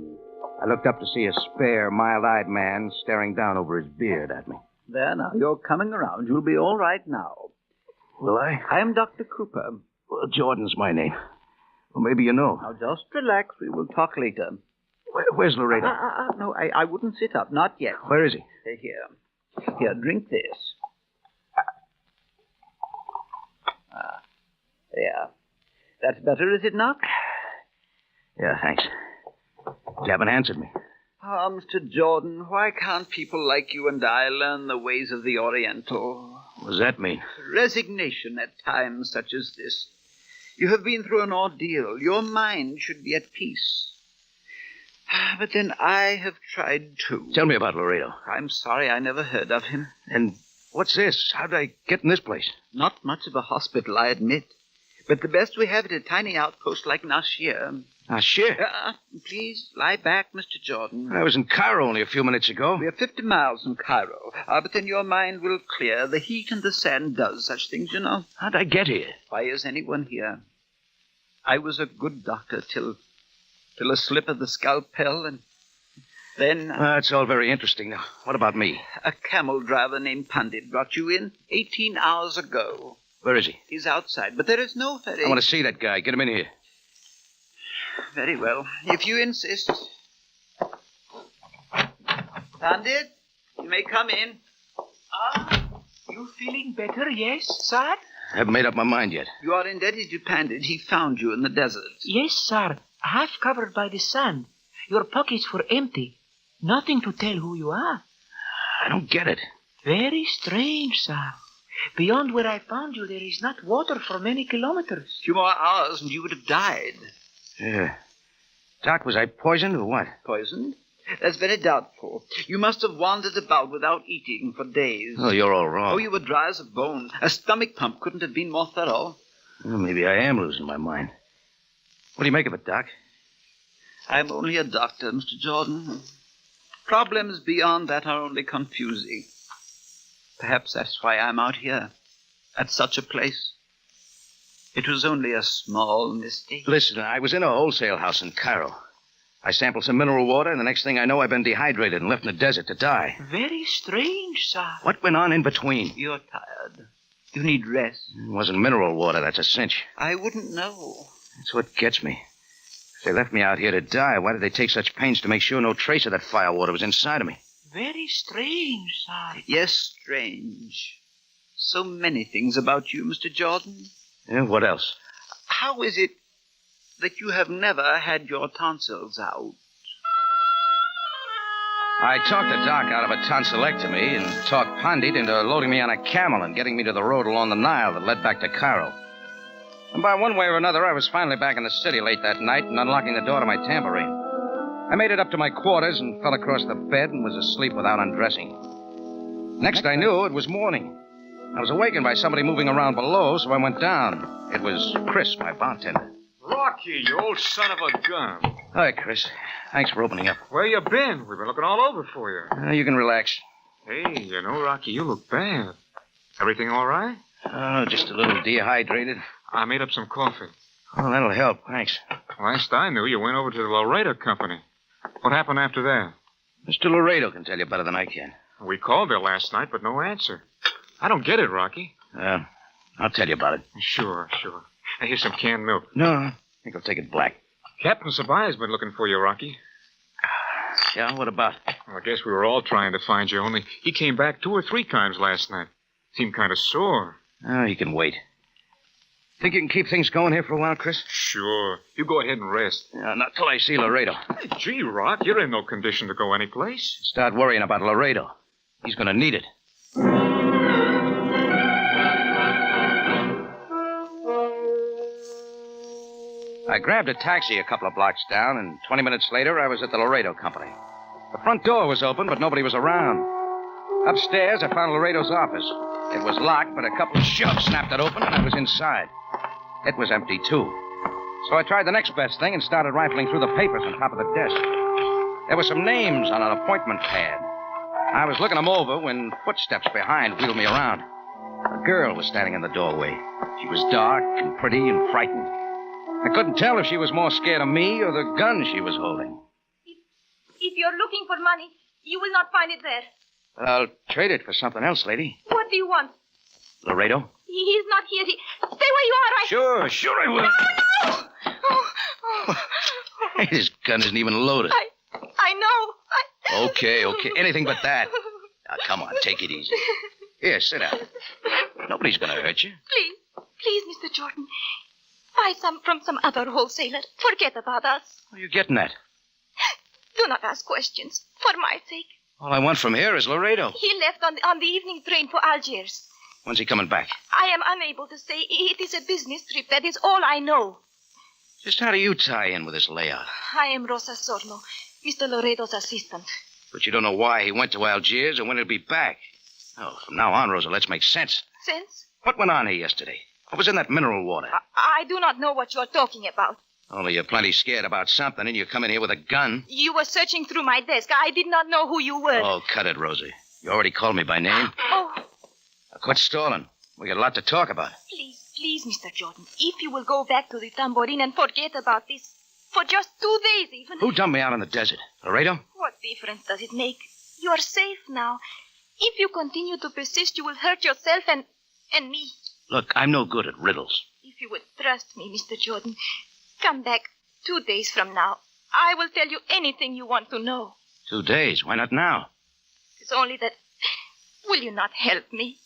I looked up to see a spare, mild-eyed man staring down over his beard at me. There, now, you're coming around. You'll be all right now. Will I? I am Dr. Cooper. Well, Jordan's my name. Well, maybe you know. Now, just relax. We will talk later. Where's Laredo? No, I wouldn't sit up. Not yet. Where is he? Here, drink this. There. That's better, is it not? Yeah, thanks. You haven't answered me. Ah, Mr. Jordan, why can't people like you and I learn the ways of the Oriental? What does that mean? Resignation at times such as this. You have been through an ordeal. Your mind should be at peace. But then I have tried too. Tell me about Laredo. I'm sorry I never heard of him. And what's this? How did I get in this place? Not much of a hospital, I admit. But the best we have at a tiny outpost like Nashir. Nashir? Please, lie back, Mr. Jordan. I was in Cairo only a few minutes ago. We are 50 miles from Cairo. But then your mind will clear. The heat and the sand does such things, you know. How'd I get here? Why is anyone here? I was a good doctor till a slip of the scalpel, and then... That's all very interesting. Now, what about me? A camel driver named Pandit brought you in 18 hours ago. Where is he? He's outside, but there is no ferry. I want to see that guy. Get him in here. Very well, if you insist. Pandit, you may come in. You feeling better, yes, sir? I haven't made up my mind yet. You are indebted to Pandit. He found you in the desert. Yes, sir. Half covered by the sand. Your pockets were empty. Nothing to tell who you are. I don't get it. Very strange, sir. Beyond where I found you, there is not water for many kilometers. 2 more hours and you would have died. Yeah. Doc, was I poisoned or what? Poisoned? That's very doubtful. You must have wandered about without eating for days. Oh, you're all wrong. Oh, you were dry as a bone. A stomach pump couldn't have been more thorough. Well, maybe I am losing my mind. What do you make of it, Doc? I'm only a doctor, Mr. Jordan. Problems beyond that are only confusing. Perhaps that's why I'm out here, at such a place. It was only a small mistake. Listen, I was in a wholesale house in Cairo. I sampled some mineral water, and the next thing I know, I've been dehydrated and left in the desert to die. Very strange, sir. What went on in between? You're tired. You need rest. It wasn't mineral water, that's a cinch. I wouldn't know. That's what gets me. If they left me out here to die, why did they take such pains to make sure no trace of that firewater was inside of me? Very strange, sir. Yes, strange. So many things about you, Mr. Jordan. Yeah, what else? How is it that you have never had your tonsils out? I talked the doc out of a tonsillectomy and talked Pandit into loading me on a camel and getting me to the road along the Nile that led back to Cairo. And by one way or another, I was finally back in the city late that night and unlocking the door to my tambourine. I made it up to my quarters and fell across the bed and was asleep without undressing. Next I knew, it was morning. I was awakened by somebody moving around below, so I went down. It was Chris, my bartender. Rocky, you old son of a gun. Hi, Chris. Thanks for opening up. Where you been? We've been looking all over for you. You can relax. Hey, you know, Rocky, you look bad. Everything all right? Oh, just a little dehydrated. I made up some coffee. Oh, that'll help. Thanks. Last I knew, you went over to the Laredo Company. What happened after that? Mr. Laredo can tell you better than I can. We called there last night, but no answer. I don't get it, Rocky. I'll tell you about it. Sure. Here's some canned milk. No, I think I'll take it black. Captain Sabaya's been looking for you, Rocky. Yeah, what about? Well, I guess we were all trying to find you, only he came back 2 or 3 times last night. Seemed kind of sore. Oh, you can wait. Think you can keep things going here for a while, Chris? Sure. You go ahead and rest. Yeah, not till I see Laredo. Hey, gee, Rock, you're in no condition to go anyplace. Start worrying about Laredo. He's going to need it. I grabbed a taxi a couple of blocks down, and 20 minutes later, I was at the Laredo Company. The front door was open, but nobody was around. Upstairs, I found Laredo's office. It was locked, but a couple of shoves snapped it open, and I was inside. It was empty, too. So I tried the next best thing and started rifling through the papers on top of the desk. There were some names on an appointment pad. I was looking them over when footsteps behind wheeled me around. A girl was standing in the doorway. She was dark and pretty and frightened. I couldn't tell if she was more scared of me or the gun she was holding. If you're looking for money, you will not find it there. I'll trade it for something else, lady. What do you want? Laredo? He's not here. Stay where you are. Sure I will. No! Oh. This gun isn't even loaded. I know. Okay. Anything but that. Now, come on, take it easy. Here, sit down. Nobody's going to hurt you. Please, Mr. Jordan. Buy some from some other wholesaler. Forget about us. What are you getting at? Do not ask questions, for my sake. All I want from here is Laredo. He left on the evening train for Algiers. When's he coming back? I am unable to say. It is a business trip. That is all I know. Just how do you tie in with this layout? I am Rosa Sorno, Mr. Laredo's assistant. But you don't know why he went to Algiers or when he'll be back. Oh, from now on, Rosa, let's make sense. Sense? What went on here yesterday? What was in that mineral water? I do not know what you are talking about. Only you're plenty scared about something, and you come in here with a gun. You were searching through my desk. I did not know who you were. Oh, cut it, Rosie. You already called me by name. Oh. Now, quit stalling. We got a lot to talk about. Please, Mr. Jordan, if you will go back to the tambourine and forget about this, for just 2 days even. Who dumped me out in the desert? Laredo? What difference does it make? You are safe now. If you continue to persist, you will hurt yourself and me. Look, I'm no good at riddles. If you would trust me, Mr. Jordan, come back 2 days from now. I will tell you anything you want to know. 2 days? Why not now? It's only that... Will you not help me?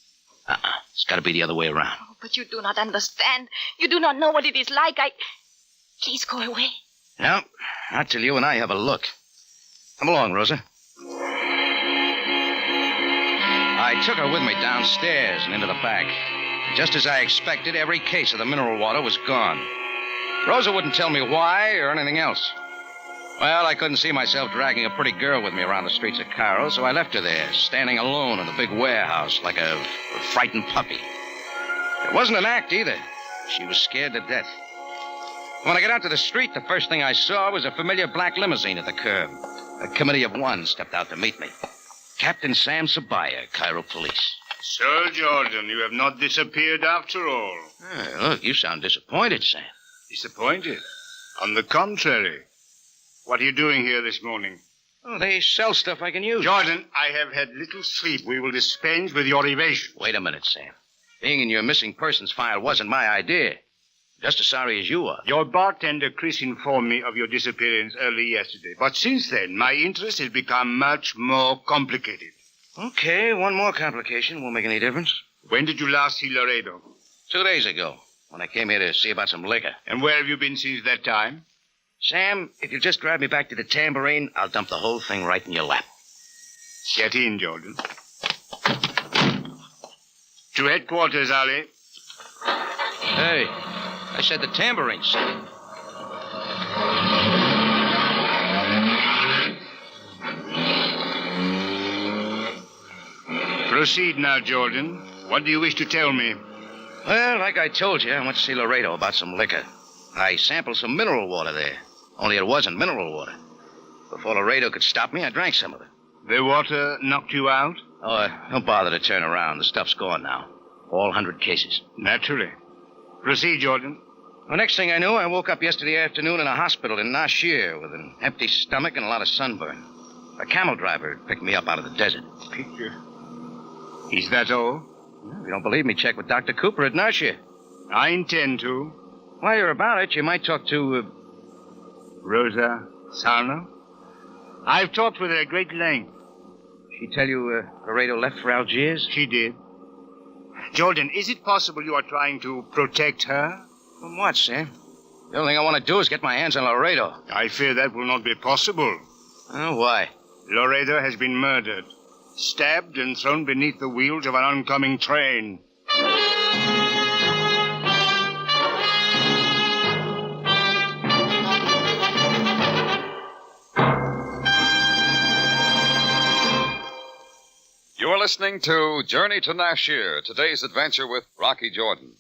It's got to be the other way around. Oh, but you do not understand. You do not know what it is like. Please go away. No, not till you and I have a look. Come along, Rosa. I took her with me downstairs and into the back. Just as I expected, every case of the mineral water was gone. Rosa wouldn't tell me why or anything else. Well, I couldn't see myself dragging a pretty girl with me around the streets of Cairo, so I left her there, standing alone in the big warehouse like a frightened puppy. It wasn't an act either. She was scared to death. When I got out to the street, the first thing I saw was a familiar black limousine at the curb. A committee of one stepped out to meet me. Captain Sam Sabaya, Cairo Police. So, Jordan, you have not disappeared after all. Look, you sound disappointed, Sam. Disappointed? On the contrary. What are you doing here this morning? Oh, they sell stuff I can use. Jordan, I have had little sleep. We will dispense with your evasion. Wait a minute, Sam. Being in your missing persons file wasn't my idea. Just as sorry as you are. Your bartender, Chris, informed me of your disappearance early yesterday. But since then, my interest has become much more complicated. Okay, one more complication won't make any difference. When did you last see Laredo? 2 days ago, when I came here to see about some liquor. And where have you been since that time? Sam, if you'll just drive me back to the tambourine, I'll dump the whole thing right in your lap. Get in, Jordan. To headquarters, Ali. Hey, I said the tambourine, son. Proceed now, Jordan. What do you wish to tell me? Well, like I told you, I went to see Laredo about some liquor. I sampled some mineral water there. Only it wasn't mineral water. Before Laredo could stop me, I drank some of it. The water knocked you out? Oh, don't bother to turn around. The stuff's gone now. All 100 cases. Naturally. Proceed, Jordan. The next thing I knew, I woke up yesterday afternoon in a hospital in Nashir with an empty stomach and a lot of sunburn. A camel driver picked me up out of the desert. Picture. Is that all? If you don't believe me, check with Dr. Cooper at Nashir. I intend to. While you're about it, you might talk to... Rosa Sarno? I've talked with her at great length. She tell you Laredo left for Algiers? She did. Jordan, is it possible you are trying to protect her? From what, Sam? The only thing I want to do is get my hands on Laredo. I fear that will not be possible. Oh, why? Laredo has been murdered. Stabbed and thrown beneath the wheels of an oncoming train. You are listening to Journey to Nashir, today's adventure with Rocky Jordan.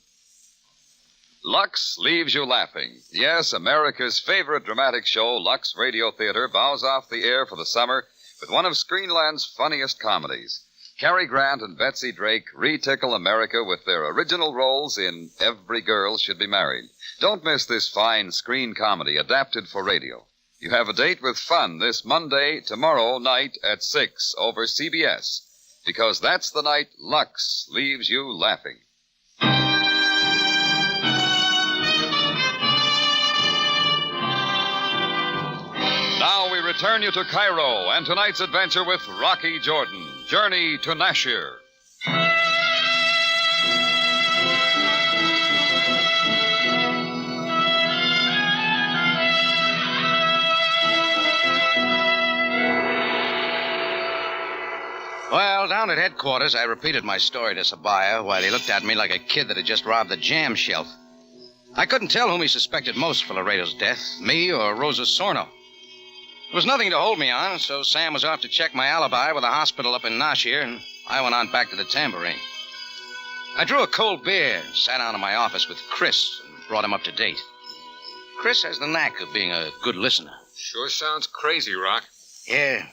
Lux leaves you laughing. Yes, America's favorite dramatic show, Lux Radio Theater, bows off the air for the summer with one of Screenland's funniest comedies. Cary Grant and Betsy Drake re-tickle America with their original roles in Every Girl Should Be Married. Don't miss this fine screen comedy adapted for radio. You have a date with fun this Monday, tomorrow night at 6 over CBS. Because that's the night Lux leaves you laughing. Now we return you to Cairo and tonight's adventure with Rocky Jordan, Journey to Nashir. Around at headquarters, I repeated my story to Sabaya while he looked at me like a kid that had just robbed a jam shelf. I couldn't tell whom he suspected most for Laredo's death, me or Rosa Sorno. There was nothing to hold me on, so Sam was off to check my alibi with a hospital up in Nashir, and I went on back to the Tambourine. I drew a cold beer and sat down in my office with Chris and brought him up to date. Chris has the knack of being a good listener. Sure sounds crazy, Rock. Yeah.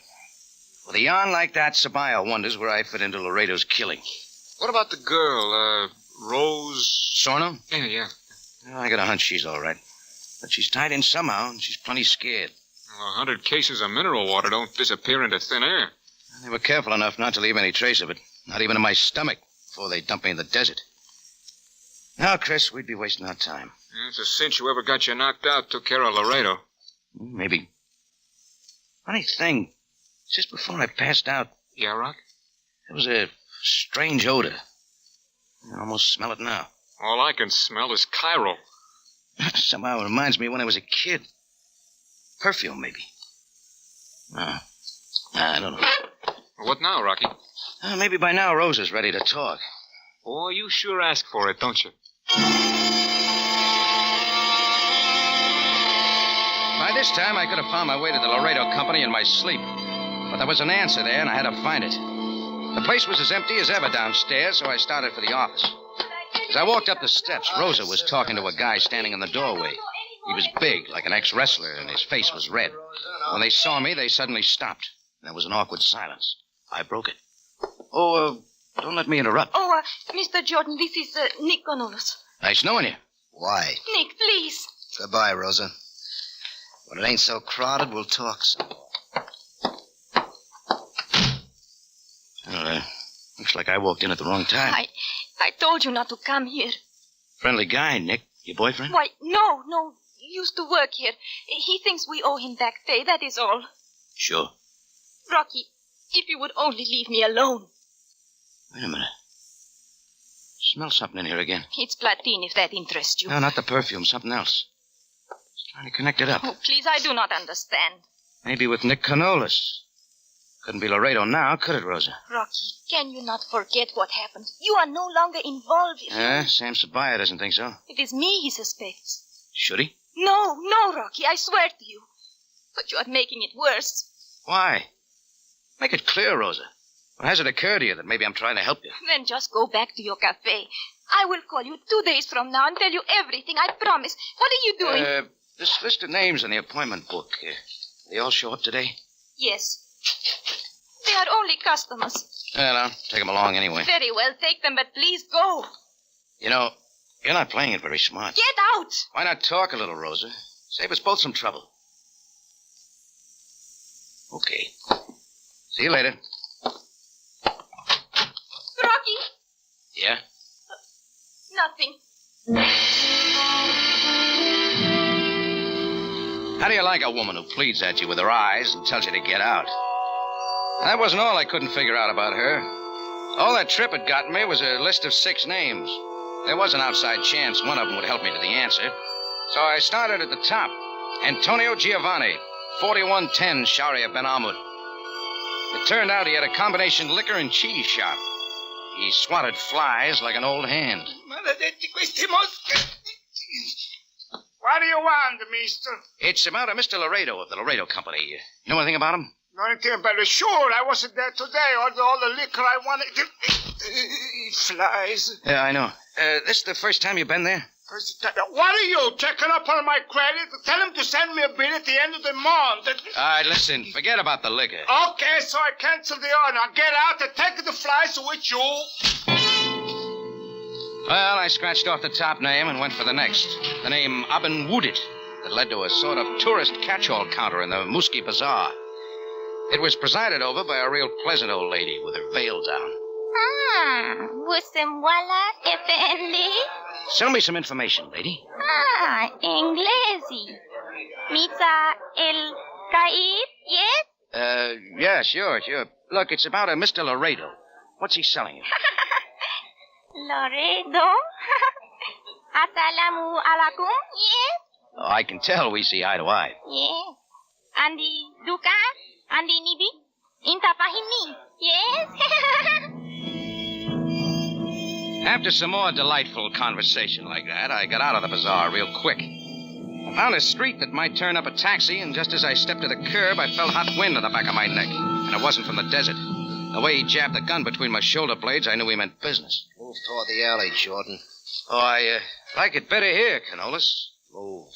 With a yarn like that, Sabaya wonders where I fit into Laredo's killing. What about the girl, Rose... Sorno? Yeah. Well, I got a hunch she's all right. But she's tied in somehow, and she's plenty scared. Well, 100 cases of mineral water don't disappear into thin air. They were careful enough not to leave any trace of it, not even in my stomach, before they dumped me in the desert. Now, Chris, we'd be wasting our time. It's a cinch whoever got you knocked out took care of Laredo. Maybe. Funny thing, just before I passed out... Yeah, Rock? There was a strange odor. I can almost smell it now. All I can smell is Cairo. Somehow it reminds me when I was a kid. Perfume, maybe. I don't know. What now, Rocky? Maybe by now Rose is ready to talk. Boy, you sure ask for it, don't you? By this time, I could have found my way to the Laredo Company in my sleep. But there was an answer there, and I had to find it. The place was as empty as ever downstairs, so I started for the office. As I walked up the steps, Rosa was talking to a guy standing in the doorway. He was big, like an ex-wrestler, and his face was red. When they saw me, they suddenly stopped. There was an awkward silence. I broke it. Don't let me interrupt. Mr. Jordan, this is Nick Connollis. Nice knowing you. Why? Nick, please. Goodbye, Rosa. When it ain't so crowded, we'll talk some more. Well, looks like I walked in at the wrong time. I told you not to come here. Friendly guy, Nick. Your boyfriend? Why, no. He used to work here. He thinks we owe him back pay, that is all. Sure. Rocky, if you would only leave me alone. Wait a minute. Smell something in here again. It's Platine, if that interests you. No, not the perfume. Something else. Just trying to connect it up. Oh, please, I do not understand. Maybe with Nick Connollis. Couldn't be Laredo now, could it, Rosa? Rocky, can you not forget what happened? You are no longer involved in Sam Sabaya doesn't think so. It is me he suspects. Should he? No, Rocky, I swear to you. But you are making it worse. Why? Make it clear, Rosa. Or has it occurred to you that maybe I'm trying to help you? Then just go back to your cafe. I will call you 2 days from now and tell you everything, I promise. What are you doing? This list of names in the appointment book, they all show up today? Yes. They are only customers. Well, I'll take them along anyway. Very well, take them, but please go. You know, you're not playing it very smart. Get out! Why not talk a little, Rosa? Save us both some trouble. Okay. See you later. Rocky? Yeah? Nothing. How do you like a woman who pleads at you with her eyes and tells you to get out? That wasn't all I couldn't figure out about her. All that trip had gotten me was a list of 6 names. There was an outside chance one of them would help me to the answer. So I started at the top. Antonio Giovanni, 4110 Sharia Ben Ahmud. It turned out he had a combination liquor and cheese shop. He swatted flies like an old hand. Maledetti questi mosche! What do you want, mister? It's about a Mr. Laredo of the Laredo Company. You know anything about him? Know anything about it? Sure, I wasn't there today. All the liquor I wanted... Flies. Yeah, I know. This is the first time you've been there? First time. What are you, checking up on my credit? Tell him to send me a bill at the end of the month. All right, listen. Forget about the liquor. Okay, so I cancel the order. Now get out and take the flies with you. Well, I scratched off the top name and went for the next. The name Aben Woodit. That led to a sort of tourist catch-all counter in the Muski Bazaar. It was presided over by a real pleasant old lady with her veil down. Vusemwala Effendi. Sell me some information, lady. Inglesi. Mitza El Caid, yes? Yeah, sure. Look, it's about a Mr. Laredo. What's he selling you? Laredo? Assalamu alaikum, yes? Oh, I can tell we see eye to eye. Yes. Andi Dukan? Andi Nibi? Inta pahimni. Yes? After some more delightful conversation like that, I got out of the bazaar real quick. I found a street that might turn up a taxi, and just as I stepped to the curb, I felt hot wind on the back of my neck. And it wasn't from the desert. The way he jabbed the gun between my shoulder blades, I knew he meant business. Move toward the alley, Jordan. Oh, I like it better here, Canolis. Move.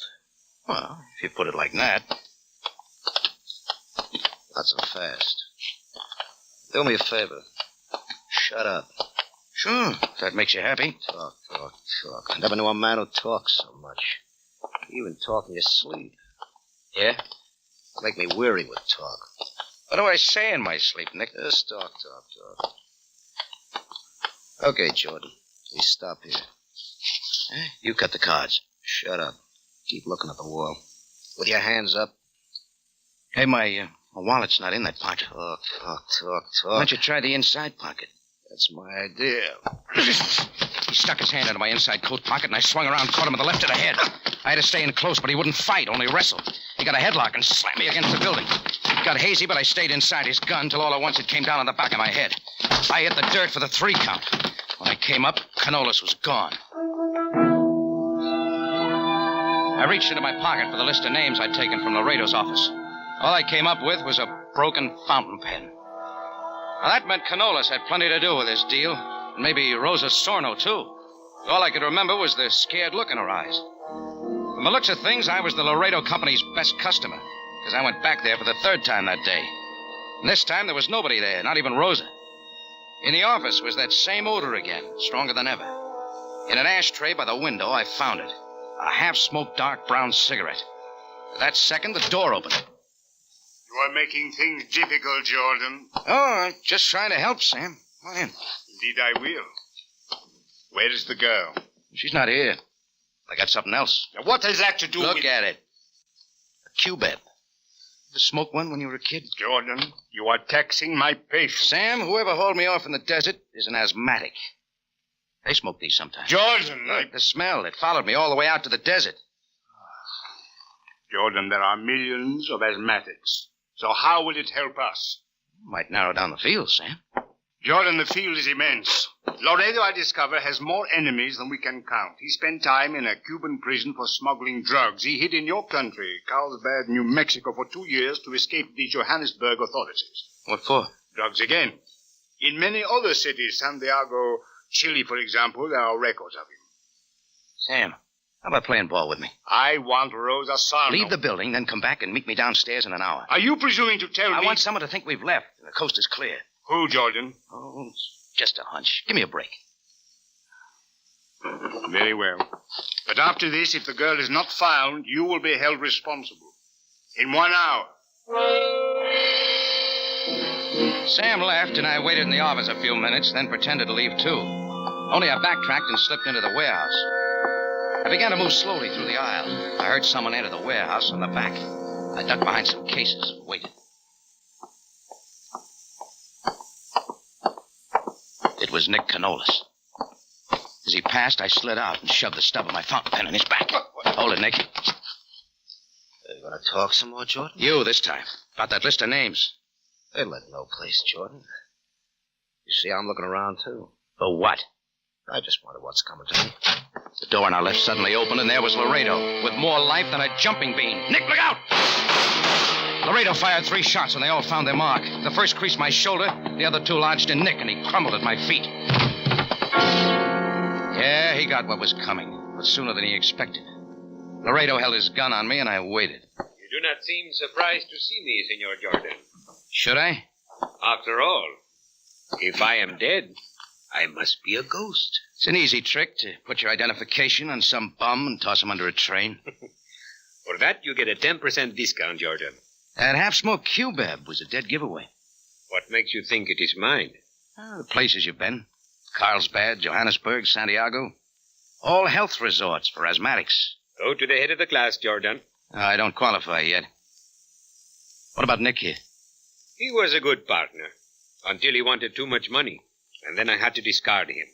Well, if you put it like that. Not so fast. Do me a favor. Shut up. Sure, if that makes you happy. Talk. I never knew a man who talks so much. You even talk in your sleep. Yeah? Make me weary with talk. What do I say in my sleep, Nick? Just talk. Okay, Jordan. We stop here. You cut the cards. Shut up. Keep looking at the wall. With your hands up. Hey, my wallet's not in that pocket. Talk. Why don't you try the inside pocket? That's my idea. He stuck his hand into my inside coat pocket, and I swung around, caught him in the left of the head. I had to stay in close, but he wouldn't fight, only wrestle. He got a headlock and slammed me against the building. It got hazy, but I stayed inside his gun till all at once it came down on the back of my head. I hit the dirt for the 3 count. When I came up, Canolis was gone. I reached into my pocket for the list of names I'd taken from Laredo's office. All I came up with was a broken fountain pen. Now, that meant Canolis had plenty to do with this deal, and maybe Rosa Sorno, too. All I could remember was the scared look in her eyes. From the looks of things, I was the Laredo Company's best customer, because I went back there for the 3rd time that day. And this time, there was nobody there, not even Rosa. In the office was that same odor again, stronger than ever. In an ashtray by the window, I found it. A half-smoked dark brown cigarette. At that second, the door opened. You are making things difficult, Jordan. Oh, I'm just trying to help, Sam. Come on in. Indeed, I will. Where is the girl? She's not here. I got something else. Now, what has that to do with... Look at it. A cubeb. You smoked one when you were a kid? Jordan, you are taxing my patience. Sam, whoever hauled me off in the desert is an asthmatic. They smoke these sometimes. Jordan, Look, the smell. It followed me all the way out to the desert. Jordan, there are millions of asthmatics. So how will it help us? Might narrow down the field, Sam. Jordan, the field is immense. Laredo, I discover, has more enemies than we can count. He spent time in a Cuban prison for smuggling drugs. He hid in your country, Carlsbad, New Mexico, for 2 years to escape the Johannesburg authorities. What for? Drugs again. In many other cities, Santiago, Chile, for example, there are records of him. Sam, how about playing ball with me? I want Rosa Sarno. Leave the building, then come back and meet me downstairs in an hour. Are you presuming to tell me... I want someone to think we've left. The coast is clear. Who, Jordan? Oh, it's just a hunch. Give me a break. Very well. But after this, if the girl is not found, you will be held responsible. In 1 hour. Sam left, and I waited in the office a few minutes, then pretended to leave, too. Only I backtracked and slipped into the warehouse. I began to move slowly through the aisle. I heard someone enter the warehouse from the back. I ducked behind some cases and waited. It was Nick Canolis. As he passed, I slid out and shoved the stub of my fountain pen in his back. Hold it, Nick. You gonna talk some more, Jordan? You this time. About that list of names. They let no place, Jordan. You see, I'm looking around, too. For what? I just wonder what's coming to me. The door on our left suddenly opened, and there was Laredo, with more life than a jumping bean. Nick, look out! Laredo fired 3 shots, and they all found their mark. The first creased my shoulder, the other 2 lodged in Nick, and he crumbled at my feet. Yeah, he got what was coming, but sooner than he expected. Laredo held his gun on me, and I waited. You do not seem surprised to see me, Senor Jordan. Should I? After all, if I am dead, I must be a ghost. It's an easy trick to put your identification on some bum and toss him under a train. For that, you get a 10% discount, Jordan. That half-smoked cubeb was a dead giveaway. What makes you think it is mine? The places you've been. Carlsbad, Johannesburg, Santiago. All health resorts for asthmatics. Go to the head of the class, Jordan. I don't qualify yet. What about Nick here? He was a good partner, until he wanted too much money, and then I had to discard him.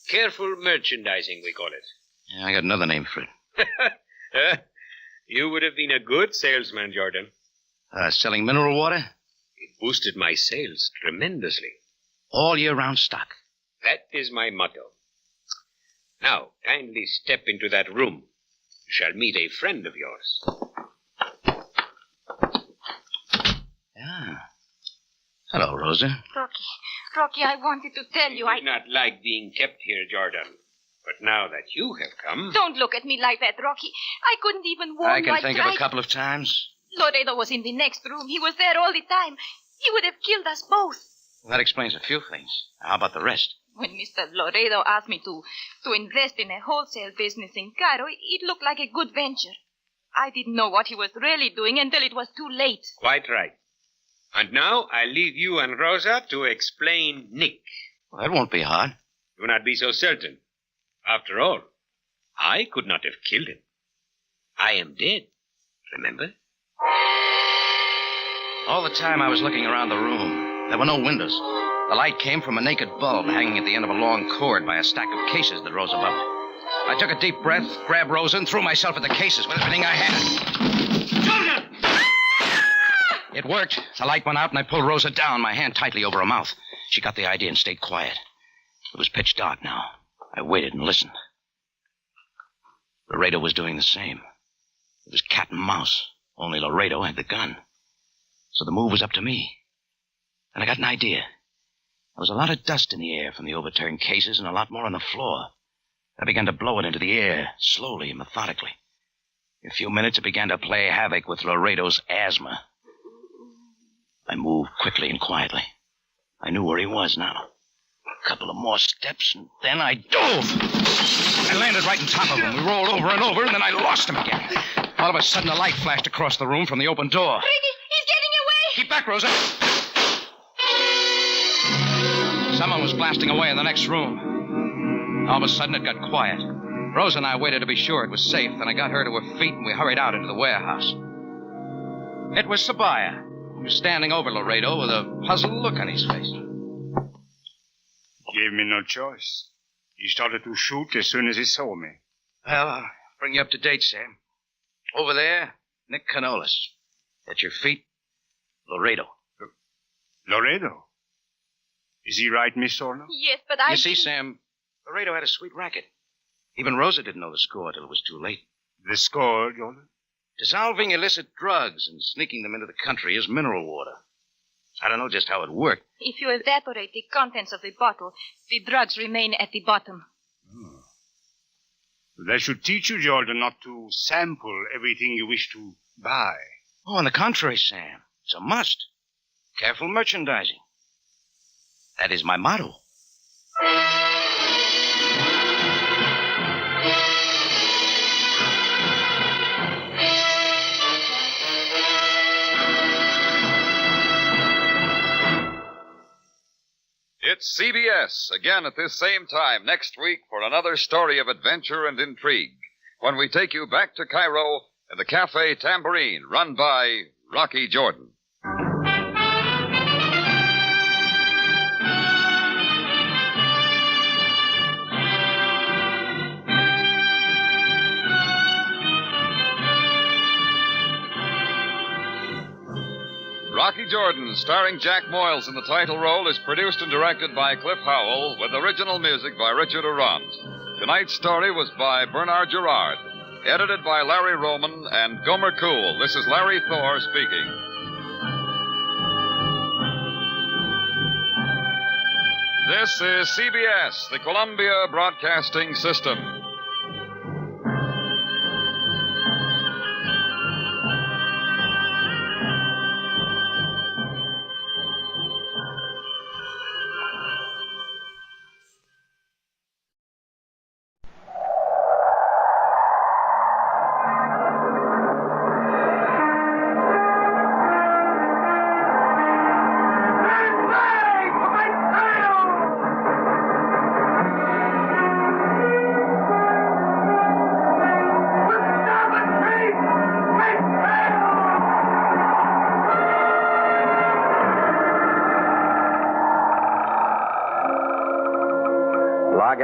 Careful merchandising, we call it. Yeah, I got another name for it. You would have been a good salesman, Jordan. Selling mineral water? It boosted my sales tremendously. All year-round stock. That is my motto. Now, kindly step into that room. You shall meet a friend of yours. Yeah. Hello, Rosa. Rocky, I wanted to tell you I did not like being kept here, Jordan. But now that you have come... Don't look at me like that, Rocky. I couldn't even warn you. I can think of a couple of times. Loredo was in the next room. He was there all the time. He would have killed us both. Well, that explains a few things. How about the rest? When Mr. Loredo asked me to invest in a wholesale business in Cairo, it looked like a good venture. I didn't know what he was really doing until it was too late. Quite right. And now I leave you and Rosa to explain Nick. Well, that won't be hard. Do not be so certain. After all, I could not have killed him. I am dead, remember? All the time I was looking around the room. There were no windows. The light came from a naked bulb hanging at the end of a long cord by a stack of cases that rose above it. I took a deep breath, grabbed Rosa, and threw myself at the cases with everything I had. It worked. The light went out, and I pulled Rosa down, my hand tightly over her mouth. She got the idea and stayed quiet. It was pitch dark now. I waited and listened. Laredo was doing the same. It was cat and mouse, only Laredo had the gun. So the move was up to me. And I got an idea. There was a lot of dust in the air from the overturned cases and a lot more on the floor. I began to blow it into the air, slowly and methodically. In a few minutes, it began to play havoc with Laredo's asthma. I moved quickly and quietly. I knew where he was now. A couple of more steps, and then I dove. I landed right on top of him. We rolled over and over, and then I lost him again. All of a sudden, a light flashed across the room from the open door. Ricky, he's getting away! Keep back, Rosa. Someone was blasting away in the next room. All of a sudden, it got quiet. Rosa and I waited to be sure it was safe. Then I got her to her feet, and we hurried out into the warehouse. It was Sabaya. He was standing over Laredo with a puzzled look on his face. Gave me no choice. He started to shoot as soon as he saw me. Well, I'll bring you up to date, Sam. Over there, Nick Canolis. At your feet, Laredo. Laredo? Is he right, Miss Orlo? Yes, but You see, Sam, Laredo had a sweet racket. Even Rosa didn't know the score till it was too late. The score, Jordan? Dissolving illicit drugs and sneaking them into the country as mineral water. I don't know just how it worked. If you evaporate the contents of the bottle, the drugs remain at the bottom. Oh. That should teach you, Jordan, not to sample everything you wish to buy. Oh, on the contrary, Sam. It's a must. Careful merchandising. That is my motto. It's CBS, again at this same time next week for another story of adventure and intrigue, when we take you back to Cairo in the Cafe Tambourine, run by Rocky Jordan. Rocky Jordan, starring Jack Moyles in the title role, is produced and directed by Cliff Howell, with original music by Richard Arant. Tonight's story was by Bernard Gerard, edited by Larry Roman and Gomer Cool. This is Larry Thor speaking. This is CBS, the Columbia Broadcasting System.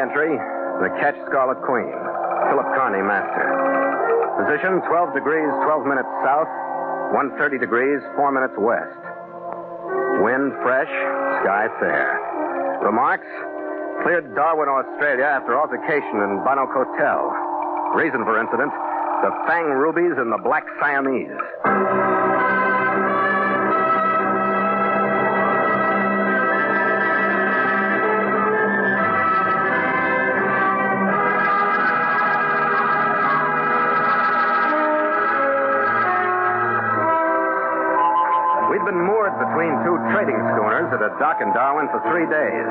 Entry, the Ketch Scarlet Queen, Philip Carney, master. Position, 12 degrees, 12 minutes south, 130 degrees, 4 minutes west. Wind fresh, sky fair. Remarks? Cleared Darwin, Australia after altercation in Bannock Hotel. Reason for incident, the Fang rubies and the Black Siamese. We'd been moored between two trading schooners at a dock in Darwin for 3 days,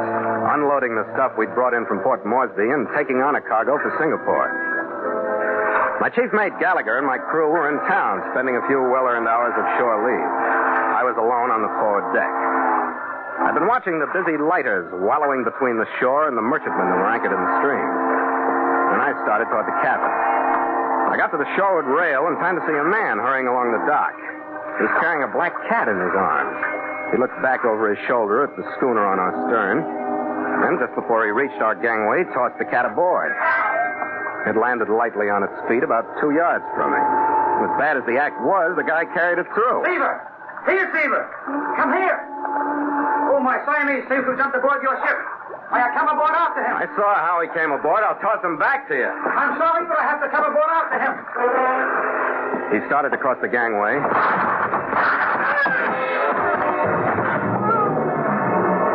unloading the stuff we'd brought in from Port Moresby and taking on a cargo for Singapore. My chief mate Gallagher and my crew were in town, spending a few well-earned hours of shore leave. I was alone on the forward deck. I'd been watching the busy lighters wallowing between the shore and the merchantmen who were anchored in the stream. And I started toward the cabin. I got to the shoreward rail in time to see a man hurrying along the dock. He was carrying a black cat in his arms. He looked back over his shoulder at the schooner on our stern. Then, just before he reached our gangway, tossed the cat aboard. It landed lightly on its feet about 2 yards from me. As bad as the act was, the guy carried it through. Seaver! Here, Seaver! Come here! Oh, my Siamese seems to have jumped aboard your ship. May I come aboard after him? I saw how he came aboard. I'll toss him back to you. I'm sorry, but I have to come aboard after him. He started across the gangway.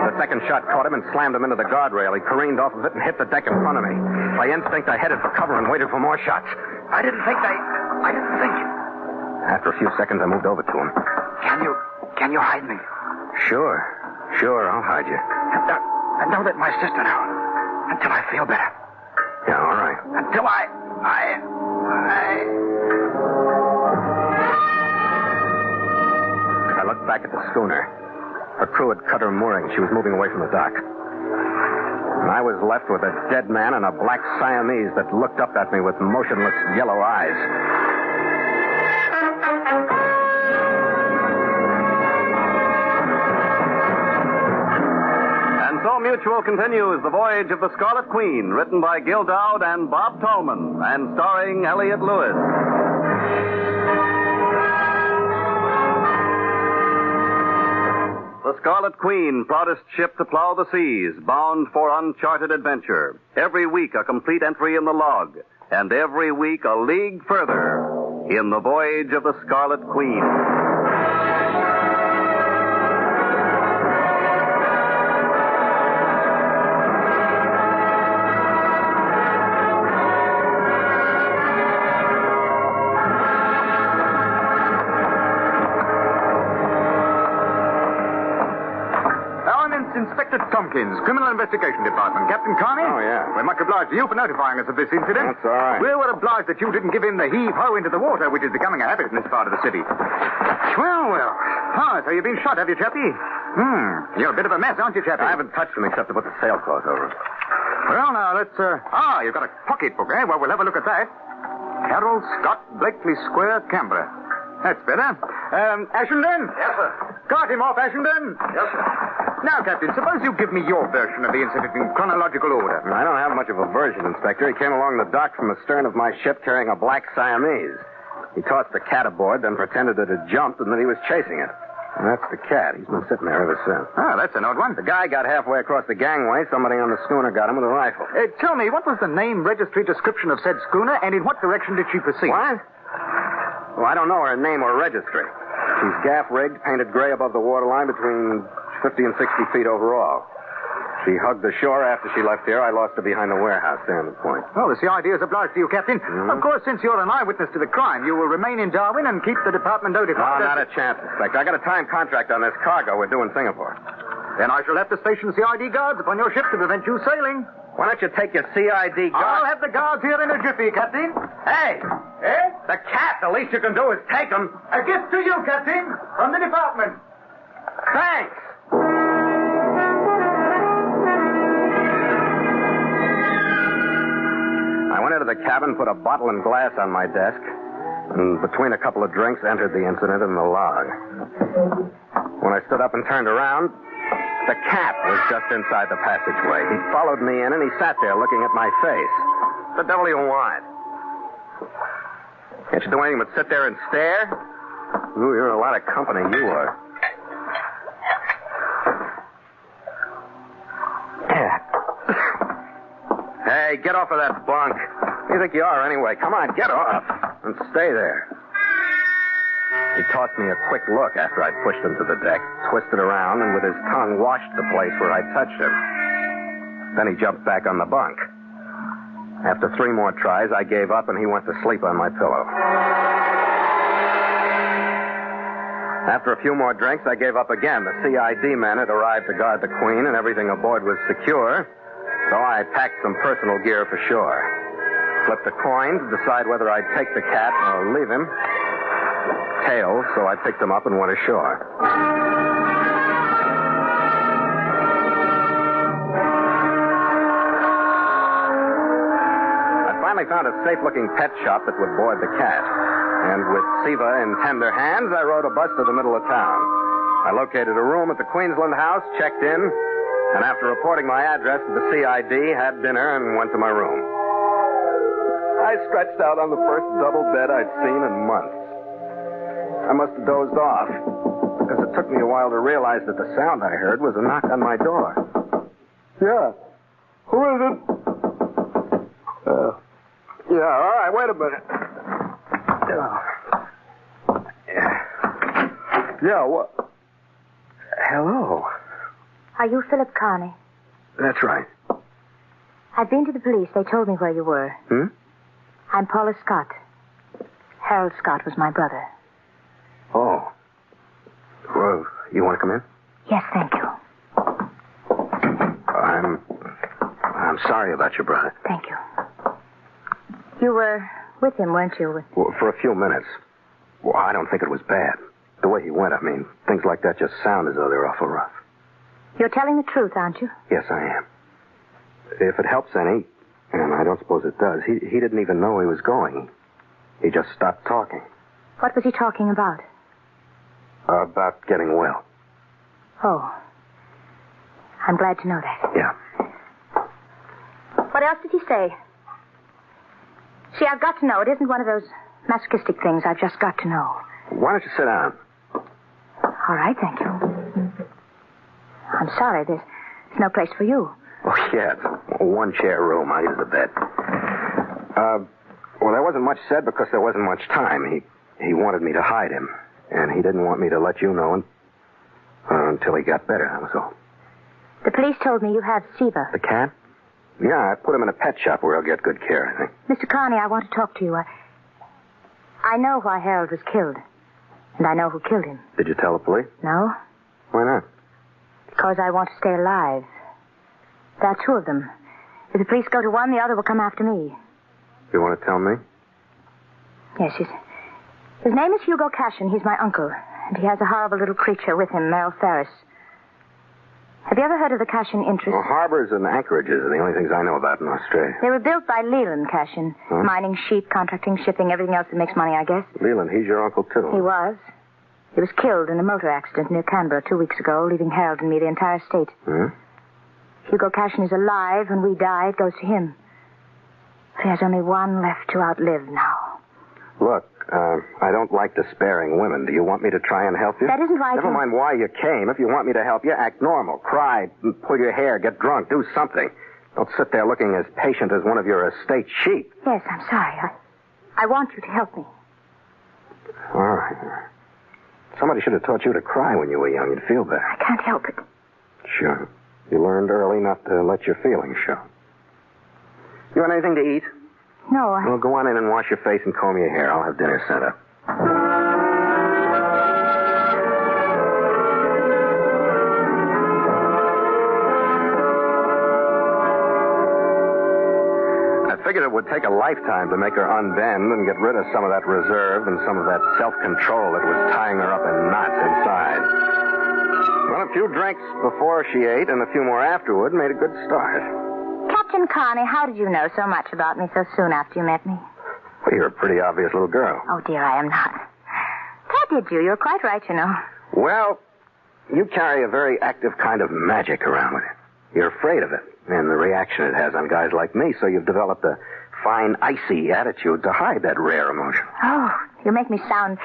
The second shot caught him and slammed him into the guardrail. He careened off of it and hit the deck in front of me. By instinct, I headed for cover and waited for more shots. I didn't think. After a few seconds, I moved over to him. Can you hide me? Sure, I'll hide you. And don't let my sister know. Until I feel better. Yeah, all right. Until I looked back at the schooner. Her crew had cut her mooring. She was moving away from the dock. And I was left with a dead man and a black Siamese that looked up at me with motionless yellow eyes. And so Mutual continues The Voyage of the Scarlet Queen, written by Gil Dowd and Bob Tolman, and starring Elliot Lewis. The Scarlet Queen, proudest ship to plow the seas, bound for uncharted adventure. Every week a complete entry in the log, and every week a league further in The Voyage of the Scarlet Queen. Inspector Tompkins, Criminal Investigation Department. Captain Carney? Oh, yeah. We're much obliged to you for notifying us of this incident. That's all right. We were obliged that you didn't give him the heave-ho into the water, which is becoming a habit in this part of the city. Well. So you've been shot, have you, Chappie? You're a bit of a mess, aren't you, Chappie? I haven't touched him except to put the sailcloth over him. Well, now, let's, you've got a pocketbook, eh? Well, we'll have a look at that. Carroll Scott, Blakely Square, Canberra. That's better. Ashenden? Yes, sir. Cart him off, Ashenden. Yes, sir. Now, Captain, suppose you give me your version of the incident in chronological order. I don't have much of a version, Inspector. He came along the dock from the stern of my ship carrying a black Siamese. He tossed the cat aboard, then pretended it had jumped and that he was chasing it. And that's the cat. He's been sitting there ever since. Oh, that's an odd one. The guy got halfway across the gangway. Somebody on the schooner got him with a rifle. Tell me, what was the name, registry, description of said schooner, and in what direction did she proceed? What? Well, I don't know her name or registry. She's gaff-rigged, painted gray above the waterline between 50 and 60 feet overall. She hugged the shore after she left here. I lost her behind the warehouse there in the point. Oh, the CID is obliged to you, Captain. Mm-hmm. Of course, since you're an eyewitness to the crime, you will remain in Darwin and keep the department notified. No, not a chance, Inspector. I got a time contract on this cargo we're doing Singapore. Then I shall have to station CID guards upon your ship to prevent you sailing. Why don't you take your CID guards? I'll have the guards here in a jiffy, Captain. Hey! Eh? The cat. The least you can do is take him. A gift to you, Captain, from the department. Thanks. I went into the cabin, put a bottle and glass on my desk, and between a couple of drinks, entered the incident in the log. When I stood up and turned around, the cat was just inside the passageway. He followed me in, and he sat there looking at my face. What the devil do you want? Can't you do anything but sit there and stare? Ooh, you're a lot of company, you are. Hey, get off of that bunk. Who do you think you are, anyway? Come on, get off. And stay there. He tossed me a quick look after I'd pushed him to the deck, twisted around, and with his tongue washed the place where I'd touched him. Then he jumped back on the bunk. After 3 more tries, I gave up, and he went to sleep on my pillow. After a few more drinks, I gave up again. The CID men had arrived to guard the Queen, and everything aboard was secure, so I packed some personal gear for shore. Flipped a coin to decide whether I'd take the cat or leave him. Tails, so I picked him up and went ashore. I finally found a safe-looking pet shop that would board the cat. And with Siva in tender hands, I rode a bus to the middle of town. I located a room at the Queensland House, checked in, and after reporting my address to the CID, had dinner and went to my room. I stretched out on the first double bed I'd seen in months. I must have dozed off, because it took me a while to realize that the sound I heard was a knock on my door. Yeah. Who is it? Yeah, all right, wait a minute. Yeah, what? Hello. Are you Philip Carney? That's right. I've been to the police. They told me where you were. Hmm? I'm Paula Scott. Harold Scott was my brother. Oh. Well, you want to come in? Yes, thank you. I'm sorry about your brother. Thank you. You were with him, weren't you? Well, for a few minutes. Well, I don't think it was bad. The way he went, I mean, things like that just sound as though they're awful rough. You're telling the truth, aren't you? Yes, I am. If it helps any, and I don't suppose it does, he didn't even know he was going. He just stopped talking. What was he talking about? About getting well. Oh. I'm glad to know that. Yeah. What else did he say? See, I've got to know. It isn't one of those masochistic things. I've just got to know. Why don't you sit down? All right, thank you. I'm sorry. There's no place for you. Oh, yeah. It's a one-chair room. I use the bed. Well, there wasn't much said because there wasn't much time. He wanted me to hide him, and he didn't want me to let you know until he got better, that was all. The police told me you have Siva. The cat? Yeah, I put him in a pet shop where he'll get good care, I think. Mr. Carney, I want to talk to you. I know why Harold was killed, and I know who killed him. Did you tell the police? No. Why not? Because I want to stay alive. There are 2 of them. If the police go to one, the other will come after me. You want to tell me? Yes, his name is Hugo Cashin. He's my uncle, and he has a horrible little creature with him, Merle Ferris. Have you ever heard of the Cashin interest? Well, harbors and anchorages are the only things I know about in Australia. They were built by Leland Cashin. Huh? Mining, sheep, contracting, shipping, everything else that makes money, I guess. Leland, he's your uncle, too. He was. He was killed in a motor accident near Canberra 2 weeks ago, leaving Harold and me the entire estate. Hmm? Hugo Cashin is alive. When we die, it goes to him. He has only one left to outlive now. Look, I don't like despairing women. Do you want me to try and help you? That isn't why Never mind why you came. If you want me to help you, act normal. Cry, pull your hair, get drunk, do something. Don't sit there looking as patient as one of your estate sheep. Yes, I'm sorry. I want you to help me. All right. Somebody should have taught you to cry when you were young. You'd feel better. I can't help it. Sure. You learned early not to let your feelings show. You want anything to eat? No, Well, go on in and wash your face and comb your hair. I'll have dinner sent up. I figured it would take a lifetime to make her unbend and get rid of some of that reserve and some of that self-control that was tying her up in knots inside. Well, a few drinks before she ate and a few more afterward made a good start. Captain Carney, how did you know so much about me so soon after you met me? Well, you're a pretty obvious little girl. Oh, dear, I am not. How did you? You're quite right, you know. Well, you carry a very active kind of magic around with you. You're afraid of it and the reaction it has on guys like me, so you've developed a fine, icy attitude to hide that rare emotion. Oh, you make me sound,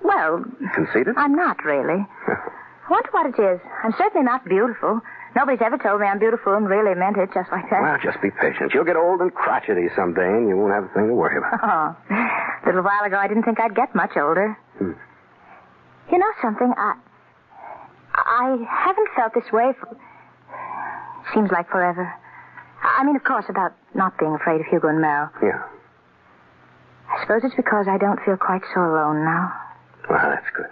well... Conceited? I'm not, really. I wonder what it is. I'm certainly not beautiful, Nobody's ever told me I'm beautiful and really meant it just like that. Well, just be patient. You'll get old and crotchety someday, and you won't have a thing to worry about. Oh, a little while ago, I didn't think I'd get much older. You know something? I haven't felt this way for... Seems like forever. I mean, of course, about not being afraid of Hugo and Mel. Yeah. I suppose it's because I don't feel quite so alone now. Well, that's good.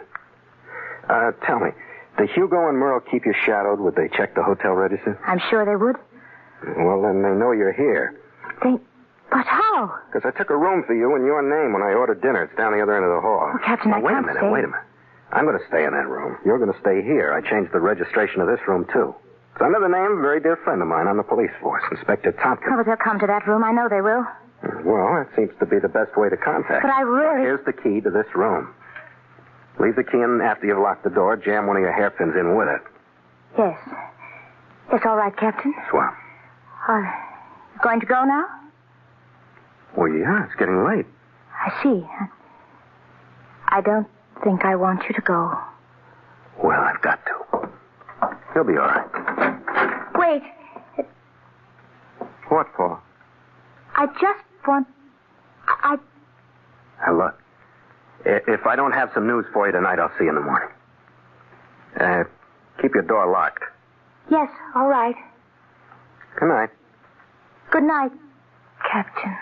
Tell me, do Hugo and Merle keep you shadowed? Would they check the hotel register? I'm sure they would. Well, then they know you're here. But how? Because I took a room for you in your name when I ordered dinner. It's down the other end of the hall. Oh, Captain, I wait can't a minute, stay. wait a minute. I'm going to stay in that room. You're going to stay here. I changed the registration of this room, too. It's under the name of a very dear friend of mine on the police force, Inspector Tompkins. Oh, but they'll come to that room. I know they will. Well, that seems to be the best way to contact. But I really... Here's the key to this room. Leave the key in after you've locked the door. Jam one of your hairpins in with it. Yes. It's all right, Captain. Swell. You going to go now? Well, yeah, it's getting late. I see. I don't think I want you to go. Well, I've got to. He'll be all right. Wait. What for? I just want... Now, look. If I don't have some news for you tonight, I'll see you in the morning. Keep your door locked. Yes, all right. Good night. Good night, Captain.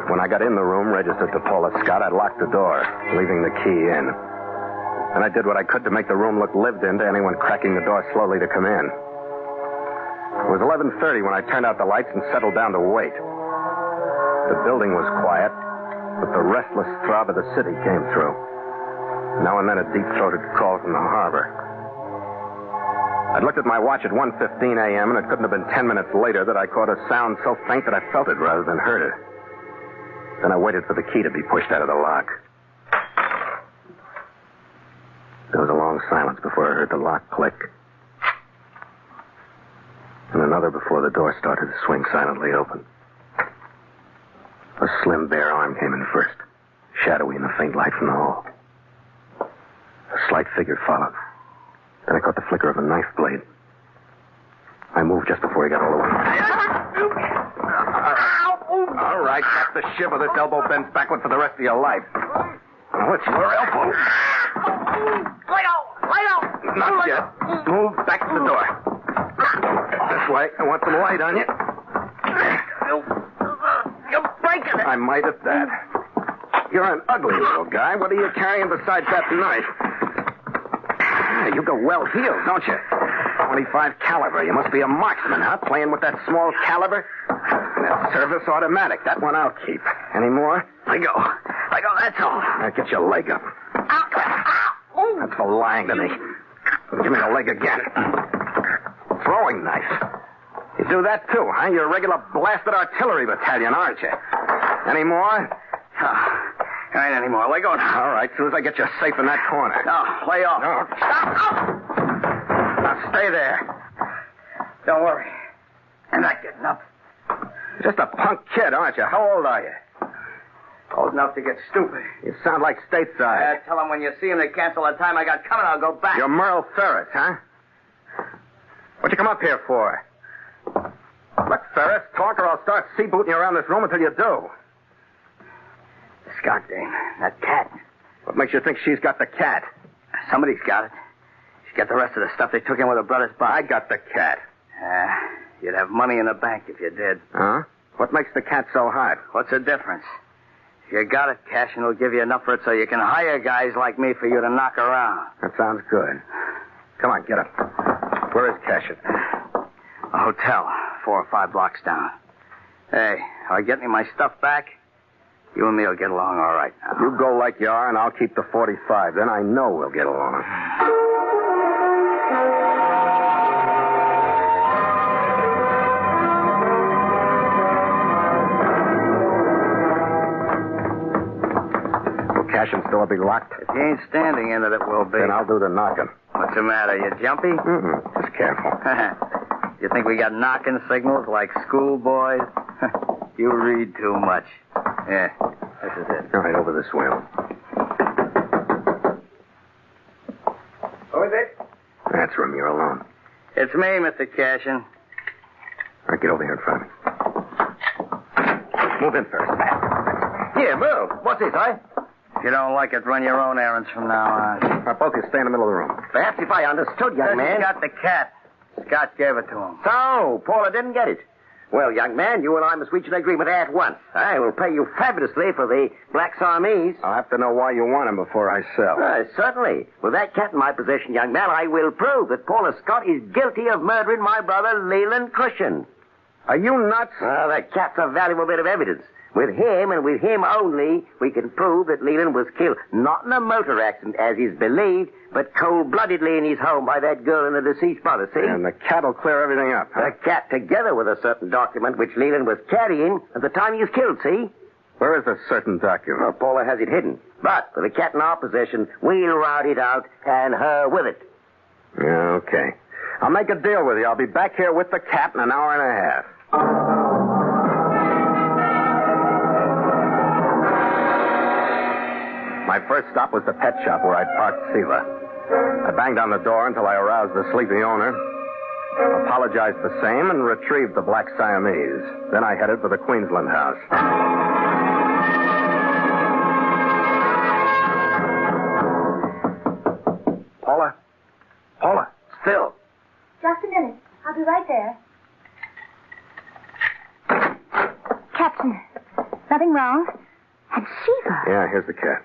When I got in the room registered to Paula Scott, I locked the door, leaving the key in. And I did what I could to make the room look lived in to anyone cracking the door slowly to come in. It was 11:30 when I turned out the lights and settled down to wait. The building was quiet, but the restless throb of the city came through. Now and then a deep-throated call from the harbor. I'd looked at my watch at 1:15 a.m., and it couldn't have been 10 minutes later that I caught a sound so faint that I felt it rather than heard it. Then I waited for the key to be pushed out of the lock. There was a long silence before I heard the lock click. And another before the door started to swing silently open. A slim, bare arm came in first, shadowy in the faint light from the hall. A slight figure followed. Then I caught the flicker of a knife blade. I moved just before he got all the way. All right, that's the shiver. This elbow bends backward for the rest of your life. Now, it's your elbow. Lay down! Not yet. Move back to the door. This way. I want some light on you. You're breaking it. I might at that. You're an ugly little guy. What are you carrying besides that knife? You go well heeled, don't you? 25 caliber. You must be a marksman, huh? Playing with that small caliber? That service automatic. That one I'll keep. Any more? Let go. That's all. Now get your leg up. That's for lying to me. Give me the leg again. Throwing knife. You do that too, huh? You're a regular blasted artillery battalion, aren't you? Any more? There ain't any more. Let go now. All right, as soon as I get you safe in that corner. No, lay off. No. Stop. Now stay there. Don't worry. I'm not getting up. You're just a punk kid, aren't you? How old are you? Old enough to get stupid. You sound like stateside. Tell them when you see them to cancel the time I got coming, I'll go back. You're Merle Ferris, huh? What'd you come up here for? Look, Ferris, talk or I'll start sea-booting you around this room until you do. The Scott dame. That cat. What makes you think she's got the cat? Somebody's got it. She's got the rest of the stuff they took in with her brother's body. I got the cat. You'd have money in the bank if you did. Huh? What makes the cat so hot? What's the difference? If you got it, Cashin will give you enough for it so you can hire guys like me for you to knock around. That sounds good. Come on, get up. Where is Cashin? A hotel, 4 or 5 blocks down. Hey, if I get me my stuff back, you and me will get along all right now. You go like you are, and I'll keep the 45. Then I know we'll get along. cash-in store be locked? If he ain't standing in it, it will be. Then I'll do the knocking. What's the matter? You jumpy? Just careful. You think we got knocking signals like schoolboys? You read too much. Yeah, this is it. All right, over this way. Who is it? That's room. You're alone. It's me, Mr. Cashin. All right, get over here in front of me. Move in first. Here, move. What's this, eh? If you don't like it, run your own errands from now on. Both of you stay in the middle of the room. Perhaps if I understood, young man. He got the cat. Scott gave it to him. So, Paula didn't get it. Well, young man, you and I must reach an agreement at once. I will pay you fabulously for the Black Siamese. I'll have to know why you want him before I sell. Certainly. With that cat in my possession, young man, I will prove that Paula Scott is guilty of murdering my brother, Leland Cushion. Are you nuts? That cat's a valuable bit of evidence. With him, and with him only, we can prove that Leland was killed, not in a motor accident, as is believed, but cold-bloodedly in his home by that girl and the deceased brother, see? And the cat will clear everything up, huh? The cat, together with a certain document which Leland was carrying at the time he was killed, see? Where is the certain document? Well, Paula has it hidden. But with the cat in our possession, we'll rout it out, and her with it. Yeah, okay. I'll make a deal with you. I'll be back here with the cat in an hour and a half. My first stop was the pet shop where I'd parked Siva. I banged on the door until I aroused the sleepy owner, apologized the same, and retrieved the Black Siamese. Then I headed for the Queensland house. Paula, still. Just a minute. I'll be right there. Captain, nothing wrong? And Siva. Yeah, here's the cat.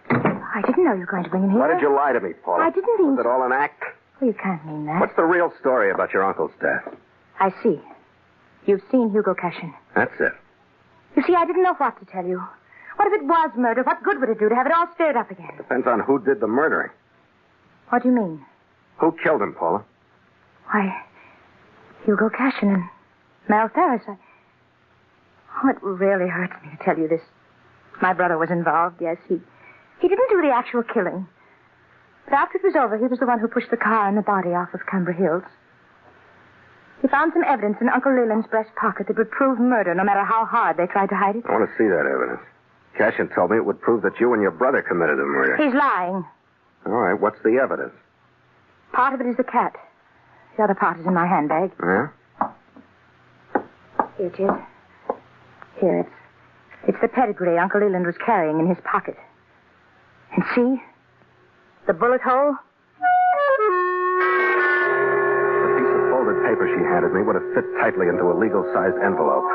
I didn't know you were going to bring him here. Why did you lie to me, Paula? I didn't mean... Was it all an act? Well, you can't mean that. What's the real story about your uncle's death? I see. You've seen Hugo Cashin. That's it. You see, I didn't know what to tell you. What if it was murder? What good would it do to have it all stirred up again? Depends on who did the murdering. What do you mean? Who killed him, Paula? Why, Hugo Cashin and Mel Ferris. Oh, it really hurts me to tell you this. My brother was involved, yes. He didn't do the actual killing. But after it was over, he was the one who pushed the car and the body off of Canberra Hills. He found some evidence in Uncle Leland's breast pocket that would prove murder, no matter how hard they tried to hide it. I want to see that evidence. Cashin told me it would prove that you and your brother committed the murder. He's lying. All right, what's the evidence? Part of it is the cat. The other part is in my handbag. Yeah? Here it is. Here, it's the pedigree Uncle Leland was carrying in his pocket. And see? The bullet hole? The piece of folded paper she handed me would have fit tightly into a legal-sized envelope.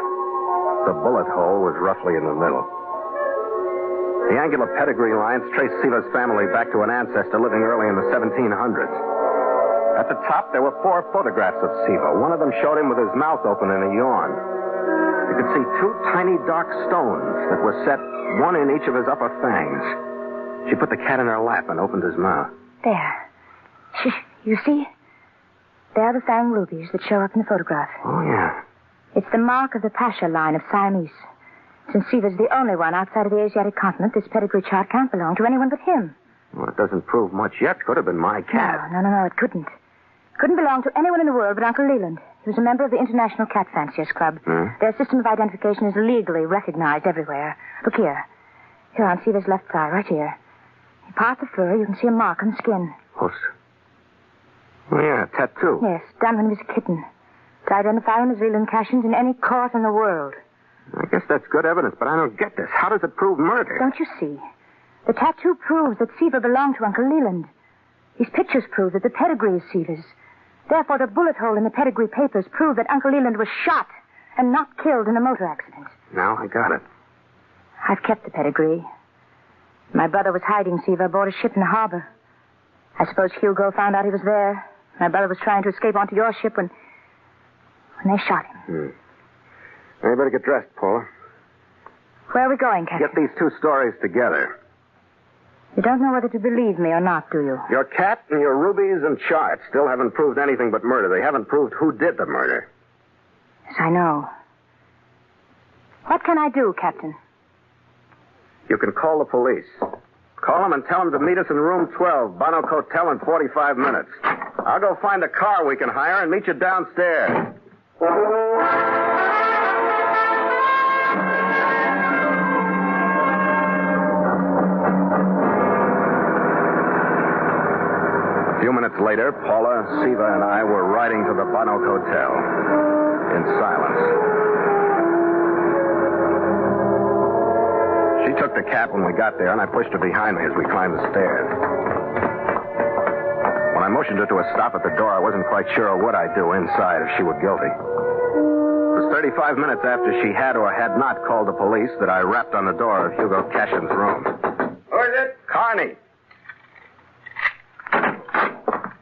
The bullet hole was roughly in the middle. The angular pedigree lines traced Siva's family back to an ancestor living early in the 1700s. At the top, there were 4 photographs of Siva. One of them showed him with his mouth open in a yawn. You could see 2 tiny dark stones that were set, one in each of his upper fangs. She put the cat in her lap and opened his mouth. There. You see? There are the fang rubies that show up in the photograph. Oh, yeah. It's the mark of the Pasha line of Siamese. Since Siva's the only one outside of the Asiatic continent, this pedigree chart can't belong to anyone but him. Well, it doesn't prove much yet. Could have been my cat. No, it couldn't. Couldn't belong to anyone in the world but Uncle Leland. He was a member of the International Cat Fanciers Club. Their system of identification is legally recognized everywhere. Look here. Here on Siva's left thigh, right here. You part the fur, you can see a mark on the skin. Oh, yeah, a tattoo. Yes, done when he was a kitten. To identify him as Leland Cashin in any court in the world. I guess that's good evidence, but I don't get this. How does it prove murder? Don't you see? The tattoo proves that Siva belonged to Uncle Leland. These pictures prove that the pedigree is Siva's. Therefore, the bullet hole in the pedigree papers prove that Uncle Leland was shot and not killed in a motor accident. Now I got it. I've kept the pedigree. My brother was hiding Siva aboard a ship in the harbor. I suppose Hugo found out he was there. My brother was trying to escape onto your ship when they shot him. Now you better get dressed, Paula. Where are we going, Captain? Get these 2 stories together. You don't know whether to believe me or not, do you? Your cat and your rubies and charts still haven't proved anything but murder. They haven't proved who did the murder. Yes, I know. What can I do, Captain? You can call the police. Call him and tell him to meet us in room 12, Bonnock Hotel, in 45 minutes. I'll go find a car we can hire and meet you downstairs. A few minutes later, Paula, Siva, and I were riding to the Bonnock Hotel in silence. She took the cat when we got there, and I pushed her behind me as we climbed the stairs. When I motioned her to a stop at the door, I wasn't quite sure what I'd do inside if she were guilty. It was 35 minutes after she had or had not called the police that I rapped on the door of Hugo Cashin's room. Who is it? Carney!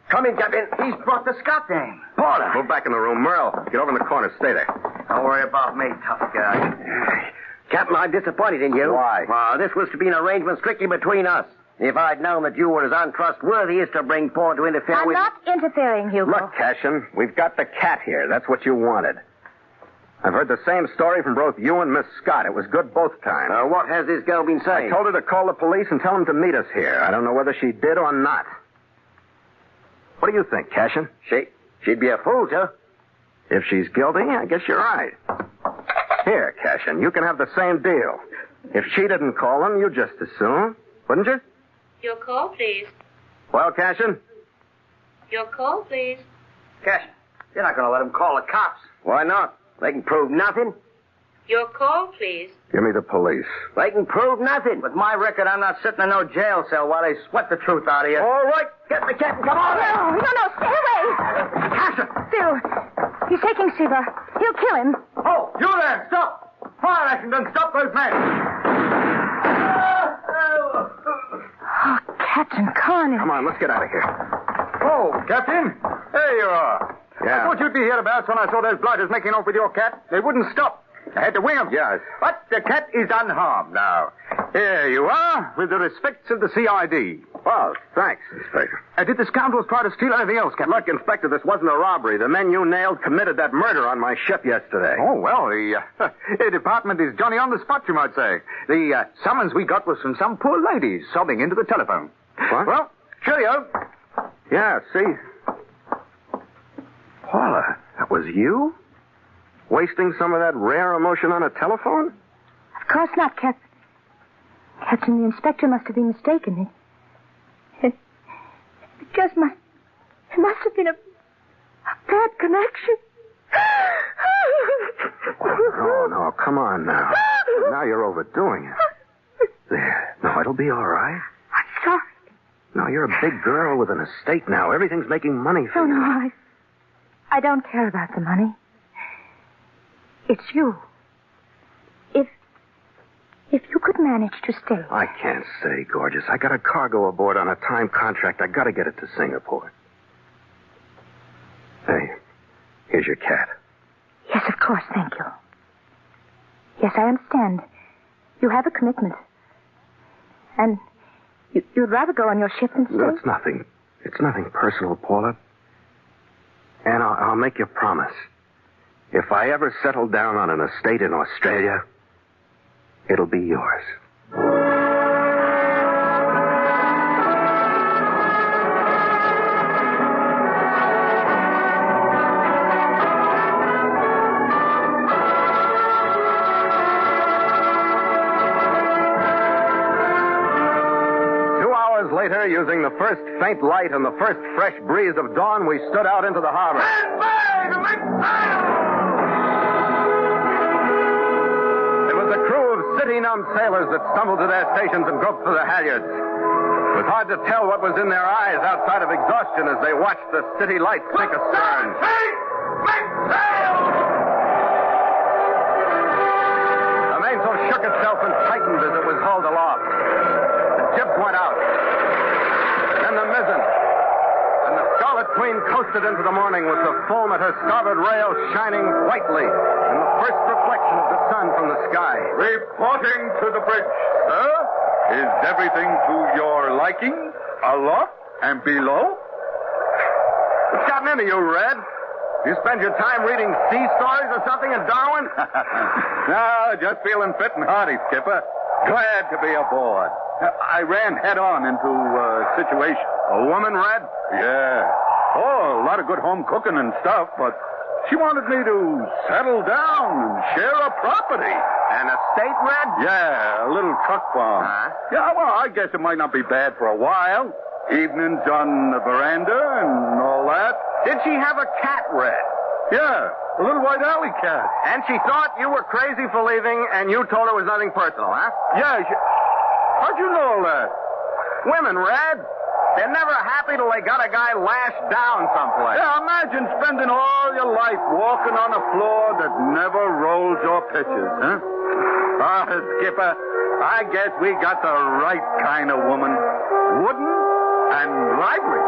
Come in, Captain. He's brought the Scott dame. Paula. Move back in the room. Merle, get over in the corner. Stay there. Don't worry about me, tough guy. Captain, I'm disappointed in you. Why? This was to be an arrangement strictly between us. If I'd known that you were as untrustworthy as to bring Paul to interfere I'm with... not interfering, Hugo. Look, Cashin, we've got the cat here. That's what you wanted. I've heard the same story from both you and Miss Scott. It was good both times. What has this girl been saying? I told her to call the police and tell them to meet us here. I don't know whether she did or not. What do you think, Cashin? She'd be a fool to. If she's guilty, I guess you're right. Here, Cashin, you can have the same deal. If she didn't call them, you'd just as soon, wouldn't you? Your call, please. Well, Cashin? Your call, please. Cashin, you're not going to let him call the cops. Why not? They can prove nothing. Your call, please. Give me the police. They can prove nothing. With my record, I'm not sitting in no jail cell while they sweat the truth out of you. All right, get the cat and come on. No, stay away. Cashin! Phil, he's taking Siva. He'll kill him. Oh, you there! Stop! Fire action done. Stop those men. Oh, Captain Carney. Come on, let's get out of here. Oh, Captain. There you are. Yeah. I thought you'd be hereabouts when I saw those blighters making off with your cat. They wouldn't stop. I had to wing them. Yes. But the cat is unharmed now. Here you are, with the respects of the CID. Well, thanks, Inspector. Did the scoundrels try to steal anything else, Captain? Look, Inspector, this wasn't a robbery. The men you nailed committed that murder on my ship yesterday. Oh, well, the department is Johnny on the spot, you might say. The summons we got was from some poor ladies sobbing into the telephone. What? Well, cheerio. Yeah, see? Paula, that was you? Wasting some of that rare emotion on a telephone? Of course not, Captain. Captain, the inspector must have been mistaken. It must have been a bad connection. No, come on now. Now you're overdoing it. There. No, it'll be all right. I'm sorry. No, you're a big girl with an estate now. Everything's making money for you. No, I don't care about the money. It's you. If you could manage to stay. I can't stay, gorgeous. I got a cargo aboard on a time contract. I gotta get it to Singapore. Hey, here's your cat. Yes, of course, thank you. Yes, I understand. You have a commitment. And you'd rather go on your ship than stay? No, it's nothing. It's nothing personal, Paula. And I'll make you a promise. If I ever settle down on an estate in Australia, it'll be yours. 2 hours later, using the first faint light and the first fresh breeze of dawn, we stood out into the harbor. City-numb sailors that stumbled to their stations and groped for the halyards. It was hard to tell what was in their eyes outside of exhaustion as they watched the city lights sink astern. The mainsail shook itself and tightened as it was hauled aloft. The jibs went out. Then the mizzen. And the Scarlet Queen coasted into the morning with the foam at her starboard rail shining whitely in the first reflection of the sun from the sky. Reporting to the bridge, sir. Is everything to your liking? Aloft and below? What's gotten into you, Red? You spend your time reading sea stories or something in Darwin? No, just feeling fit and hearty, Skipper. Glad to be aboard. I ran head-on into a situation. A woman, Red? Yeah. Oh, a lot of good home cooking and stuff, but she wanted me to settle down and share a property. An estate, Red? Yeah, a little truck farm. Yeah, well, I guess it might not be bad for a while. Evenings on the veranda and all that. Did she have a cat, Red? Yeah, a little white alley cat. And she thought you were crazy for leaving, and you told her it was nothing personal, huh? Yeah, how'd you know all that? Women, Red. They're never happy till they got a guy lashed down someplace. Yeah, imagine spending all your life walking on a floor that never rolls your pitches, huh? Skipper, I guess we got the right kind of woman. Wooden and lively.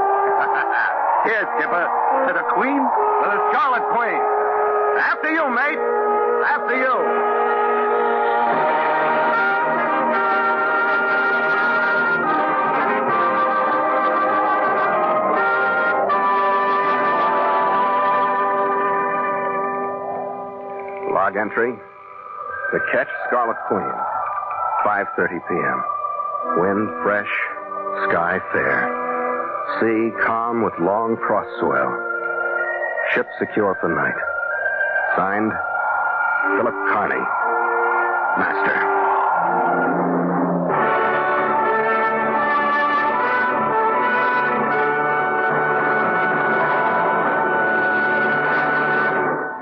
Here, Skipper, to the Queen. To the Scarlet Queen. After you, mate. After you. Log entry. The Ketch Scarlet Queen. 5:30 p.m. Wind fresh. Sky fair. Sea calm with long cross swell. Ship secure for night. Signed, Philip Carney, Master.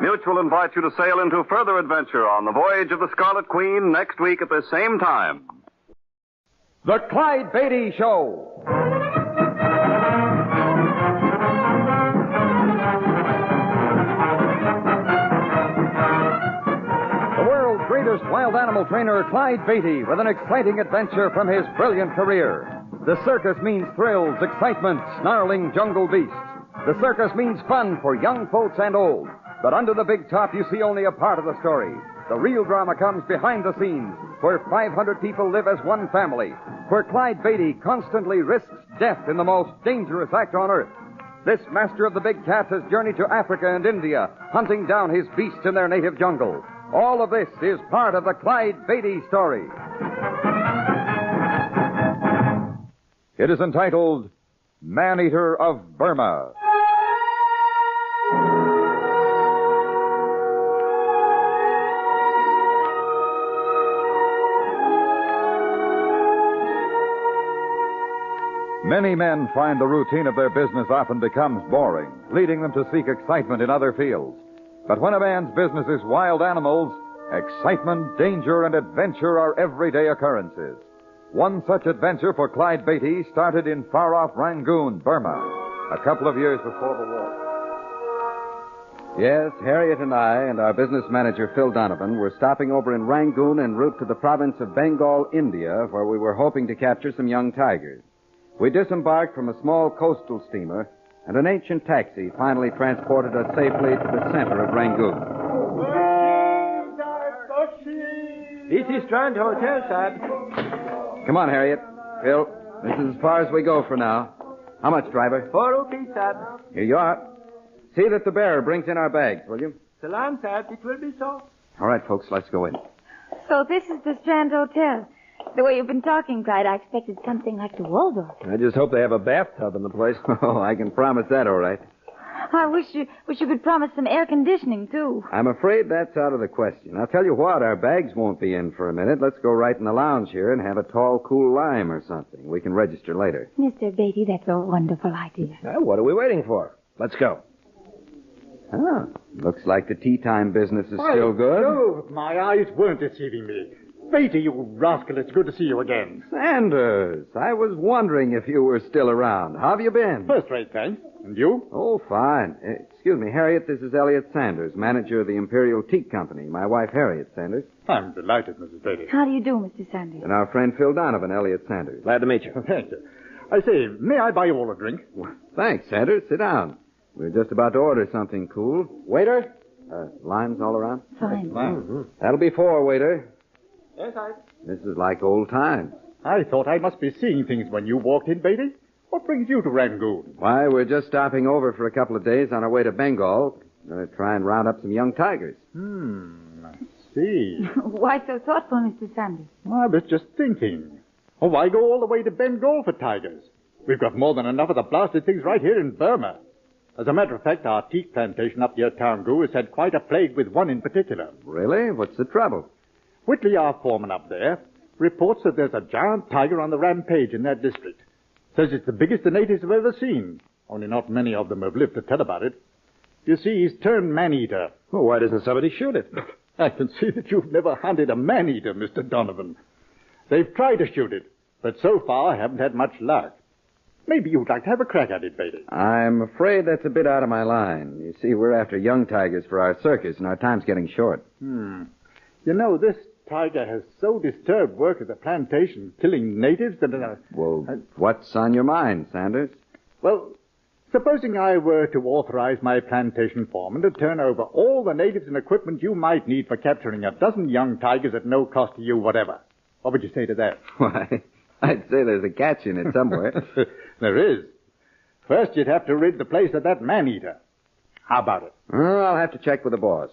Mutual invites you to sail into further adventure on the voyage of the Scarlet Queen next week at the same time. The Clyde Beatty Show. The world's greatest wild animal trainer, Clyde Beatty, with an exciting adventure from his brilliant career. The circus means thrills, excitement, snarling jungle beasts. The circus means fun for young folks and old. But under the big top, you see only a part of the story. The real drama comes behind the scenes, where 500 people live as one family, where Clyde Beatty constantly risks death in the most dangerous act on earth. This master of the big cats has journeyed to Africa and India, hunting down his beasts in their native jungle. All of this is part of the Clyde Beatty story. It is entitled Man-Eater of Burma. Many men find the routine of their business often becomes boring, leading them to seek excitement in other fields. But when a man's business is wild animals, excitement, danger, and adventure are everyday occurrences. One such adventure for Clyde Beatty started in far-off Rangoon, Burma, a couple of years before the war. Yes, Harriet and I and our business manager, Phil Donovan, were stopping over in Rangoon en route to the province of Bengal, India, where we were hoping to capture some young tigers. We disembarked from a small coastal steamer, and an ancient taxi finally transported us safely to the center of Rangoon. This is Strand Hotel, sir. Come on, Harriet. Phil, this is as far as we go for now. How much, driver? 4 rupees, sir. Here you are. See that the bearer brings in our bags, will you? Salam, sir. It will be so. All right, folks, let's go in. So this is the Strand Hotel. The way you've been talking, Clyde, I expected something like the Waldorf. I just hope they have a bathtub in the place. Oh, I can promise that, all right. I wish you could promise some air conditioning, too. I'm afraid that's out of the question. I'll tell you what, our bags won't be in for a minute. Let's go right in the lounge here and have a tall, cool lime or something. We can register later. Mr. Beatty, that's a wonderful idea. Well, what are we waiting for? Let's go. Oh, looks like the tea time business is still good. No, my eyes weren't deceiving me. Beatty, you rascal, it's good to see you again. Sanders, I was wondering if you were still around. How have you been? First rate, thanks. And you? Oh, fine. Excuse me, Harriet, this is Elliot Sanders, manager of the Imperial Teak Company. My wife, Harriet Sanders. I'm delighted, Mrs. Beatty. How do you do, Mr. Sanders? And our friend Phil Donovan, Elliot Sanders. Glad to meet you. Thank you. I say, may I buy you all a drink? Well, thanks, Sanders. Sit down. We're just about to order something cool. Waiter? Limes all around? Fine. Mm-hmm. That'll be 4, waiter. Yes, This is like old times. I thought I must be seeing things when you walked in, Beatty. What brings you to Rangoon? Why, we're just stopping over for a couple of days on our way to Bengal. Going to try and round up some young tigers. I see. Why so thoughtful, Mr. Sanders? I was just thinking. Oh, why go all the way to Bengal for tigers? We've got more than enough of the blasted things right here in Burma. As a matter of fact, our teak plantation up near Taungu has had quite a plague with one in particular. Really? What's the trouble? Whitley, our foreman up there, reports that there's a giant tiger on the rampage in that district. Says it's the biggest the natives have ever seen. Only not many of them have lived to tell about it. You see, he's turned man-eater. Well, why doesn't somebody shoot it? I can see that you've never hunted a man-eater, Mr. Donovan. They've tried to shoot it, but so far haven't had much luck. Maybe you'd like to have a crack at it, Beatty. I'm afraid that's a bit out of my line. You see, we're after young tigers for our circus, and our time's getting short. You know, this tiger has so disturbed work at the plantation, killing natives that... Well, what's on your mind, Sanders? Well, supposing I were to authorize my plantation foreman to turn over all the natives and equipment you might need for capturing a dozen young tigers at no cost to you whatever. What would you say to that? Why, I'd say there's a catch in it somewhere. There is. First, you'd have to rid the place of that man-eater. How about it? I'll have to check with the boss.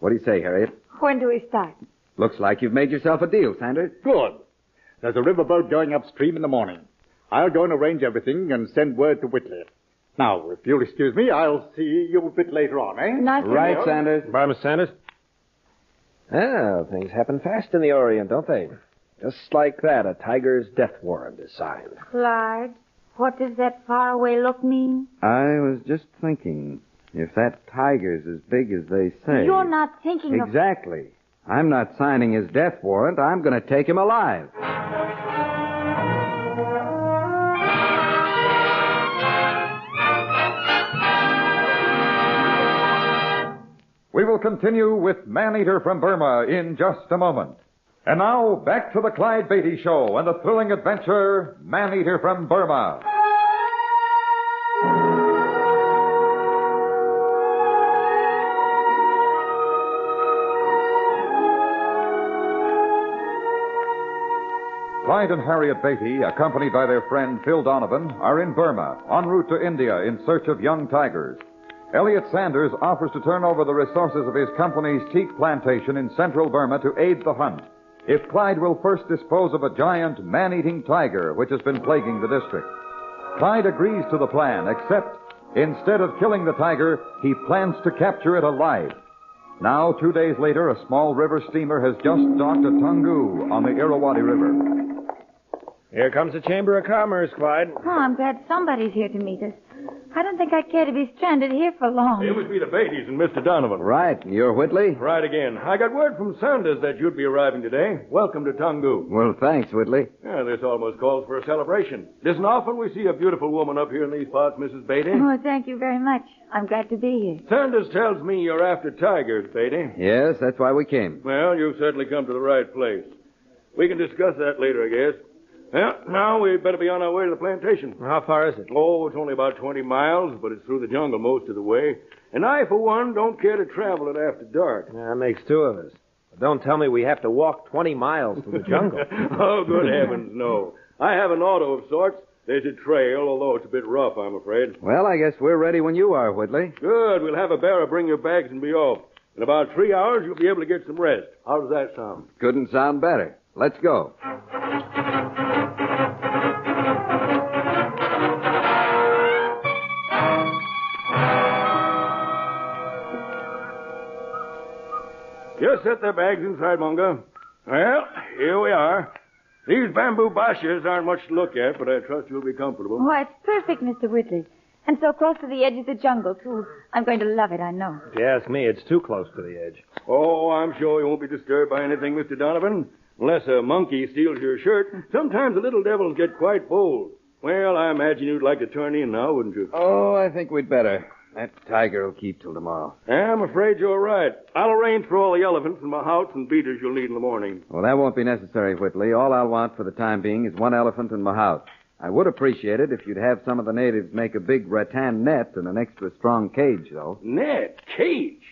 What do you say, Harriet? When do we start? Looks like you've made yourself a deal, Sanders. Good. There's a riverboat going upstream in the morning. I'll go and arrange everything and send word to Whitley. Now, if you'll excuse me, I'll see you a bit later on, eh? Right, Sanders. Bye, Miss Sanders. Well, things happen fast in the Orient, don't they? Just like that, a tiger's death warrant is signed. Clyde, what does that faraway look mean? I was just thinking, if that tiger's as big as they say... You're not thinking of... Exactly. I'm not signing his death warrant. I'm going to take him alive. We will continue with Man-Eater from Burma in just a moment. And now, back to the Clyde Beatty Show and the thrilling adventure, Man-Eater from Burma. Clyde and Harriet Beatty, accompanied by their friend Phil Donovan, are in Burma, en route to India in search of young tigers. Elliot Sanders offers to turn over the resources of his company's teak plantation in central Burma to aid the hunt, if Clyde will first dispose of a giant man-eating tiger which has been plaguing the district. Clyde agrees to the plan, except instead of killing the tiger, he plans to capture it alive. Now, 2 days later, a small river steamer has just docked at Taungu on the Irrawaddy River. Here comes the Chamber of Commerce, Clyde. Oh, I'm glad somebody's here to meet us. I don't think I'd care to be stranded here for long. It must be the Beatties and Mr. Donovan. Right. You're Whitley? Right again. I got word from Sanders that you'd be arriving today. Welcome to Taungu. Well, thanks, Whitley. Yeah, this almost calls for a celebration. It isn't often we see a beautiful woman up here in these parts, Mrs. Beatty. Oh, thank you very much. I'm glad to be here. Sanders tells me you're after tigers, Beatty. Yes, that's why we came. Well, you've certainly come to the right place. We can discuss that later, I guess. Well, now we'd better be on our way to the plantation. How far is it? Oh, it's only about 20 miles, but it's through the jungle most of the way. And I, for one, don't care to travel it after dark. That makes two of us. But don't tell me we have to walk 20 miles through the jungle. Oh, good heavens, no. I have an auto of sorts. There's a trail, although it's a bit rough, I'm afraid. Well, I guess we're ready when you are, Whitley. Good. We'll have a bearer bring your bags and be off. In about 3 hours, you'll be able to get some rest. How does that sound? Couldn't sound better. Let's go. Just set their bags inside, Munga. Well, here we are. These bamboo bashas aren't much to look at, but I trust you'll be comfortable. Why, it's perfect, Mr. Whitley. And so close to the edge of the jungle, too. I'm going to love it, I know. If you ask me, it's too close to the edge. Oh, I'm sure you won't be disturbed by anything, Mr. Donovan. Unless a monkey steals your shirt, sometimes the little devils get quite bold. Well, I imagine you'd like to turn in now, wouldn't you? Oh, I think we'd better. That tiger will keep till tomorrow. I'm afraid you're right. I'll arrange for all the elephants and mahouts and beaters you'll need in the morning. Well, that won't be necessary, Whitley. All I'll want for the time being is one elephant and mahout. I would appreciate it if you'd have some of the natives make a big rattan net and an extra strong cage, though. Net? Cage?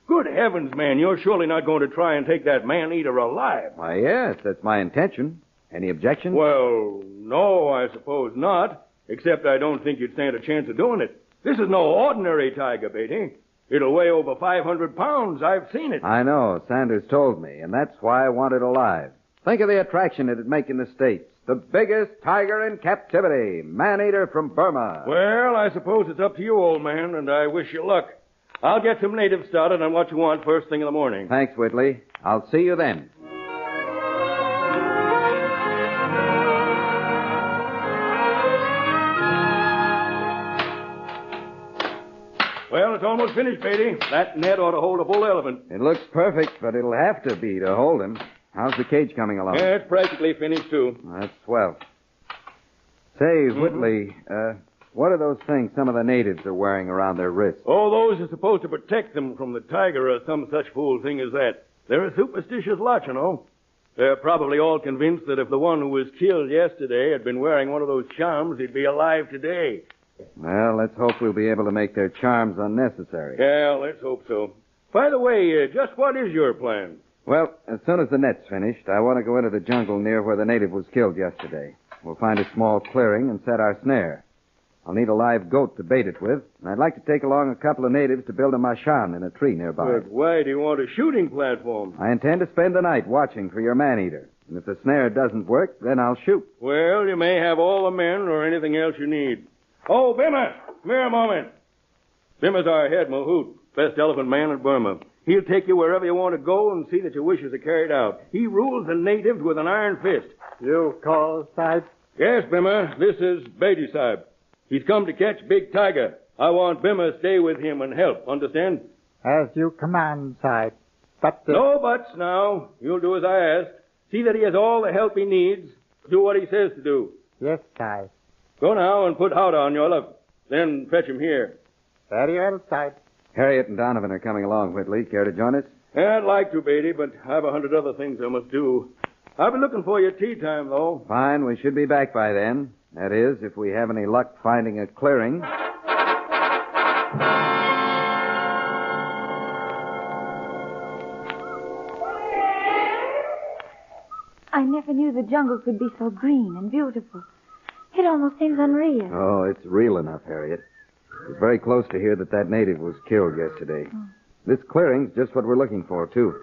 Good heavens, man, you're surely not going to try and take that man-eater alive. Why, yes, that's my intention. Any objection? Well, no, I suppose not. Except I don't think you'd stand a chance of doing it. This is no ordinary tiger, Beatty. It'll weigh over 500 pounds. I've seen it. I know. Sanders told me, and that's why I want it alive. Think of the attraction it'd make in the States. the biggest tiger in captivity, man-eater from Burma. Well, I suppose it's up to you, old man, and I wish you luck. I'll get some natives started on what you want first thing in the morning. Thanks, Whitley. I'll see you then. Well, it's almost finished, Beatty. That net ought to hold a bull elephant. It looks perfect, but it'll have to be to hold him. How's the cage coming along? Yeah, it's practically finished, too. That's swell. Say, Whitley, what are those things some of the natives are wearing around their wrists? Oh, those are supposed to protect them from the tiger or some such fool thing as that. They're a superstitious lot, you know. They're probably all convinced that if the one who was killed yesterday had been wearing one of those charms, he'd be alive today. Well, let's hope we'll be able to make their charms unnecessary. Yeah, let's hope so. By the way, just what is your plan? Well, as soon as the net's finished, I want to go into the jungle near where the native was killed yesterday. We'll find a small clearing and set our snare. I'll need a live goat to bait it with, and I'd like to take along a couple of natives to build a mashan in a tree nearby. But why do you want a shooting platform? I intend to spend the night watching for your man-eater. And if the snare doesn't work, then I'll shoot. Well, you may have all the men or anything else you need. Oh, Bimmer! Come here a moment. Bimmer's our head mahout, best elephant man in Burma. He'll take you wherever you want to go and see that your wishes are carried out. He rules the natives with an iron fist. You call, Sahib? Yes, Bimmer. This is Beatty Sahib. He's come to catch Big Tiger. I want Bimmer to stay with him and help. Understand? As you command, Sahib. But No buts now. You'll do as I ask. See that he has all the help he needs. Do what he says to do. Yes, Sahib. Go now and put Howdah on your left. Then fetch him here. Very well, Sahib. Harriet and Donovan are coming along, Whitley. Care to join us? Yeah, I'd like to, Beatty, but I have 100 other things I must do. I'll be looking for you at tea time, though. Fine. We should be back by then. That is, if we have any luck finding a clearing. I never knew the jungle could be so green and beautiful. It almost seems unreal. Oh, it's real enough, Harriet. It's very close to here that native was killed yesterday. This clearing's just what we're looking for, too.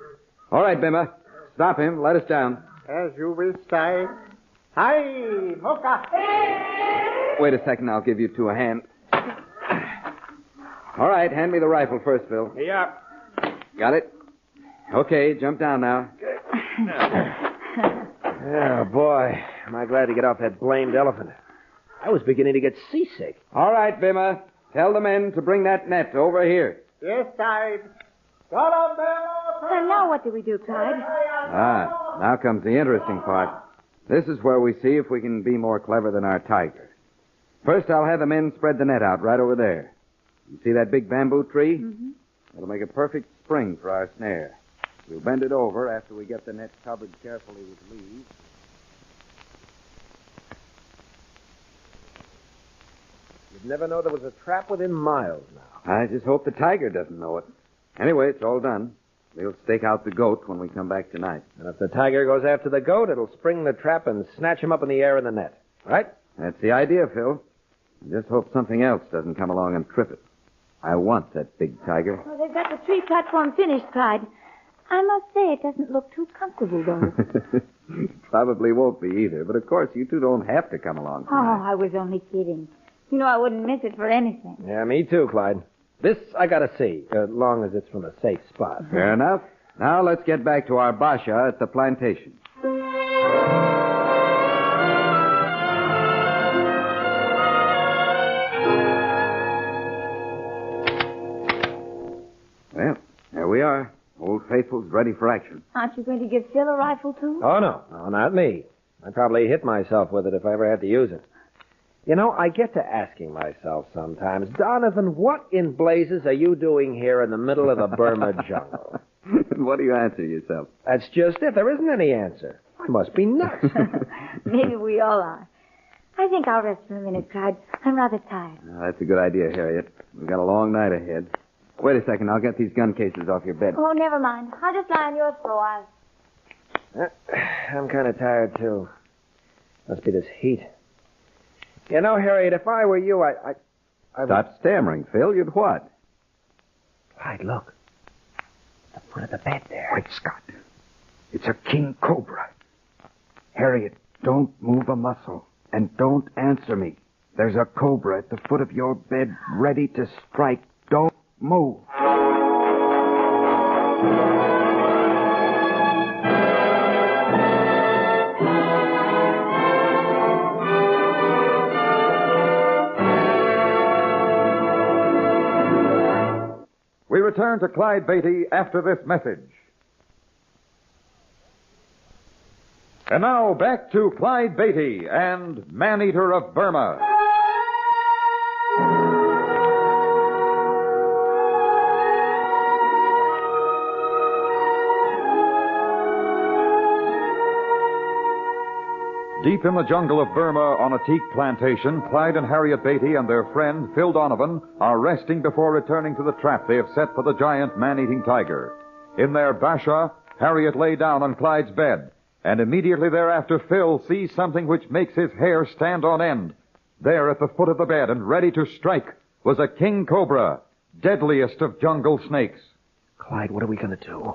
All right, Bimmer. Stop him. Let us down. As you wish, Sahib. Hi, Mocha. Wait a second. I'll give you two a hand. All right. Hand me the rifle first, Phil. Yeah. Got it? Okay. Jump down now. Oh, boy. Am I glad to get off that blamed elephant. I was beginning to get seasick. All right, Bimmer. Tell the men to bring that net over here. Yes, Sahib. Got up there. And now what do we do, Clyde? Now comes the interesting part. This is where we see if we can be more clever than our tiger. First, I'll have the men spread the net out right over there. You see that big bamboo tree? Mm-hmm. It'll make a perfect spring for our snare. We'll bend it over after we get the net covered carefully with leaves. You'd never know there was a trap within miles now. I just hope the tiger doesn't know it. Anyway, it's all done. We'll stake out the goat when we come back tonight. And if the tiger goes after the goat, it'll spring the trap and snatch him up in the air in the net. Right? That's the idea, Phil. I just hope something else doesn't come along and trip it. I want that big tiger. Well, they've got the tree platform finished, Clyde. I must say it doesn't look too comfortable, though. Probably won't be either, but of course you two don't have to come along tonight. Oh, I was only kidding. You know, I wouldn't miss it for anything. Yeah, me too, Clyde. This I gotta see, as long as it's from a safe spot. Fair enough. Now let's get back to our basha at the plantation. Well, there we are. Old Faithful's ready for action. Aren't you going to give Phil a rifle, too? Oh, no. No, not me. I'd probably hit myself with it if I ever had to use it. You know, I get to asking myself sometimes, Donovan, what in blazes are you doing here in the middle of the Burma jungle? What do you answer yourself? That's just it. There isn't any answer. I must be nuts. Maybe we all are. I think I'll rest for a minute, Clyde. I'm rather tired. That's a good idea, Harriet. We've got a long night ahead. Wait a second. I'll get these gun cases off your bed. Oh, never mind. I'll just lie on yours for a while. I'm kind of tired, too. Must be this heat. You know, Harriet, if I were you, I Stop stammering, Phil. You'd what? Clyde, look. The foot of the bed there. Great Scott. It's a king cobra. Harriet, Don't move a muscle. And don't answer me. There's a cobra at the foot of your bed ready to strike. Don't move. We return to Clyde Beatty after this message. And now back to Clyde Beatty and Man-Eater of Burma. Deep in the jungle of Burma on a teak plantation, Clyde and Harriet Beatty and their friend, Phil Donovan, are resting before returning to the trap they have set for the giant man-eating tiger. In their basha, Harriet lay down on Clyde's bed, and immediately thereafter Phil sees something which makes his hair stand on end. There at the foot of the bed and ready to strike was a king cobra, deadliest of jungle snakes. Clyde, what are we going to do?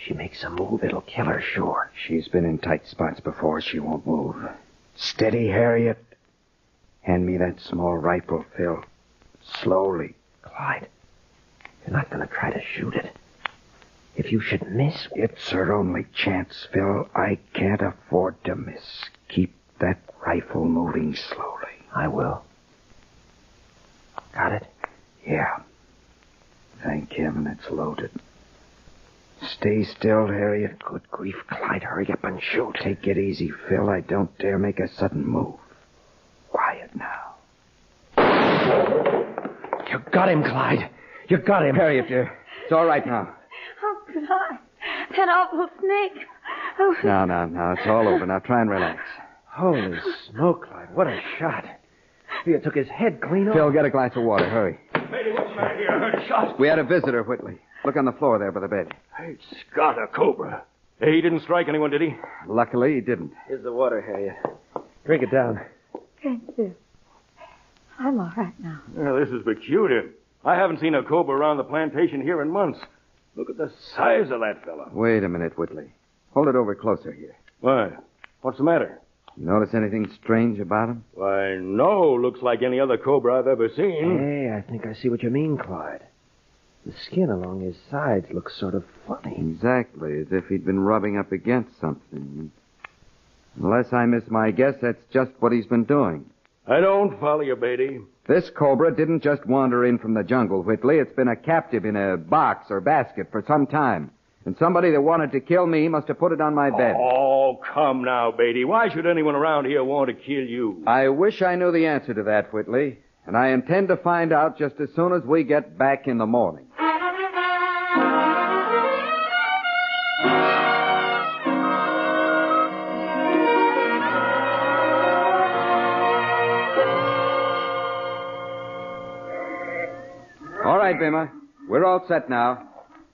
She makes a move, it'll kill her, sure. She's been in tight spots before. She won't move. Steady, Harriet. Hand me that small rifle, Phil. Slowly. Clyde, you're not going to try to shoot it. If you should miss... It's her only chance, Phil. I can't afford to miss. Keep that rifle moving slowly. I will. Got it? Yeah. Thank heaven it's loaded. Stay still, Harriet. Good grief, Clyde. Hurry up and shoot. Take it easy, Phil. I don't dare make a sudden move. Quiet now. You got him, Clyde. You got him. Harriet, it's all right now. Oh, Clyde. That awful snake. Oh. No. It's all over. Now try and relax. Holy smoke, Clyde. What a shot. You took his head clean off. Phil, get a glass of water. Hurry. Lady, what's the matter here? I heard a shot. We had a visitor, Whitley. Look on the floor there by the bed. Hey, Scott, a cobra. Hey, he didn't strike anyone, did he? Luckily, he didn't. Here's the water, Harriet. Drink it down. Thank you. I'm all right now. Yeah, this is peculiar. I haven't seen a cobra around the plantation here in months. Look at the size of that fellow. Wait a minute, Whitley. Hold it over closer here. Why? What's the matter? You notice anything strange about him? Why, no. Looks like any other cobra I've ever seen. Hey, I think I see what you mean, Clyde. The skin along his sides looks sort of funny. Exactly, as if he'd been rubbing up against something. Unless I miss my guess, that's just what he's been doing. I don't follow you, Beatty. This cobra didn't just wander in from the jungle, Whitley. It's been a captive in a box or basket for some time. And somebody that wanted to kill me must have put it on my bed. Oh, come now, Beatty. Why should anyone around here want to kill you? I wish I knew the answer to that, Whitley. And I intend to find out just as soon as we get back in the morning. All right, Bima. We're all set now.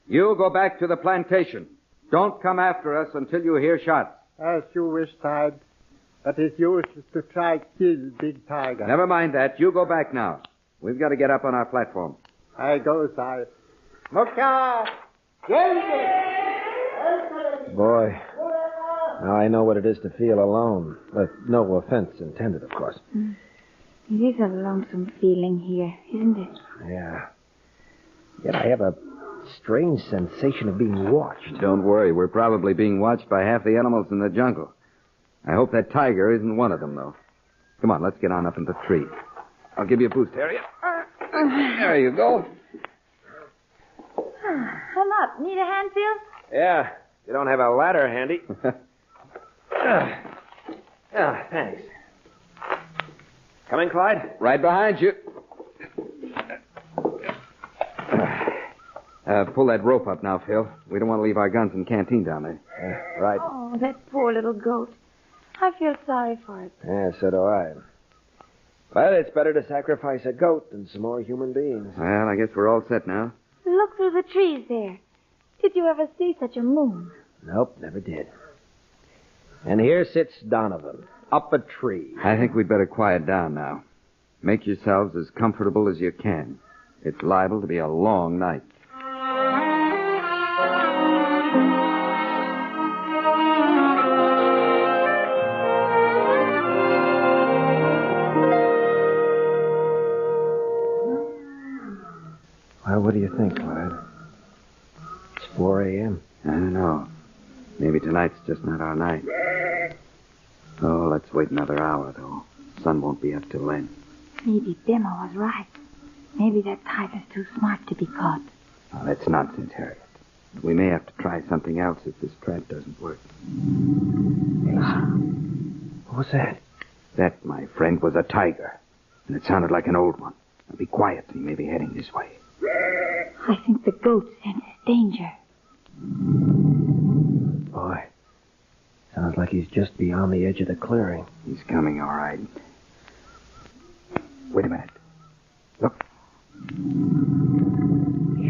You go back to the plantation. Don't come after us until you hear shots. As you wish, Tide. But it's useless to try to kill Big Tiger. Never mind that. You go back now. We've got to get up on our platform. I go, Tide. Moka! Boy, now I know what it is to feel alone. But no offense intended, of course. It is a lonesome feeling here, isn't it? Yeah. Yet I have a strange sensation of being watched. Don't worry. We're probably being watched by half the animals in the jungle. I hope that tiger isn't one of them, though. Come on, let's get on up in the tree. I'll give you a boost, Harriet. There you go. I'm up. Need a hand, Phil? Yeah. You don't have a ladder handy. Thanks. Coming, Clyde? Right behind you. Pull that rope up now, Phil. We don't want to leave our guns in canteen down there. Right. Oh, that poor little goat. I feel sorry for it. Yeah, so do I. But it's better to sacrifice a goat than some more human beings. Well, I guess we're all set now. Look through the trees there. Did you ever see such a moon? Nope, never did. And here sits Donovan, up a tree. I think we'd better quiet down now. Make yourselves as comfortable as you can. It's liable to be a long night. Well, what do you think, Clyde? It's 4 a.m. I don't know. Maybe tonight's just not our night. Oh, let's wait another hour, though. Sun won't be up till then. Maybe Bimmer was right. Maybe that tiger's too smart to be caught. Oh, that's nonsense, Harriet. We may have to try something else if this trap doesn't work. What was that? That, my friend, was a tiger. And it sounded like an old one. Now be quiet. He may be heading this way. I think the goat senses danger. Boy, sounds like he's just beyond the edge of the clearing. He's coming, all right. Wait a minute. Look.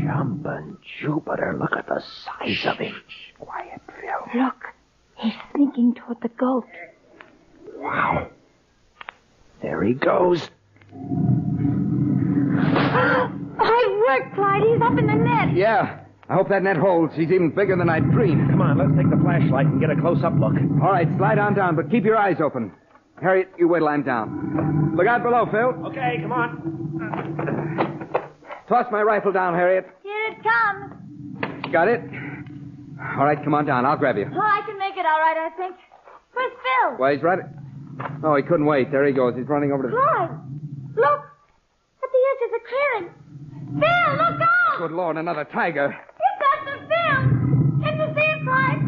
Jumping Jupiter, look at the size of him. Quiet, Phil. Look, he's slinking toward the goat. Wow. There he goes. Hard work, Clyde. He's up in the net. Yeah. I hope that net holds. He's even bigger than I'd dreamed. Come on, let's take the flashlight and get a close-up look. All right, slide on down, but keep your eyes open. Harriet, you wait till I'm down. Look out below, Phil. Okay, come on. Toss my rifle down, Harriet. Here it comes. Got it? All right, come on down. I'll grab you. Oh, I can make it all right, I think. Where's Phil? Well, he's right. Oh, he couldn't wait. There he goes. He's running over to... Clyde, look. At the edge of the clearing. Phil, look out! Good Lord, another tiger. It's after Phil. In the sea, Clyde.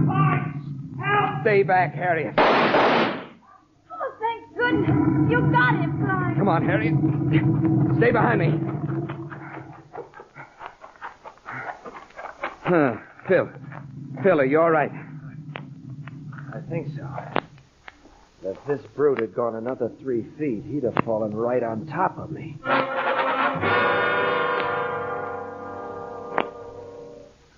Help! Stay back, Harriet. Oh, thank goodness. You got him, Clyde. Come on, Harriet. Stay behind me. Phil, are you all right? I think so. If this brute had gone another 3 feet, he'd have fallen right on top of me.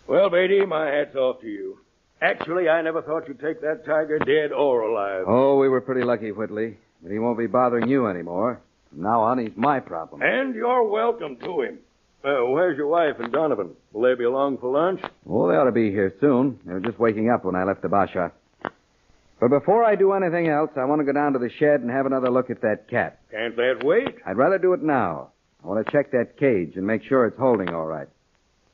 Well, Beatty, my hat's off to you. Actually, I never thought you'd take that tiger dead or alive. Oh, we were pretty lucky, Whitley. But he won't be bothering you anymore. From now on, he's my problem. And you're welcome to him. Where's your wife and Donovan? Will they be along for lunch? Oh, they ought to be here soon. They were just waking up when I left the Basha. But before I do anything else, I want to go down to the shed and have another look at that cat. Can't that wait? I'd rather do it now. I want to check that cage and make sure it's holding all right.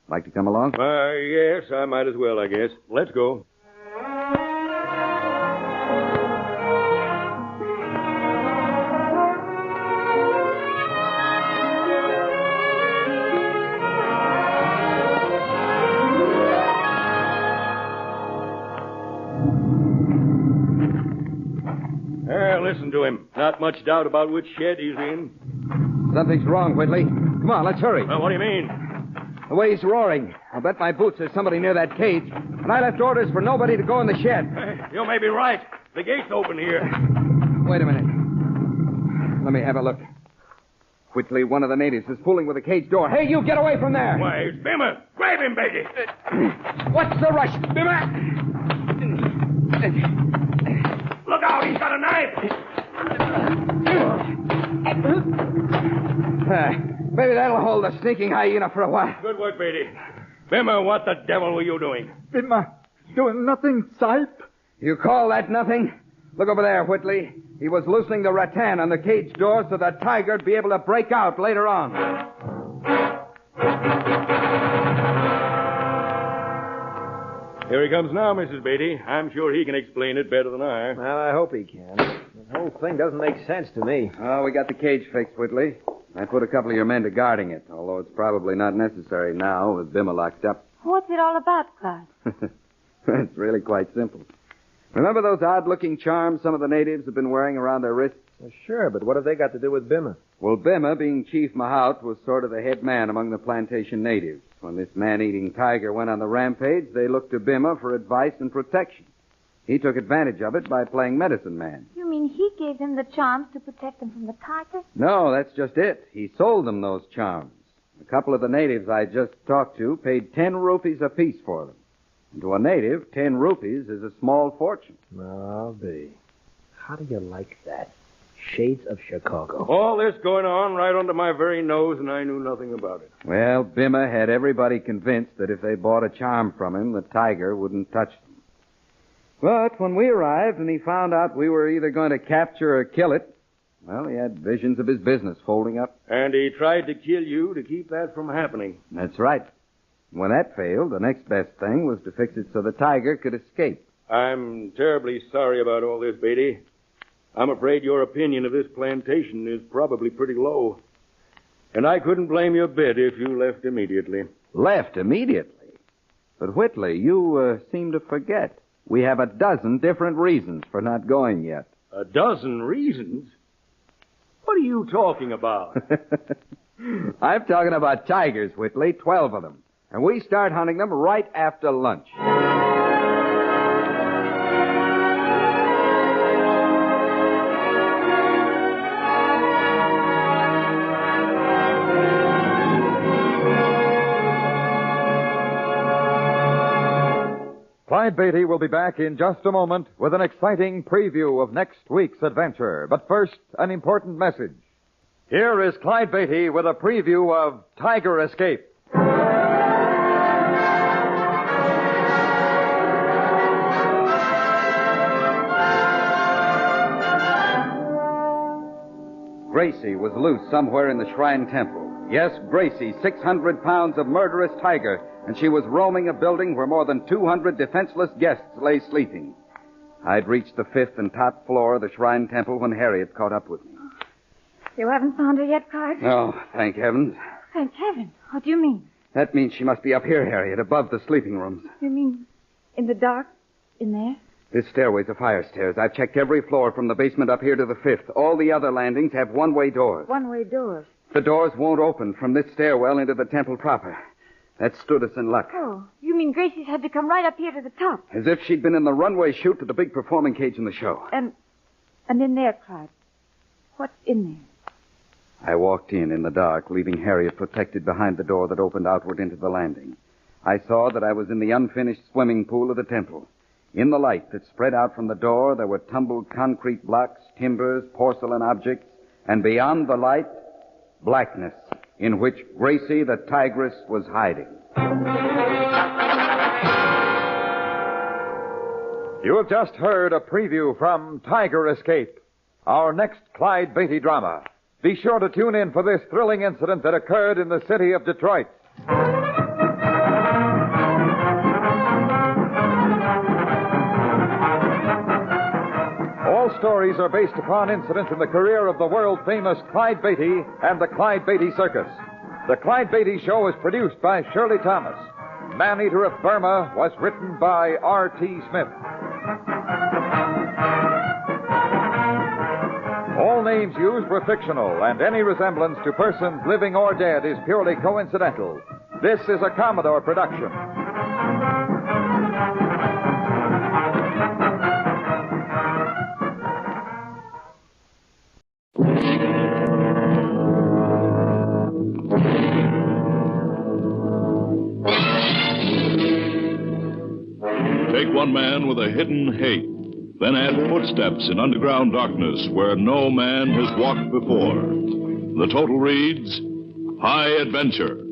Like to come along? Yes, I might as well, I guess. Let's go. Listen to him. Not much doubt about which shed he's in. Something's wrong, Whitley. Come on, let's hurry. What do you mean? The way he's roaring. I'll bet my boots there's somebody near that cage. And I left orders for nobody to go in the shed. You may be right. The gate's open here. Wait a minute. Let me have a look. Whitley, one of the natives is fooling with the cage door. Hey, you get away from there! Why, it's Bimmer. Grab him, Beatty. What's the rush? Bimmer! Look out, he's got a knife. Maybe that'll hold the sneaking hyena for a while. Good work, Beatty. Bimmer, what the devil were you doing? Bimmer, doing nothing, Sipe. You call that nothing? Look over there, Whitley. He was loosening the rattan on the cage door so the tiger'd be able to break out later on. Here he comes now, Mrs. Beatty. I'm sure he can explain it better than I. Well, I hope he can. The whole thing doesn't make sense to me. Oh, we got the cage fixed, Whitley. I put a couple of your men to guarding it, although it's probably not necessary now with Bimmer locked up. What's it all about, Clyde? It's really quite simple. Remember those odd-looking charms some of the natives have been wearing around their wrists? Well, sure, but what have they got to do with Bimmer? Well, Bimmer, being Chief Mahout, was sort of the head man among the plantation natives. When this man-eating tiger went on the rampage, they looked to Bimmer for advice and protection. He took advantage of it by playing medicine man. You mean he gave them the charms to protect them from the tiger? No, that's just it. He sold them those charms. A couple of the natives I just talked to paid 10 rupees apiece for them. And to a native, 10 rupees is a small fortune. I'll be. How do you like that? Shades of Chicago. All this going on right under my very nose, and I knew nothing about it. Well, Bimmer had everybody convinced that if they bought a charm from him, the tiger wouldn't touch them. But when we arrived and he found out we were either going to capture or kill it, Well, he had visions of his business folding up. And he tried to kill you to keep that from happening. That's right. When that failed, the next best thing was to fix it so the tiger could escape. I'm terribly sorry about all this, Beatty. I'm afraid your opinion of this plantation is probably pretty low. And I couldn't blame you a bit if you left immediately. Left immediately? But Whitley, you seem to forget. We have a dozen different reasons for not going yet. A dozen reasons? What are you talking about? I'm talking about tigers, Whitley, 12 of them. And we start hunting them right after lunch. Clyde Beatty will be back in just a moment with an exciting preview of next week's adventure. But first, an important message. Here is Clyde Beatty with a preview of Tiger Escape. Gracie was loose somewhere in the Shrine Temple. Yes, Gracie, 600 pounds of murderous tiger, and she was roaming a building where more than 200 defenseless guests lay sleeping. I'd reached the 5th and top floor of the Shrine Temple when Harriet caught up with me. You haven't found her yet, Clyde? Oh, thank heavens. Thank heaven. What do you mean? That means she must be up here, Harriet, above the sleeping rooms. You mean in the dark? In there? This stairway's a fire stairs. I've checked every floor from the basement up here to the 5th. All the other landings have one-way doors. One-way doors. The doors won't open from this stairwell into the temple proper. That stood us in luck. Oh, you mean Gracie's had to come right up here to the top? As if she'd been in the runway chute to the big performing cage in the show. And in there, Clyde. What's in there? I walked in the dark, leaving Harriet protected behind the door that opened outward into the landing. I saw that I was in the unfinished swimming pool of the temple. In the light that spread out from the door, there were tumbled concrete blocks, timbers, porcelain objects, and beyond the light, blackness, in which Gracie the tigress was hiding. You have just heard a preview from Tiger Escape, our next Clyde Beatty drama. Be sure to tune in for this thrilling incident that occurred in the city of Detroit. All stories are based upon incidents in the career of the world-famous Clyde Beatty and the Clyde Beatty Circus. The Clyde Beatty Show is produced by Shirley Thomas. Man-Eater of Burma was written by R.T. Smith. All names used were fictional, and any resemblance to persons living or dead is purely coincidental. This is a Commodore production. Take one man with a hidden hate, then add footsteps in underground darkness where no man has walked before. The total reads, High Adventure.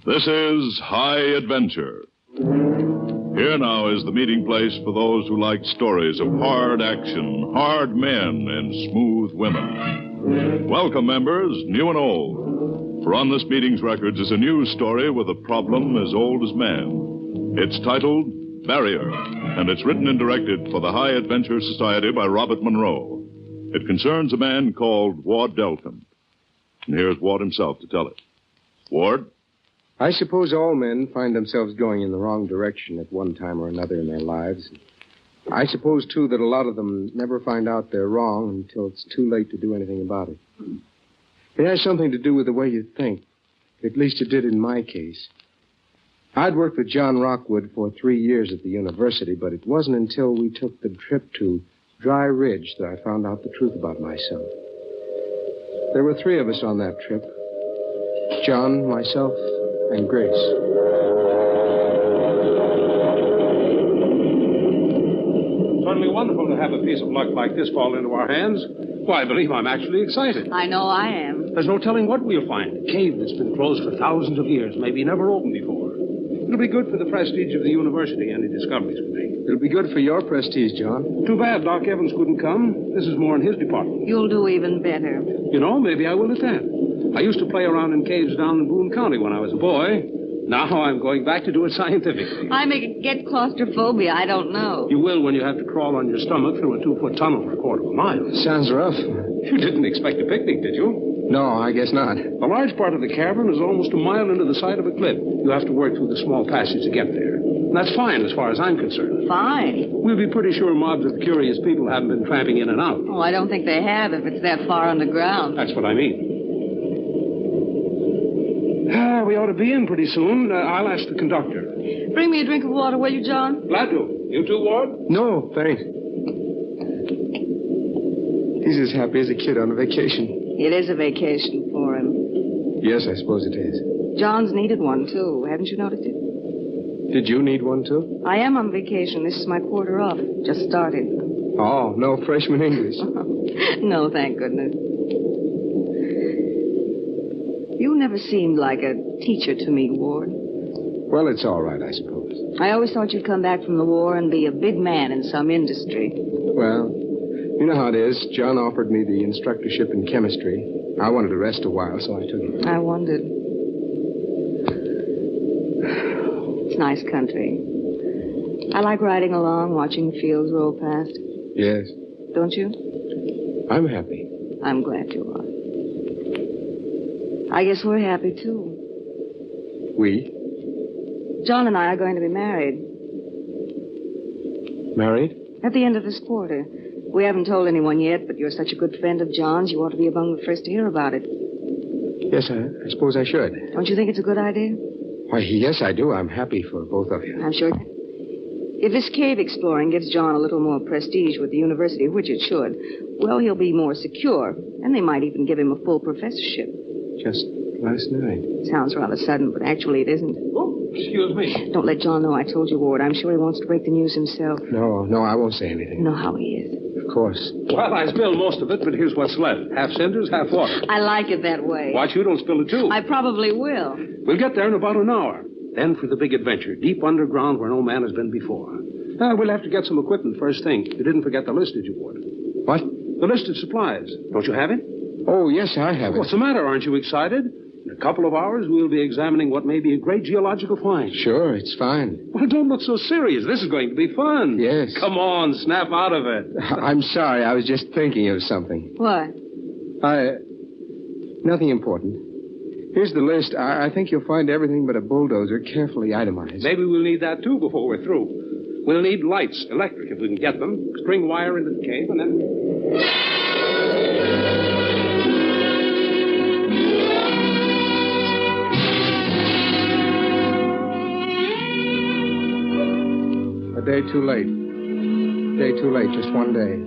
This is High Adventure. Here now is the meeting place for those who like stories of hard action, hard men, and smooth women. Welcome, members, new and old. For on this meeting's records is a news story with a problem as old as man. It's titled Barrier, and it's written and directed for the High Adventure Society by Robert Monroe. It concerns a man called Ward Delton. And here's Ward himself to tell it. Ward? I suppose all men find themselves going in the wrong direction at one time or another in their lives. I suppose, too, that a lot of them never find out they're wrong until it's too late to do anything about it. It has something to do with the way you think. At least it did in my case. I'd worked with John Rockwood for 3 years at the university, but it wasn't until we took the trip to Dry Ridge that I found out the truth about myself. There were 3 of us on that trip. John, myself, and Grace. certainly wonderful to have a piece of luck like this fall into our hands. Why, I believe I'm actually excited. I know I am. There's no telling what we'll find. A cave that's been closed for thousands of years, maybe never opened before. It'll be good for the prestige of the university, any discoveries we make. It'll be good for your prestige, John. Too bad Doc Evans couldn't come. This is more in his department. You'll do even better. You know, maybe I will at that. I used to play around in caves down in Boone County when I was a boy. Now I'm going back to do it scientifically. I may get claustrophobia, I don't know. You will when you have to crawl on your stomach through a 2-foot tunnel for a quarter of a mile. Sounds rough. You didn't expect a picnic, did you? No, I guess not. A large part of the cavern is almost a mile into the side of a cliff. You have to work through the small passage to get there. And that's fine as far as I'm concerned. Fine? We'll be pretty sure mobs of curious people haven't been tramping in and out. Oh, I don't think they have if it's that far underground. That's what I mean. We ought to be in pretty soon. I'll ask the conductor. Bring me a drink of water, will you, John? Glad to. You too, Ward? No, thanks. He's as happy as a kid on a vacation. It is a vacation for him. Yes, I suppose it is. John's needed one, too. Haven't you noticed it? Did you need one, too? I am on vacation. This is my quarter off. Just started. Oh, no freshman English. No, thank goodness. You never seemed like a teacher to me, Ward. Well, it's all right, I suppose. I always thought you'd come back from the war and be a big man in some industry. Well, you know how it is. John offered me the instructorship in chemistry. I wanted to rest a while, so I took it. I wondered. It's nice country. I like riding along, watching the fields roll past. Yes. Don't you? I'm happy. I'm glad you are. I guess we're happy, too. We? John and I are going to be married. Married? At the end of this quarter. We haven't told anyone yet, but you're such a good friend of John's, you ought to be among the first to hear about it. Yes, I suppose I should. Don't you think it's a good idea? Why, yes, I do. I'm happy for both of you. I'm sure. If this cave exploring gives John a little more prestige with the university, which it should, well, he'll be more secure, and they might even give him a full professorship. Just last night. Sounds rather sudden, but actually it isn't. Oh, excuse me. Don't let John know I told you, Ward. I'm sure he wants to break the news himself. No, I won't say anything. You know how he is. Of course. Well, I spilled most of it, but here's what's left. Half cinders, half water. I like it that way. Watch you don't spill it, too. I probably will. We'll get there in about an hour. Then for the big adventure, deep underground where no man has been before. We'll have to get some equipment first thing. You didn't forget the list, did you, Ward? What? The list of supplies. Don't you have it? Oh, yes, I have it. What's the matter? Aren't you excited? In a couple of hours, we'll be examining what may be a great geological find. Sure, it's fine. Well, don't look so serious. This is going to be fun. Yes. Come on, snap out of it. I'm sorry. I was just thinking of something. What? Nothing important. Here's the list. I think you'll find everything but a bulldozer carefully itemized. Maybe we'll need that, too, before we're through. We'll need lights, electric, if we can get them. String wire into the cave, and then... A day too late. Just one day.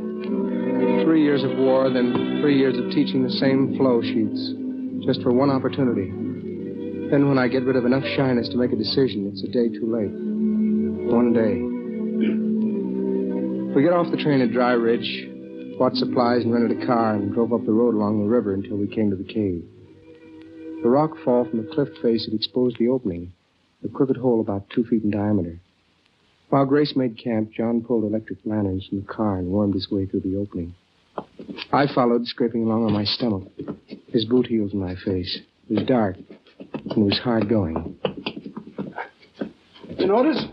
3 years of war, then 3 years of teaching the same flow sheets. Just for one opportunity. Then when I get rid of enough shyness to make a decision, it's a day too late. One day. We got off the train at Dry Ridge, bought supplies and rented a car and drove up the road along the river until we came to the cave. The rock fall from the cliff face had exposed the opening, a crooked hole about 2 feet in diameter. While Grace made camp, John pulled electric lanterns from the car and wormed his way through the opening. I followed, scraping along on my stomach, his boot heels in my face. It was dark, and it was hard going. You notice?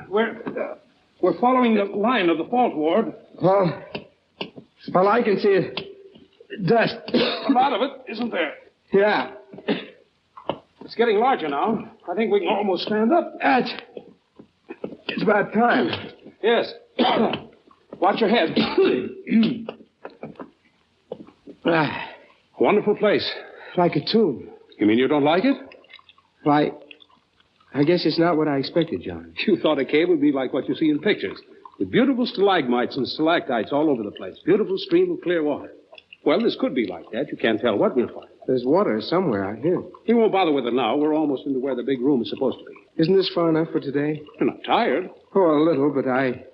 We're following the line of the fault, Ward. Well, I can see it. Dust. A lot of it, isn't there? Yeah. It's getting larger now. I think we can almost stand up. It's about time. Yes. Watch your head. Wonderful place. Like a tomb. You mean you don't like it? Why, I guess it's not what I expected, John. You thought a cave would be like what you see in pictures, with beautiful stalagmites and stalactites all over the place. Beautiful stream of clear water. Well, this could be like that. You can't tell what we'll find. There's water somewhere out here. You won't bother with it now. We're almost into where the big room is supposed to be. Isn't this far enough for today? You're not tired? Oh, a little, but I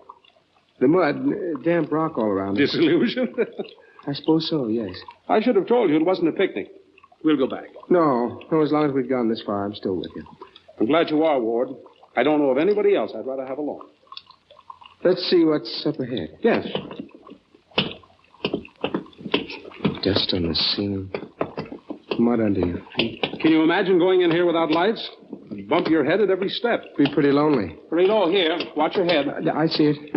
The mud, damp rock all around. Disillusion? I suppose so, yes. I should have told you it wasn't a picnic. We'll go back. No, as long as we've gone this far, I'm still with you. I'm glad you are, Ward. I don't know of anybody else I'd rather have along. Let's see what's up ahead. Yes. Dust on the ceiling. Mud under your feet. Can you imagine going in here without lights? You'd bump your head at every step. Be pretty lonely. Pretty low here. Watch your head. I see it.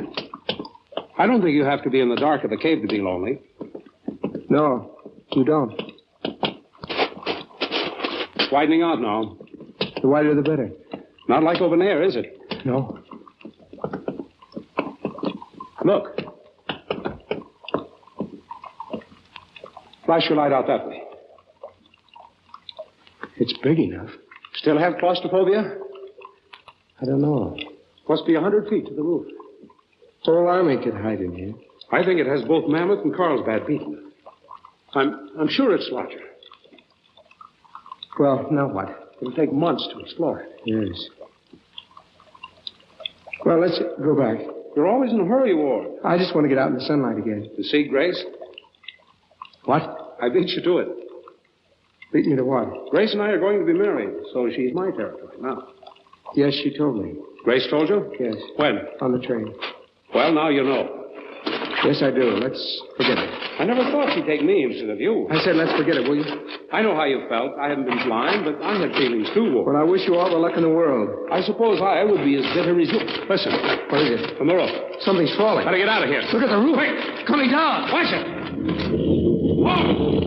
I don't think you have to be in the dark of the cave to be lonely. No, you don't. It's widening out now. The wider the better. Not like open air, is it? No. Look. Flash your light out that way. It's big enough. Still have claustrophobia? I don't know. Must be 100 feet to the roof. Whole army could hide in here. I think it has both Mammoth and Carlsbad beaten. I'm sure it's larger. Well, now what? It'll take months to explore it. Yes. Well, let's go back. You're always in a hurry, Ward. I just want to get out in the sunlight again. To see Grace? What? I beat you to it. Beat me to what? Grace and I are going to be married, so she's my territory now. Yes, she told me. Grace told you? Yes. When? On the train. Well, now you know. Yes, I do. Let's forget it. I never thought she'd take me instead of you. I said let's forget it, will you? I know how you felt. I haven't been blind, but I had feelings too, Ward. Well, I wish you all the luck in the world. I suppose I would be as bitter as you. Listen. What is it? From the roof. Something's falling. Gotta get out of here. Look at the roof. Quick! Coming down. Watch it! Whoa!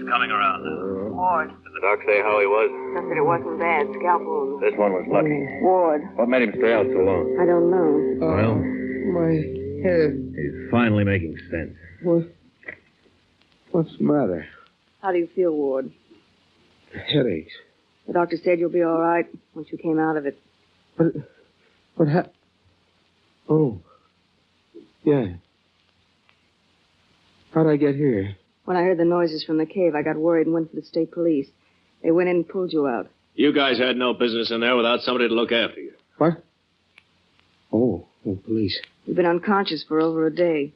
Coming around now. Ward. Did the doc say how he was? Just that it wasn't bad. Scalp wound. This one was lucky. Ward. What made him stay out so long? I don't know. Well, My head. he's finally making sense. What's the matter? How do you feel, Ward? Headaches. The doctor said you'll be all right once you came out of it. What happened? Oh. Yeah. How'd I get here? When I heard the noises from the cave, I got worried and went for the state police. They went in and pulled you out. You guys had no business in there without somebody to look after you. What? Oh, police. You've been unconscious for over a day.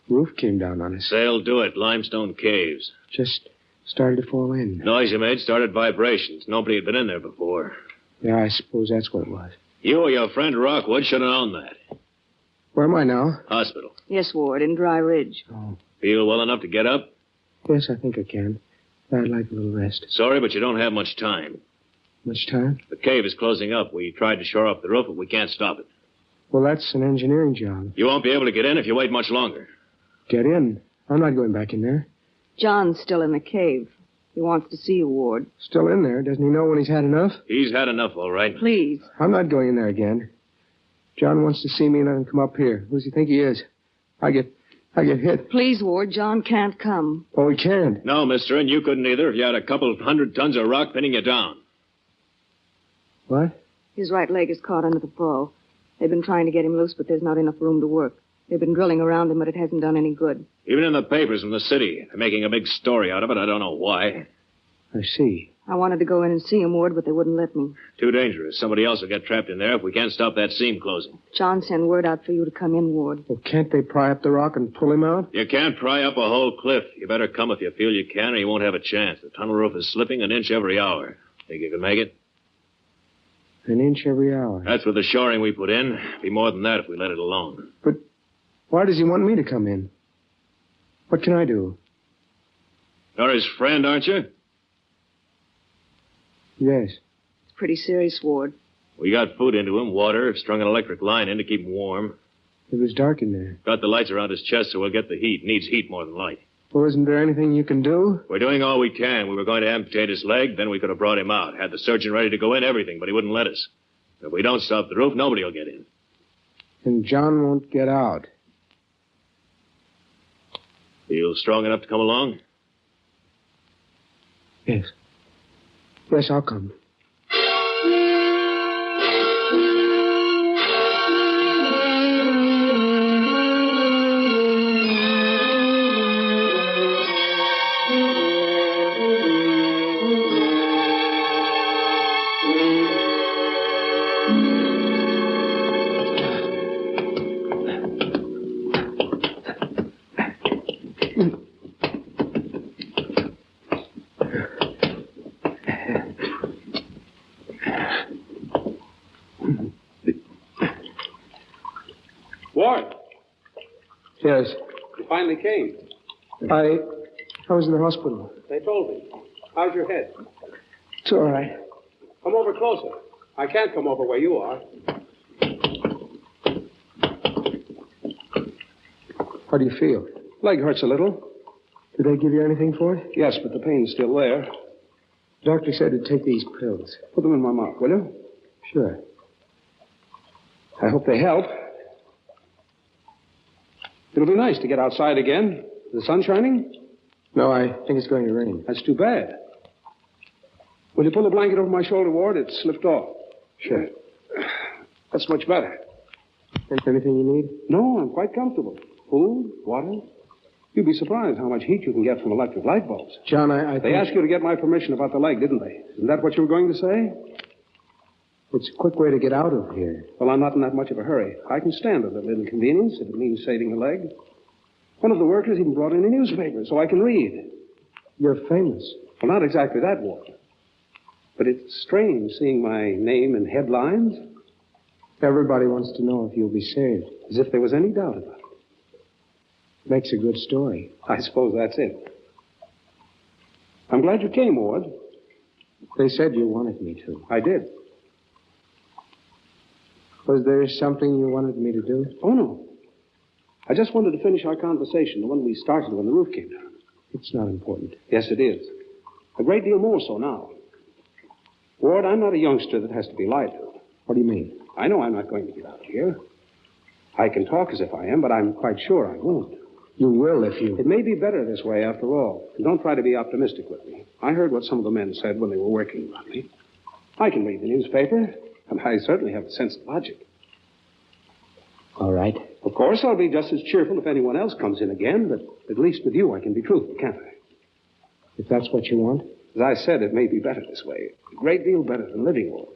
Roof came down on us. They'll do it. Limestone caves. Just started to fall in. Noise you made started vibrations. Nobody had been in there before. Yeah, I suppose that's what it was. You or your friend Rockwood should have known that. Where am I now? Hospital. Yes, Ward, in Dry Ridge. Oh. Feel well enough to get up? Yes, I think I can. I'd like a little rest. Sorry, but you don't have much time. Much time? The cave is closing up. We tried to shore up the roof, but we can't stop it. Well, that's an engineering job. You won't be able to get in if you wait much longer. Get in? I'm not going back in there. John's still in the cave. He wants to see you, Ward. Still in there? Doesn't he know when he's had enough? He's had enough, all right. Please. I'm not going in there again. John wants to see me and let him come up here. Who does he think he is? I get hit. Please, Ward, John can't come. Oh, he can't? No, mister, and you couldn't either if you had a couple of 100 tons of rock pinning you down. What? His right leg is caught under the fall. They've been trying to get him loose, but there's not enough room to work. They've been drilling around him, but it hasn't done any good. Even in the papers from the city, they're making a big story out of it. I don't know why. I see. I wanted to go in and see him, Ward, but they wouldn't let me. Too dangerous. Somebody else will get trapped in there if we can't stop that seam closing. John sent word out for you to come in, Ward. Well, can't they pry up the rock and pull him out? You can't pry up a whole cliff. You better come if you feel you can, or you won't have a chance. The tunnel roof is slipping an inch every hour. Think you can make it? An inch every hour. That's with the shoring we put in. Be more than that if we let it alone. But why does he want me to come in? What can I do? You're his friend, aren't you? Yes. It's pretty serious, Ward. We got food into him, water, strung an electric line in to keep him warm. It was dark in there. Got the lights around his chest so we'll get the heat. Needs heat more than light. Well, isn't there anything you can do? We're doing all we can. We were going to amputate his leg, then we could have brought him out. Had the surgeon ready to go in, everything, but he wouldn't let us. If we don't stop the roof, nobody will get in. And John won't get out. Feel strong enough to come along? Yes. Yes, I'll come. Ward, Yes. you finally came. I was in the hospital. They told me. How's your head? It's all right. Come over closer. I can't come over where you are. How do you feel? Leg hurts a little. Did they give you anything for it? Yes, but the pain's still there. The doctor said to take these pills. Put them in my mouth, will you? Sure. I hope they help. It'll be nice to get outside again. The sun shining? No, I think it's going to rain. That's too bad. Will you pull the blanket over my shoulder, Ward? It slipped off. Sure. That's much better. Anything you need? No, I'm quite comfortable. Food, water. You'd be surprised how much heat you can get from electric light bulbs. John, They asked you to get my permission about the leg, didn't they? Isn't that what you were going to say? It's a quick way to get out of here. Well, I'm not in that much of a hurry. I can stand a little inconvenience if it means saving the leg. One of the workers even brought in a newspaper so I can read. You're famous. Well, not exactly that, Ward. But it's strange seeing my name in headlines. Everybody wants to know if you'll be saved. As if there was any doubt about it. Makes a good story. I suppose that's it. I'm glad you came, Ward. They said you wanted me to. I did. Was there something you wanted me to do? Oh, no. I just wanted to finish our conversation, the one we started when the roof came down. It's not important. Yes, it is. A great deal more so now. Ward, I'm not a youngster that has to be lied to. What do you mean? I know I'm not going to get out of here. I can talk as if I am, but I'm quite sure I won't. You will if you... It may be better this way after all. And don't try to be optimistic with me. I heard what some of the men said when they were working on me. I can read the newspaper, and I certainly have a sense of logic. All right. Of course, I'll be just as cheerful if anyone else comes in again, but at least with you I can be truthful, can't I? If that's what you want. As I said, it may be better this way. A great deal better than living with.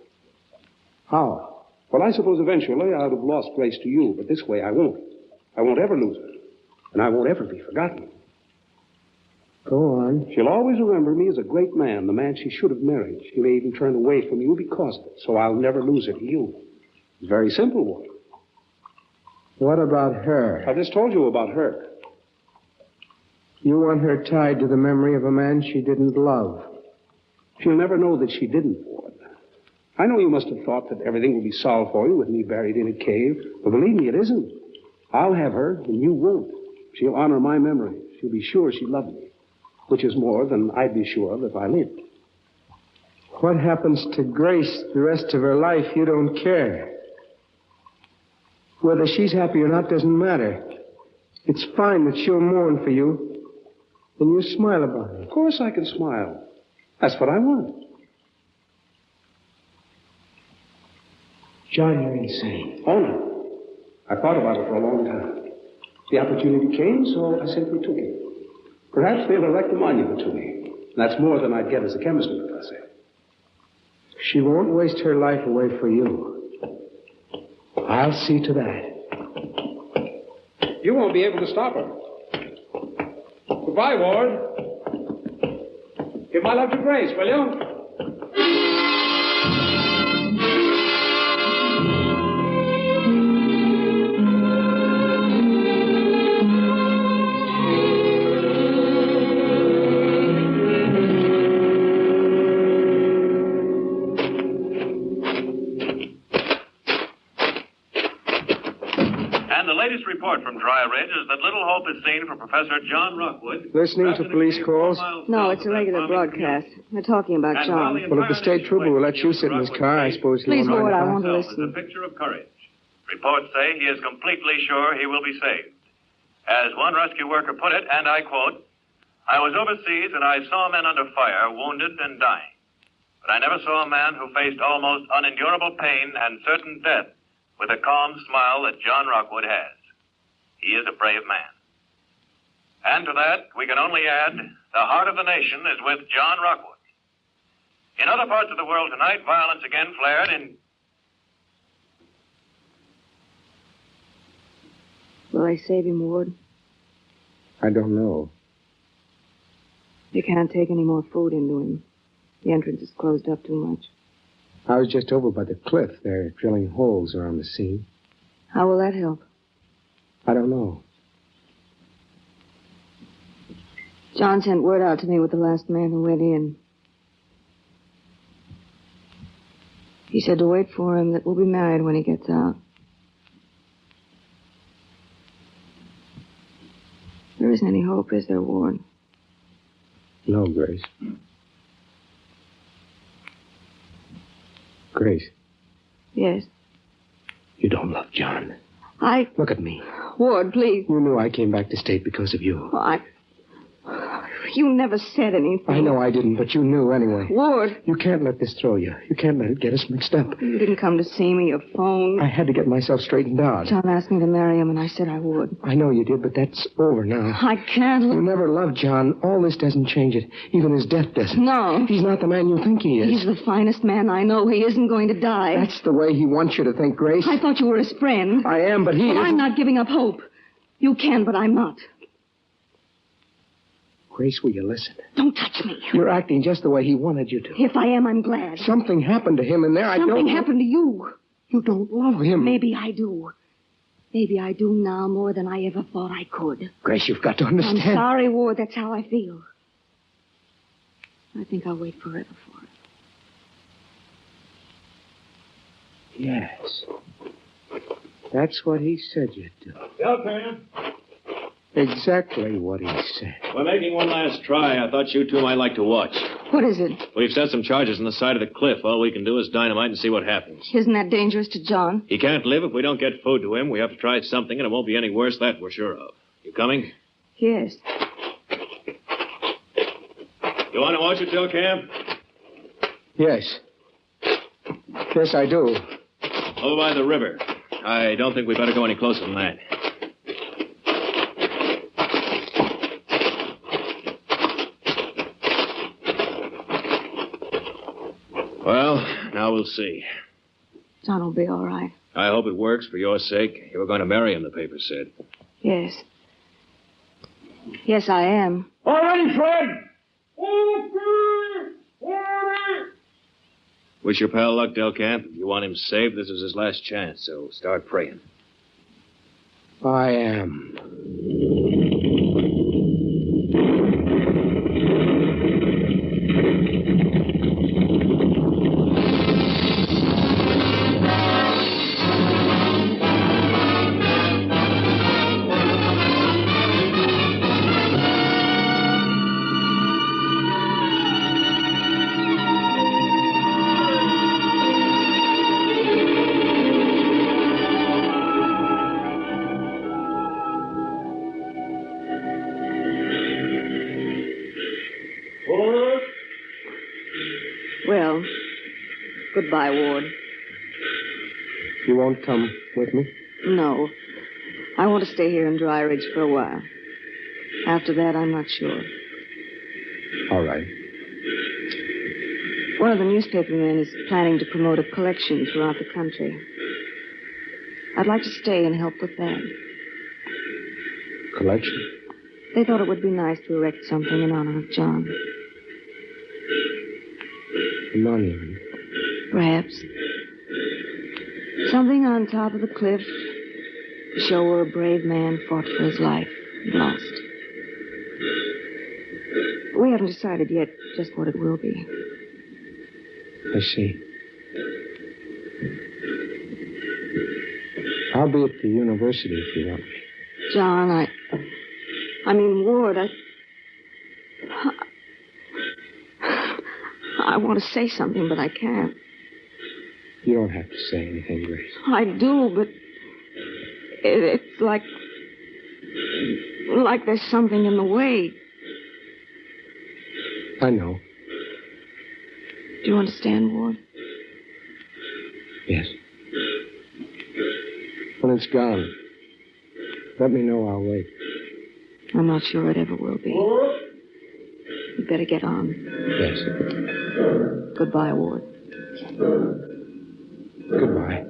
How? Well, I suppose eventually I would have lost Grace to you, but this way I won't. I won't ever lose her. And I won't ever be forgotten. Go on. She'll always remember me as a great man, the man she should have married. She may even turn away from you because of it, so I'll never lose her to you. It's very simple, Ward. What about her? I just told you about her. You want her tied to the memory of a man she didn't love. She'll never know that she didn't, Ward. I know you must have thought that everything will be solved for you with me buried in a cave, but believe me, it isn't. I'll have her, and you won't. She'll honor my memory. She'll be sure she loved me, which is more than I'd be sure of if I lived. What happens to Grace the rest of her life, you don't care. Whether she's happy or not doesn't matter. It's fine that she'll mourn for you, and you smile about it. Of course I can smile. That's what I want. John, you're insane. Oh, no. I thought about it for a long time. The opportunity came, so I simply took it. Perhaps they'll erect a monument to me. That's more than I'd get as a chemistry professor. She won't waste her life away for you. I'll see to that. You won't be able to stop her. Goodbye, Ward. Give my love to Grace, will you? Report from Dry Ridge is that little hope is seen for Professor John Rockwood. Listening to police calls? No, it's a regular broadcast. They're talking about John. Well, if the state trooper will let you sit in his car, I suppose he'll... Please, Ward, I want to listen. A picture of courage. Reports say he is completely sure he will be saved. As one rescue worker put it, and I quote, "I was overseas and I saw men under fire, wounded and dying. But I never saw a man who faced almost unendurable pain and certain death with a calm smile that John Rockwood has. He is a brave man." And to that, we can only add, the heart of the nation is with John Rockwood. In other parts of the world tonight, violence again flared in... Will they save him, Ward? I don't know. They can't take any more food into him. The entrance is closed up too much. I was just over by the cliff. They're drilling holes around the scene. How will that help? I don't know. John sent word out to me with the last man who went in. He said to wait for him, that we'll be married when he gets out. There isn't any hope, is there, Ward? No, Grace. Grace, Yes. you don't love John. Look at me. Ward, please. You knew I came back to state because of you. You never said anything. I know I didn't, but you knew anyway. Ward. You can't let this throw you. You can't let it get us mixed up. You didn't come to see me or phone. I had to get myself straightened out. John asked me to marry him, and I said I would. I know you did, but that's over now. I can't. You never loved John. All this doesn't change it. Even his death doesn't. No. He's not the man you think he is. He's the finest man I know. He isn't going to die. That's the way he wants you to think, Grace. I thought you were his friend. I am, but he Well, isn't. I'm not giving up hope. You can, but I'm not. Grace, will you listen? Don't touch me. You're acting just the way he wanted you to. If I am, I'm glad. Something happened to him in there. Something happened to you. You don't love him. Maybe I do. Maybe I do now more than I ever thought I could. Grace, you've got to understand. I'm sorry, Ward. That's how I feel. I think I'll wait forever for it. Yes. That's what he said you'd do. Okay. Exactly what he said. We're making one last try. I thought you two might like to watch. What is it? We've set some charges on the side of the cliff. All we can do is dynamite and see what happens. Isn't that dangerous to John? He can't live if we don't get food to him. We have to try something, and it won't be any worse, that we're sure of. You coming? Yes. You want to watch it till camp? Yes. Yes, I do. Over by the river. I don't think we better go any closer than that. Well, now we'll see. John will be all right. I hope it works for your sake. You were going to marry him, the paper said. Yes. Yes, I am. All ready, Fred? Wish your pal luck, Delcamp. If you want him saved, this is his last chance, so start praying. I am. Well, goodbye, Ward. You won't come with me? No. I want to stay here in Dry Ridge for a while. After that, I'm not sure. All right. One of the newspapermen is planning to promote a collection throughout the country. I'd like to stay and help with that. Collection? They thought it would be nice to erect something in honor of John. A monument. Perhaps. Something on top of the cliff to show where a brave man fought for his life and lost. We haven't decided yet just what it will be. I see. I'll be at the university if you want me. John, I mean, Ward, I want to say something, but I can't. You don't have to say anything, Grace. I do, but it's like Like there's something in the way. I know. Do you understand, Ward? Yes. When it's gone, let me know. I'll wait. I'm not sure it ever will be. You better get on. Yes. Goodbye, Ward. Goodbye.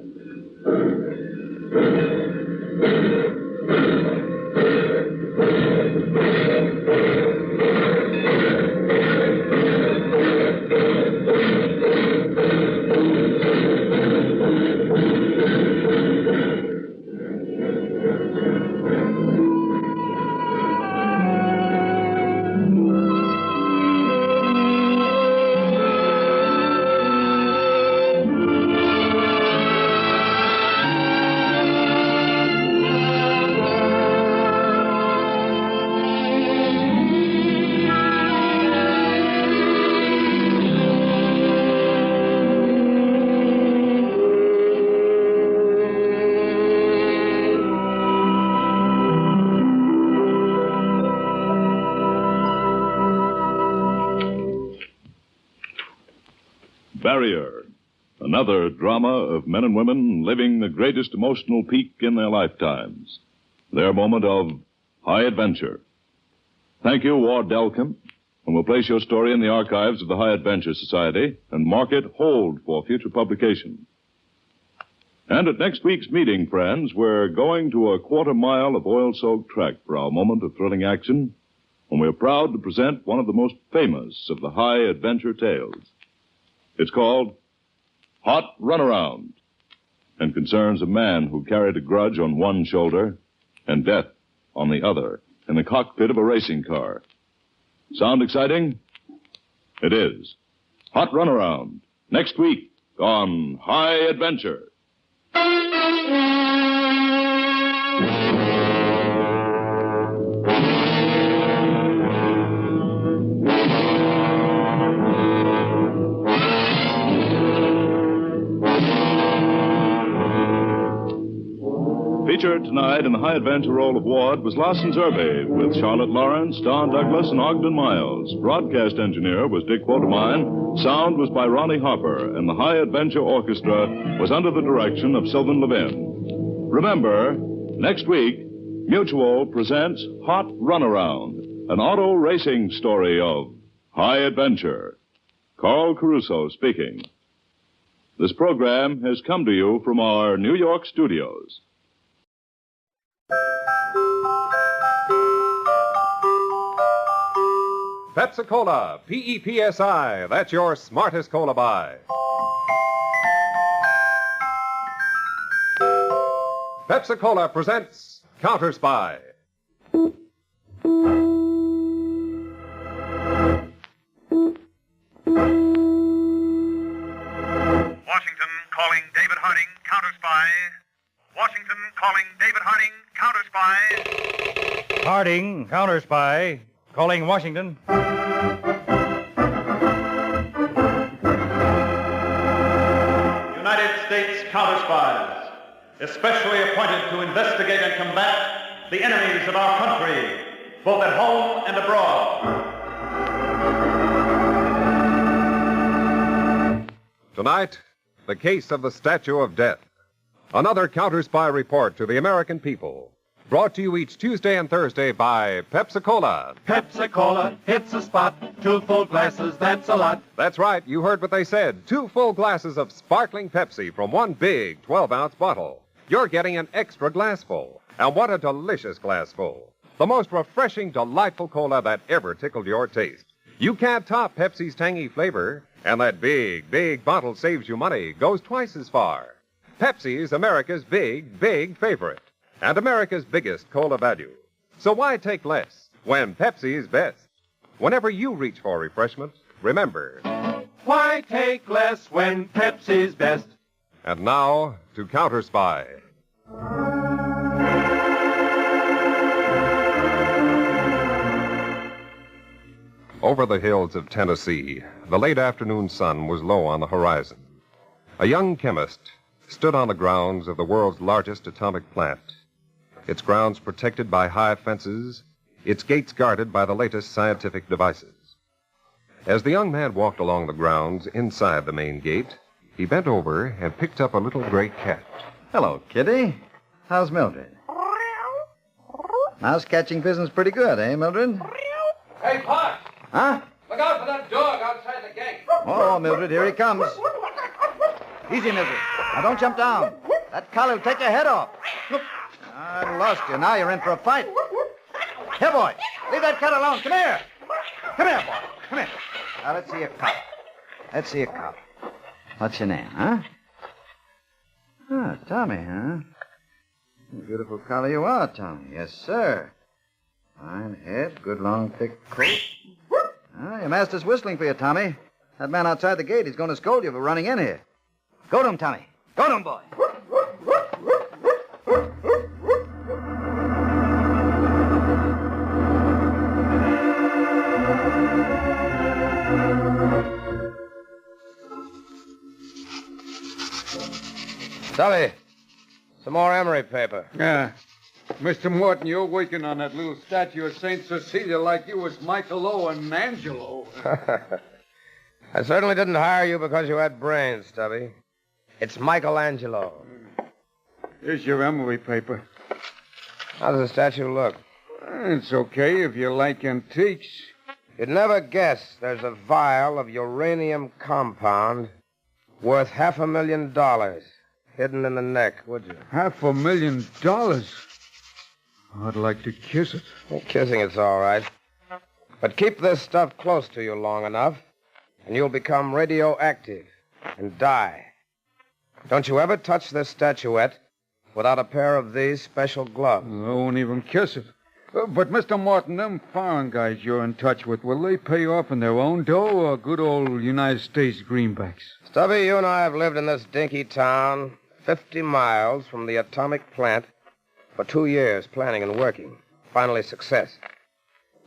Barrier, another drama of men and women living the greatest emotional peak in their lifetimes, their moment of high adventure. Thank you, Ward Delcamp, and we'll place your story in the archives of the High Adventure Society and mark it hold for future publication. And at next week's meeting, friends, we're going to a quarter-mile of oil-soaked track for our moment of thrilling action, and we're proud to present one of the most famous of the high adventure tales. It's called Hot Runaround and concerns a man who carried a grudge on one shoulder and death on the other in the cockpit of a racing car. Sound exciting? It is. Hot Runaround, next week on High Adventure. Featured tonight in the High Adventure role of Ward was Lawson's Irby, with Charlotte Lawrence, Don Douglas, and Ogden Miles. Broadcast engineer was Dick Quatermine. Sound was by Ronnie Harper, and the High Adventure Orchestra was under the direction of Sylvan Levin. Remember, next week, Mutual presents Hot Runaround, an auto racing story of high adventure. Carl Caruso speaking. This program has come to you from our New York studios. Pepsi-Cola, P-E-P-S-I. That's your smartest cola buy. Pepsi-Cola presents Counter Spy. Washington calling David Harding, Counter Spy. Washington calling David Harding, Counter Spy. Harding, Counter Spy. Calling Washington. United States Counter Spies, especially appointed to investigate and combat the enemies of our country, both at home and abroad. Tonight, the case of the Statue of Death. Another Counter Spy report to the American people. Brought to you each Tuesday and Thursday by Pepsi-Cola. Pepsi-Cola hits the spot. 2 full glasses, that's a lot. That's right. You heard what they said. 2 full glasses of sparkling Pepsi from one big 12-ounce bottle. You're getting an extra glassful. And what a delicious glassful. The most refreshing, delightful cola that ever tickled your taste. You can't top Pepsi's tangy flavor. And that big, big bottle saves you money, goes twice as far. Pepsi's America's big, big favorite. And America's biggest cola value. So why take less when Pepsi's best? Whenever you reach for refreshment, remember, Why take less when Pepsi's best? And now to Counter Spy. Over the hills of Tennessee, the late afternoon sun was low on the horizon. A young chemist stood on the grounds of the world's largest atomic plant. Its grounds protected by high fences its gates guarded by the latest scientific devices. As the young man walked along the grounds inside the main gate, he bent over and picked up a little gray cat. Hello, Kitty. How's Mildred? Mouse catching business pretty good, eh, Mildred? Hey, Pop! Huh? Look out for that dog outside the gate. Oh, Mildred, here he comes. Easy, Mildred. Now, don't jump down. That collie will take your head off. I lost you. Now you're in for a fight. Here, boy. Leave that cat alone. Come here. Come here, boy. Come here. Now, let's see your cup. Let's see your cup. What's your name, huh? Ah, Tommy, huh? Beautiful collie you are, Tommy. Yes, sir. Fine head, good long, thick coat. Ah, your master's whistling for you, Tommy. That man outside the gate, he's going to scold you for running in here. Go to him, Tommy. Go to him, boy. Sully, some more emery paper. Yeah. Mr. Morton, you're working on that little statue of St. Cecilia like you was Michael and Angelo. I certainly didn't hire you because you had brains, Stubby. It's Michelangelo. Here's your emery paper. How does the statue look? It's okay if you like antiques. You'd never guess there's a vial of uranium compound worth $500,000 hidden in the neck, would you? $500,000? I'd like to kiss it. Well, kissing it's all right. But keep this stuff close to you long enough, and you'll become radioactive and die. Don't you ever touch this statuette without a pair of these special gloves. I won't even kiss it. But, Mr. Morton, them foreign guys you're in touch with, will they pay off in their own dough or good old United States greenbacks? Stubby, you and I have lived in this dinky town 50 miles from the atomic plant for 2 years, planning and working. Finally, success.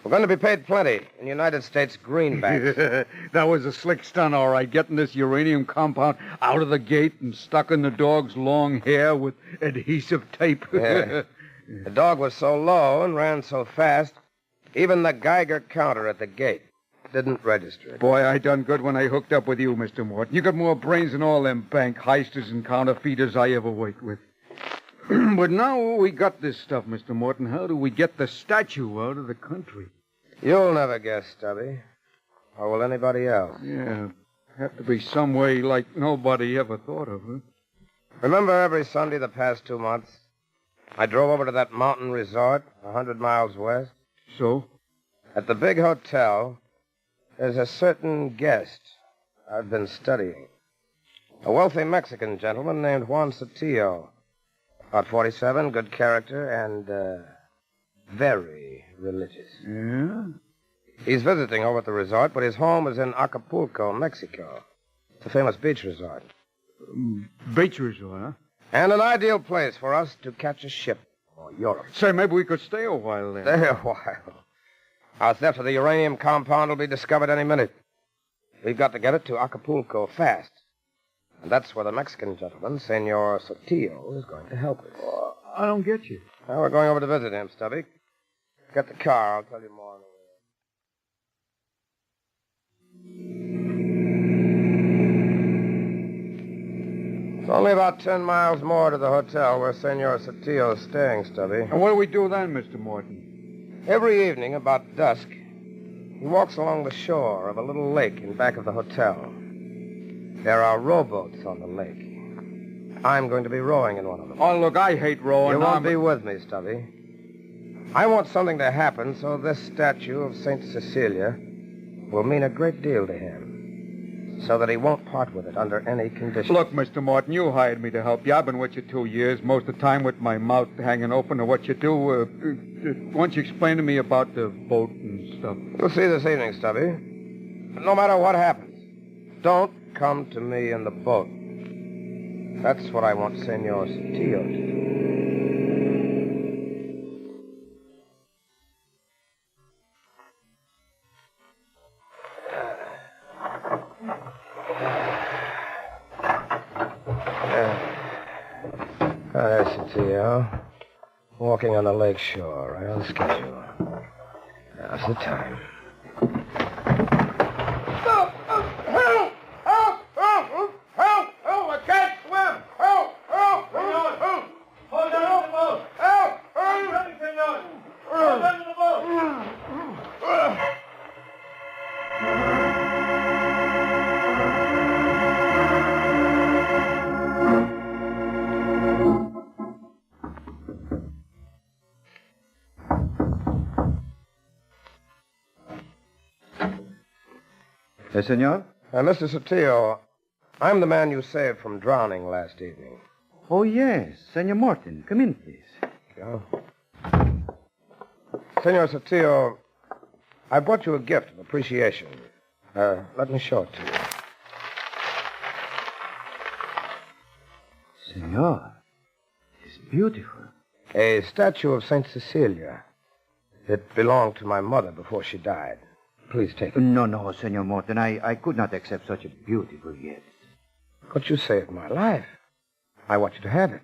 We're going to be paid plenty in United States greenbacks. That was a slick stunt, all right, getting this uranium compound out of the gate and stuck in the dog's long hair with adhesive tape. Yeah. The dog was so low and ran so fast, even the Geiger counter at the gate didn't register. Boy, I done good when I hooked up with you, Mr. Morton. You got more brains than all them bank heisters and counterfeiters I ever worked with. But now we got this stuff, Mr. Morton. How do we get the statue out of the country? You'll never guess, Stubby. Or will anybody else? Yeah, have to be some way like nobody ever thought of, huh? Remember every Sunday the past 2 months, I drove over to that mountain resort 100 miles west? So? At the big hotel, there's a certain guest I've been studying. A wealthy Mexican gentleman named Juan Sotillo. About 47, good character, and, very religious. Yeah? He's visiting over at the resort, but his home is in Acapulco, Mexico. It's a famous beach resort. Beach resort, huh? And an ideal place for us to catch a ship for Europe. Say, maybe we could stay a while there. Stay a while. Our theft of the uranium compound will be discovered any minute. We've got to get it to Acapulco fast. And that's where the Mexican gentleman, Senor Sotillo, is going to help us. I don't get you. Well, we're going over to visit him, Stubby. Get the car. I'll tell you more. It's only about 10 miles more to the hotel where Senor Sotillo is staying, Stubby. And what do we do then, Mr. Morton? Every evening, about dusk, he walks along the shore of a little lake in back of the hotel. There are rowboats on the lake. I'm going to be rowing in one of them. Oh, look, I hate rowing. You won't be with me, Stubby. I want something to happen so this statue of St. Cecilia will mean a great deal to him, so that he won't part with it under any conditions. Look, Mr. Morton, you hired me to help you. I've been with you 2 years, most of the time with my mouth hanging open to what you do. Why don't you explain to me about the boat and stuff? You'll see this evening, Stubby. But no matter what happens, don't come to me in the boat. That's what I want Senor Sotillo to do. There's Sotillo. Walking on the lake shore, right on schedule. Now's the time. Help! Help! Help! Help! Help! I can't swim! Help! Help! Help! Hold on to the boat! Help! Help! Senor! Hold on to the boat! Senor? Mr. Sotillo, I'm the man you saved from drowning last evening. Oh, yes. Senor Morton. Come in, please. Go. Senor Sotillo, I brought you a gift of appreciation. Let me show it to you. Senor, it's beautiful. A statue of Saint Cecilia. It belonged to my mother before she died. Please take it. No, Senor Morton. I could not accept such a beautiful gift. But you saved my life. I want you to have it.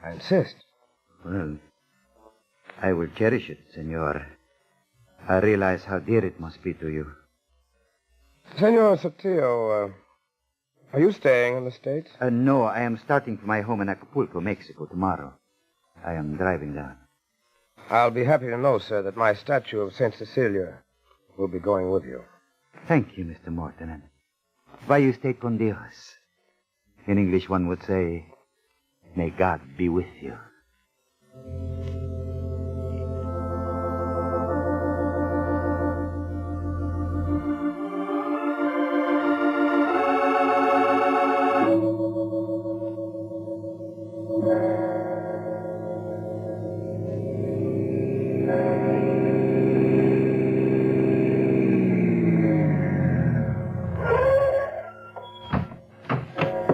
I insist. Well, I will cherish it, Senor. I realize how dear it must be to you. Senor Sotillo, are you staying in the States? No, I am starting for my home in Acapulco, Mexico, tomorrow. I am driving down. I'll be happy to know, sir, that my statue of Saint Cecilia will be going with you. Thank you, Mr. Morton. And vaya usted con Dios. In English, one would say, may God be with you.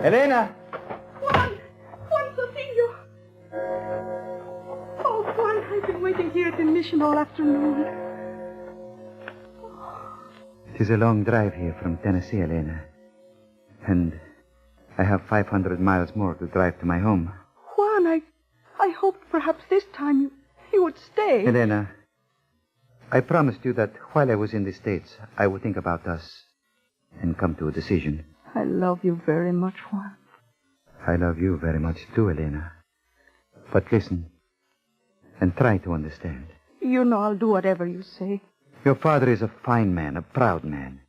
Elena! Juan Sotillo! Oh, Juan, I've been waiting here at the mission all afternoon. It is a long drive here from Tennessee, Elena. And I have 500 miles more to drive to my home. Juan, I hoped perhaps this time you would stay. Elena, I promised you that while I was in the States, I would think about us and come to a decision. I love you very much, Juan. I love you very much too, Elena. But listen, and try to understand. You know I'll do whatever you say. Your father is a fine man, a proud man.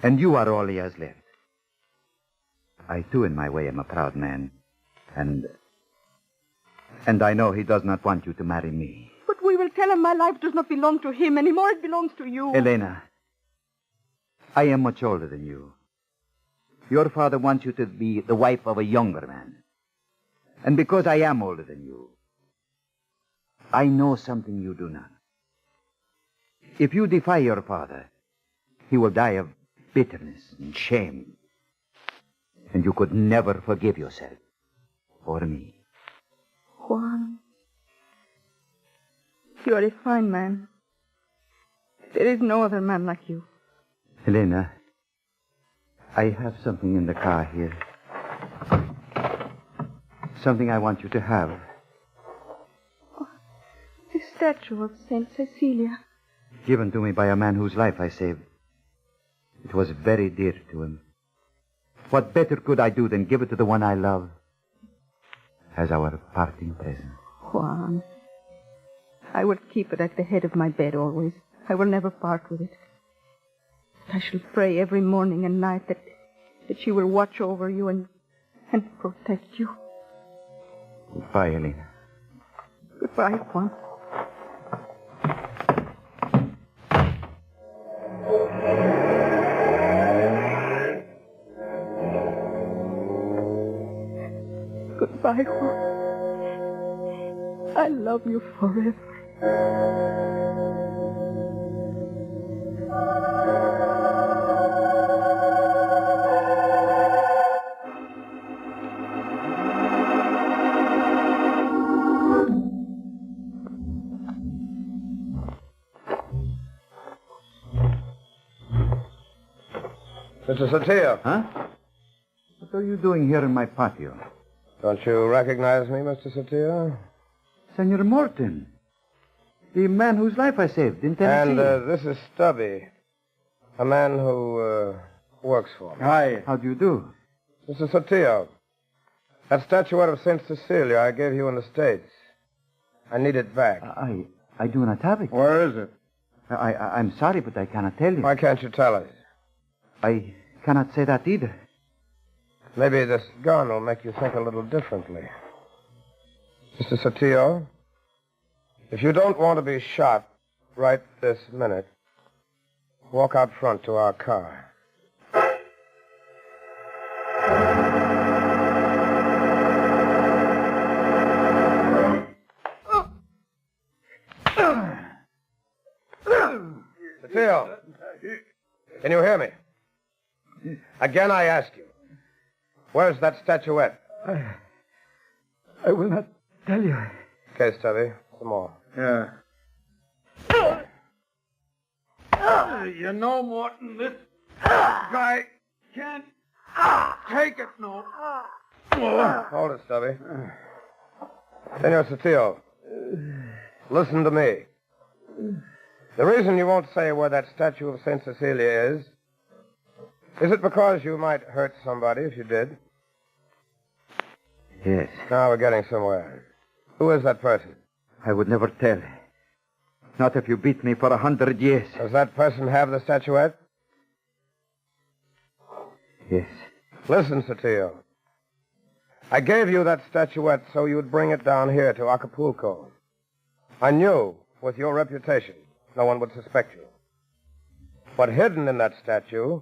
And you are all he has left. I, too, in my way, am a proud man. And I know he does not want you to marry me. But we will tell him my life does not belong to him anymore. It belongs to you. Elena, I am much older than you. Your father wants you to be the wife of a younger man. And because I am older than you, I know something you do not. If you defy your father, he will die of bitterness and shame. And you could never forgive yourself or me. Juan, you are a fine man. There is no other man like you. Elena, I have something in the car here. Something I want you to have. Oh, the statue of Saint Cecilia. Given to me by a man whose life I saved. It was very dear to him. What better could I do than give it to the one I love as our parting present? Juan, I will keep it at the head of my bed always. I will never part with it. I shall pray every morning and night that she will watch over you and protect you. Goodbye, Elena. Goodbye, Juan. Goodbye, Juan. I love you forever. Mr. Sotillo. Huh? What are you doing here in my patio? Don't you recognize me, Mr. Sotillo? Senor Morton. The man whose life I saved in Tennessee. And this is Stubby, a man who works for me. Hi. How do you do? Mr. Sotillo, that statuette of St. Cecilia I gave you in the States. I need it back. I do not have it. Where is it? I'm sorry, but I cannot tell you. Why can't you tell us? I cannot say that either. Maybe this gun will make you think a little differently. Mr. Sotillo, if you don't want to be shot right this minute, walk out front to our car. Sotillo, can you hear me? Again, I ask you, where's that statuette? I will not tell you. Okay, Stubby, some more. Yeah. You know, Morton, this guy can't take it no. Hold it, Stubby. Senor Sotillo, listen to me. The reason you won't say where that statue of St. Cecilia is it because you might hurt somebody if you did? Yes. Now we're getting somewhere. Who is that person? I would never tell. Not if you beat me for 100 years. Does that person have the statuette? Yes. Listen, Sotillo. I gave you that statuette so you'd bring it down here to Acapulco. I knew, with your reputation, no one would suspect you. But hidden in that statue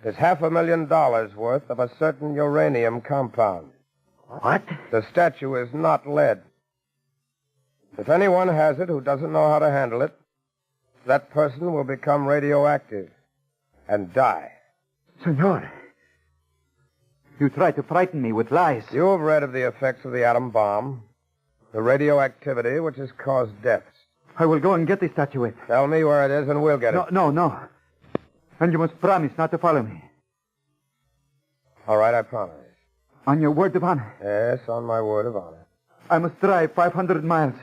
is $500,000 worth of a certain uranium compound. What? The statue is not lead. If anyone has it who doesn't know how to handle it, that person will become radioactive and die. Senor, you try to frighten me with lies. You have read of the effects of the atom bomb, the radioactivity which has caused deaths. I will go and get the statuette. Tell me where it is and we'll get it. No. And you must promise not to follow me. All right, I promise. On your word of honor? Yes, on my word of honor. I must drive 500 miles.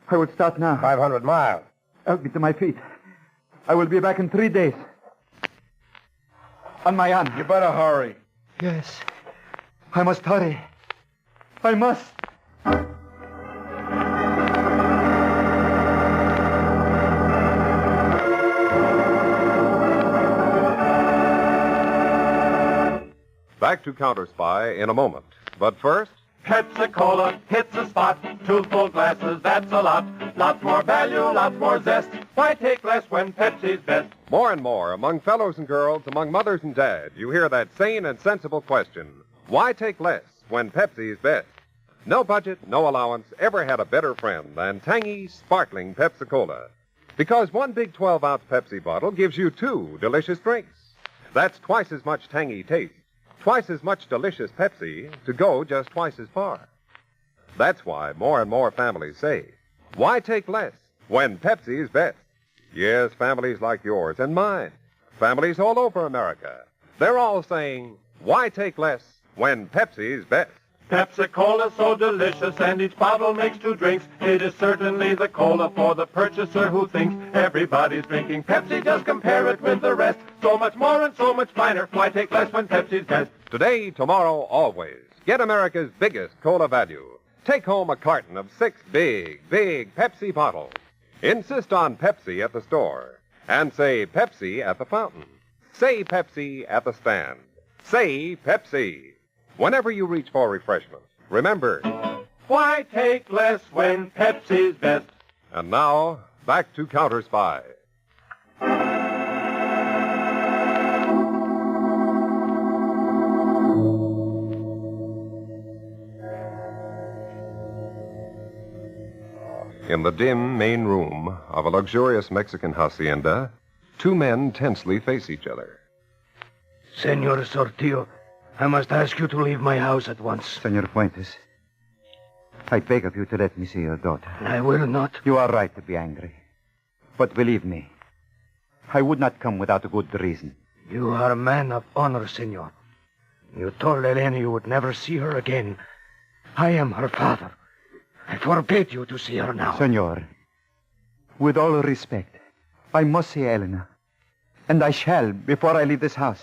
I will start now. 500 miles? Help me to my feet. I will be back in 3 days. On my honor. You better hurry. Yes. I must hurry. I must. Back to Counter Spy in a moment. But first... Pepsi-Cola hits the spot. 2 full glasses, that's a lot. Lots more value, lots more zest. Why take less when Pepsi's best? More and more, among fellows and girls, among mothers and dads, you hear that sane and sensible question. Why take less when Pepsi's best? No budget, no allowance ever had a better friend than tangy, sparkling Pepsi-Cola. Because one big 12-ounce Pepsi bottle gives you 2 delicious drinks. That's twice as much tangy taste. Twice as much delicious Pepsi to go just twice as far. That's why more and more families say, why take less when Pepsi's best? Yes, families like yours and mine. Families all over America. They're all saying, why take less when Pepsi's best? Pepsi-Cola's so delicious, and each bottle makes 2 drinks. It is certainly the cola for the purchaser who thinks everybody's drinking Pepsi. Just compare it with the rest. So much more and so much finer. Why take less when Pepsi's best? Today, tomorrow, always. Get America's biggest cola value. Take home a carton of 6 big Pepsi bottles. Insist on Pepsi at the store. And say Pepsi at the fountain. Say Pepsi at the stand. Say Pepsi. Whenever you reach for refreshment, remember, why take less when Pepsi's best? And now, back to Counter Spy. In the dim main room of a luxurious Mexican hacienda, 2 men tensely face each other. Senor Sortillo, I must ask you to leave my house at once. Senor Fuentes, I beg of you to let me see your daughter. I will not. You are right to be angry. But believe me, I would not come without a good reason. You are a man of honor, senor. You told Elena you would never see her again. I am her father. I forbid you to see her now. Senor, With all respect, I must see Elena. And I shall before I leave this house.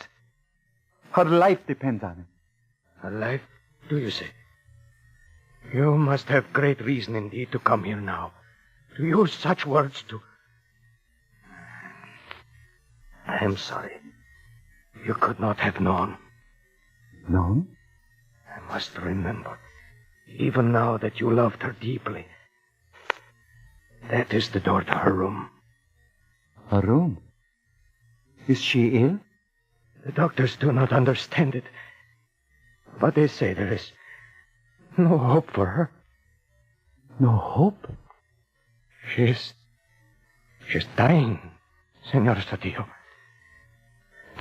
Her life depends on it. Her life, do you say? You must have great reason indeed to come here now. To use such words to... I am sorry. You could not have known. Known? I must remember, even now, that you loved her deeply. That is the door to her room. Her room? Is she ill? The doctors do not understand it. But they say there is no hope for her. No hope? She's dying, Senor Satillo.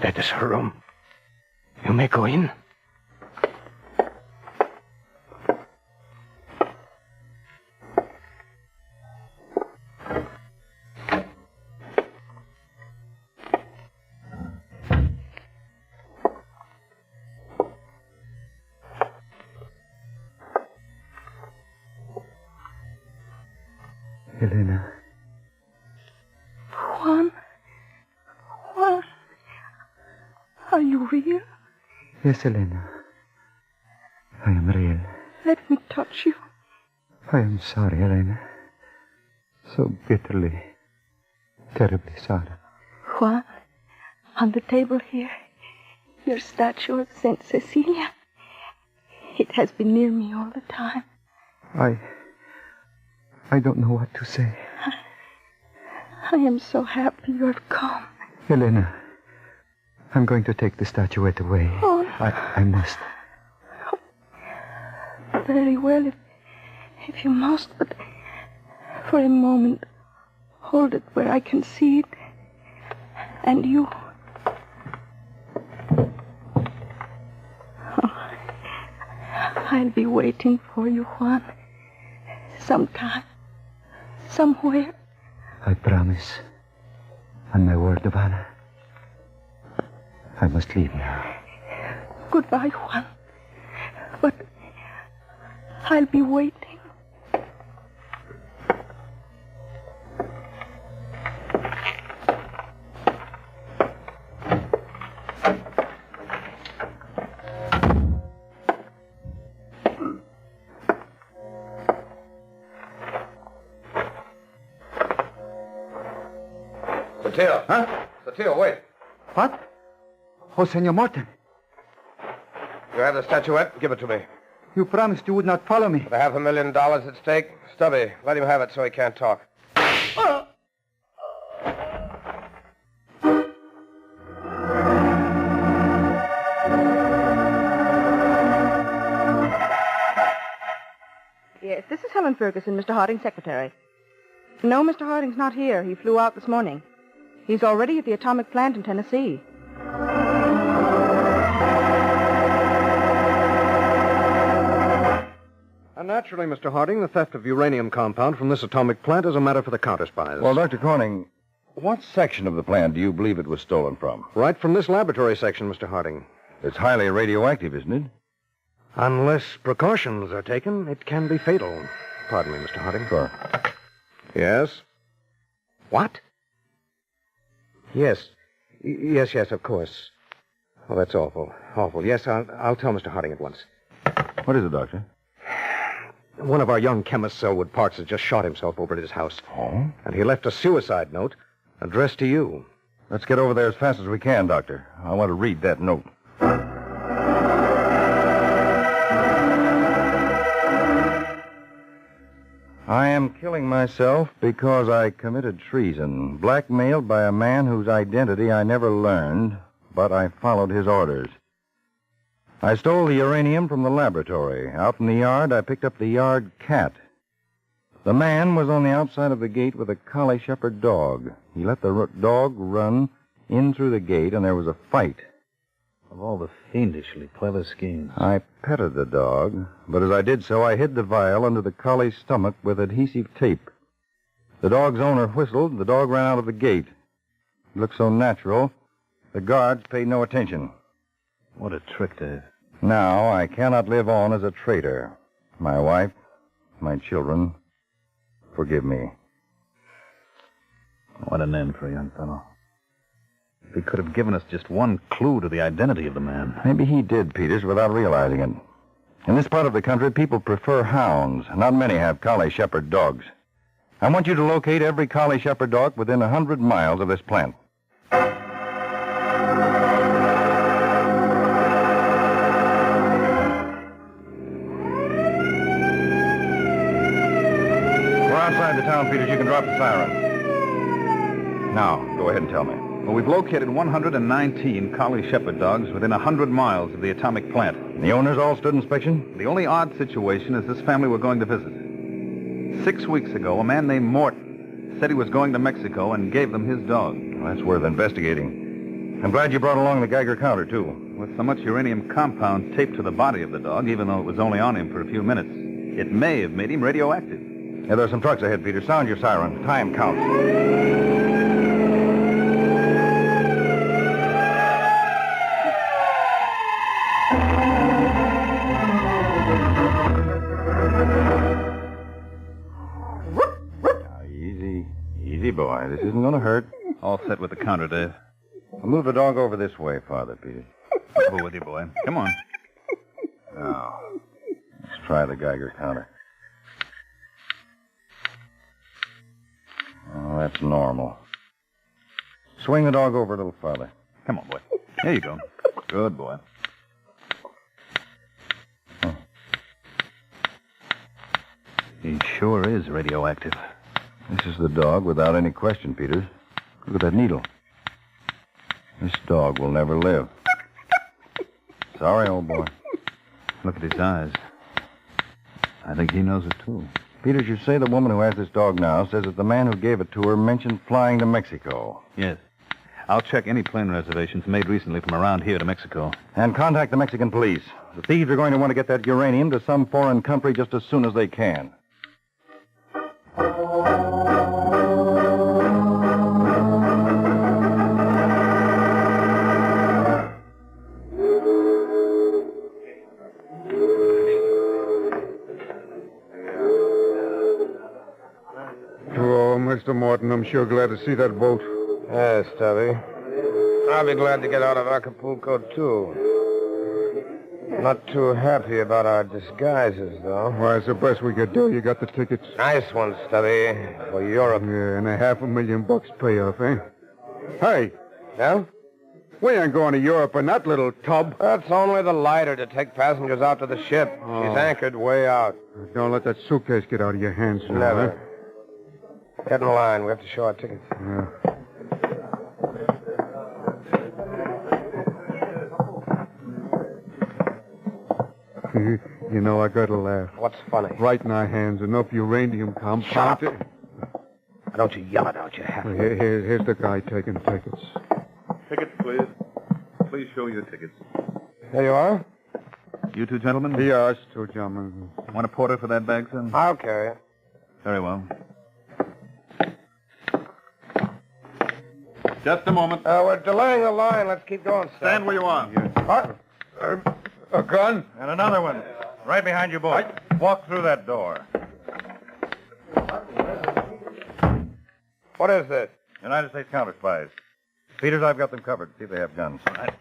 That is her room. You may go in. Elena. Juan? Are you real? Yes, Elena. I am real. Let me touch you. I am sorry, Elena. So bitterly, terribly sorry. Juan, on the table here, your statue of Saint Cecilia. It has been near me all the time. I don't know what to say. I am so happy you have come. Elena, I'm going to take the statuette away. Oh. I must. Very well, if you must, but for a moment, hold it where I can see it. And you... Oh, I'll be waiting for you, Juan. Sometime. Somewhere. I promise. On my word of honor. I must leave now. Goodbye, Juan. But I'll be waiting. Satillo. Huh? Satillo, wait. What? Oh, Senor Morton. You have the statuette? Give it to me. You promised you would not follow me. With $500,000 at stake? Stubby, let him have it so he can't talk. Yes, this is Helen Ferguson, Mr. Harding's secretary. No, Mr. Harding's not here. He flew out this morning. He's already at the atomic plant in Tennessee. And naturally, Mr. Harding, the theft of uranium compound from this atomic plant is a matter for the counter-spies. Well, Dr. Corning, what section of the plant do you believe it was stolen from? Right from this laboratory section, Mr. Harding. It's highly radioactive, isn't it? Unless precautions are taken, it can be fatal. Pardon me, Mr. Harding. Sure. Yes? What? Yes. Yes, of course. Oh, that's awful. Awful. Yes, I'll tell Mr. Harding at once. What is it, Doctor? One of our young chemists, Selwood Parks, has just shot himself over at his house. Oh? And he left a suicide note addressed to you. Let's get over there as fast as we can, Doctor. I want to read that note. I am killing myself because I committed treason, blackmailed by a man whose identity I never learned, but I followed his orders. I stole the uranium from the laboratory. Out in the yard, I picked up the yard cat. The man was on the outside of the gate with a collie shepherd dog. He let the dog run in through the gate, and there was a fight. Of all the fiendishly clever schemes. I petted the dog, but as I did so, I hid the vial under the collie's stomach with adhesive tape. The dog's owner whistled, the dog ran out of the gate. It looked so natural, the guards paid no attention. What a trick, Dave. Now I cannot live on as a traitor. My wife, my children, forgive me. What an end for a young fellow. If he could have given us just one clue to the identity of the man. Maybe he did, Peters, without realizing it. In this part of the country, people prefer hounds. Not many have collie shepherd dogs. I want you to locate every collie shepherd dog within 100 miles of this plant. Outside the town, Peters, you can drop the siren. Now, go ahead and tell me. Well, we've located 119 collie shepherd dogs within 100 miles of the atomic plant. And the owners all stood inspection? The only odd situation is this family we're going to visit. 6 weeks ago, a man named Morton said he was going to Mexico and gave them his dog. Well, that's worth investigating. I'm glad you brought along the Geiger counter, too. With so much uranium compound taped to the body of the dog, even though it was only on him for a few minutes, it may have made him radioactive. Yeah, there are some trucks ahead, Peter. Sound your siren. Time counts. Now, easy, boy. This isn't going to hurt. All set with the counter, Dave. I'll move the dog over this way, Father, Peter. I'll go with you, boy. Come on. Now, let's try the Geiger counter. Oh, that's normal. Swing the dog over a little farther. Come on, boy. There you go. Good boy. Oh. He sure is radioactive. This is the dog without any question, Peters. Look at that needle. This dog will never live. Sorry, old boy. Look at his eyes. I think he knows it, too. Peters, you say the woman who has this dog now says that the man who gave it to her mentioned flying to Mexico. Yes. I'll check any plane reservations made recently from around here to Mexico. And contact the Mexican police. The thieves are going to want to get that uranium to some foreign country just as soon as they can. Mr. Morton, I'm sure glad to see that boat. Yes, Stubby. I'll be glad to get out of Acapulco, too. Not too happy about our disguises, though. Why, it's the best we could do. You got the tickets. Nice one, Stubby. For Europe. Yeah, and $500,000 payoff, eh? Hey. Yeah? We ain't going to Europe in that little tub. That's only the lighter to take passengers out to the ship. Oh. She's anchored way out. Don't let that suitcase get out of your hands, now, Never. huh? Get in line. We have to show our tickets. Yeah. You know, I gotta laugh. What's funny? Right in our hands, enough uranium compound. Shut up. Don't you yell it out, you have to. Here's the guy taking tickets. Tickets, please. Please show your tickets. There you are. You two gentlemen? Yeah, us two gentlemen. Want a porter for that bag, son? I'll carry it. Very well. Just a moment. We're delaying the line. Let's keep going, Stand where you are. What? A gun? And another one. Right behind you both. Walk through that door. What is this? United States counter spies. Peters, I've got them covered. See if they have guns. All right.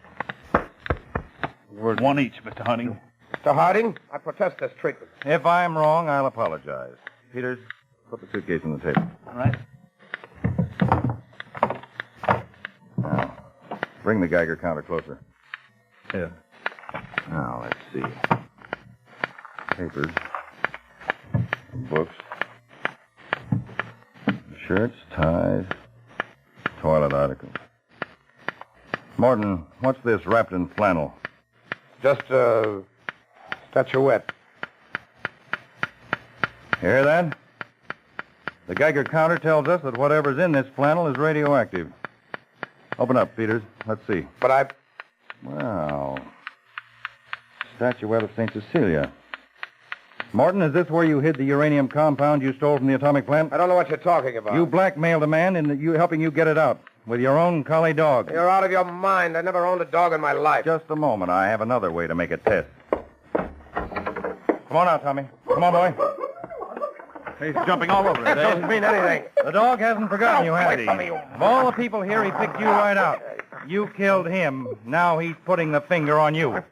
One each, Mr. Harding. Mr. Harding, I protest this treatment. If I'm wrong, I'll apologize. Peters, put the suitcase on the table. All right. Now, bring the Geiger counter closer. Here. Now, let's see. Papers. Books. Shirts, ties, toilet articles. Morton, what's this wrapped in flannel? Just a statuette. Hear that? The Geiger counter tells us that whatever's in this flannel is radioactive. Open up, Peters. Let's see. But Well, statuette of St. Cecilia. Morton, is this where you hid the uranium compound you stole from the atomic plant? I don't know what you're talking about. You blackmailed a man into helping you get it out with your own collie dog. You're out of your mind. I never owned a dog in my life. Just a moment. I have another way to make a test. Come on out, Tommy. Come on, boy. He's jumping all over it, That doesn't mean anything. The dog hasn't forgotten you, has Wait he? for me. Of all the people here, he picked you right out. You killed him. Now he's putting the finger on you.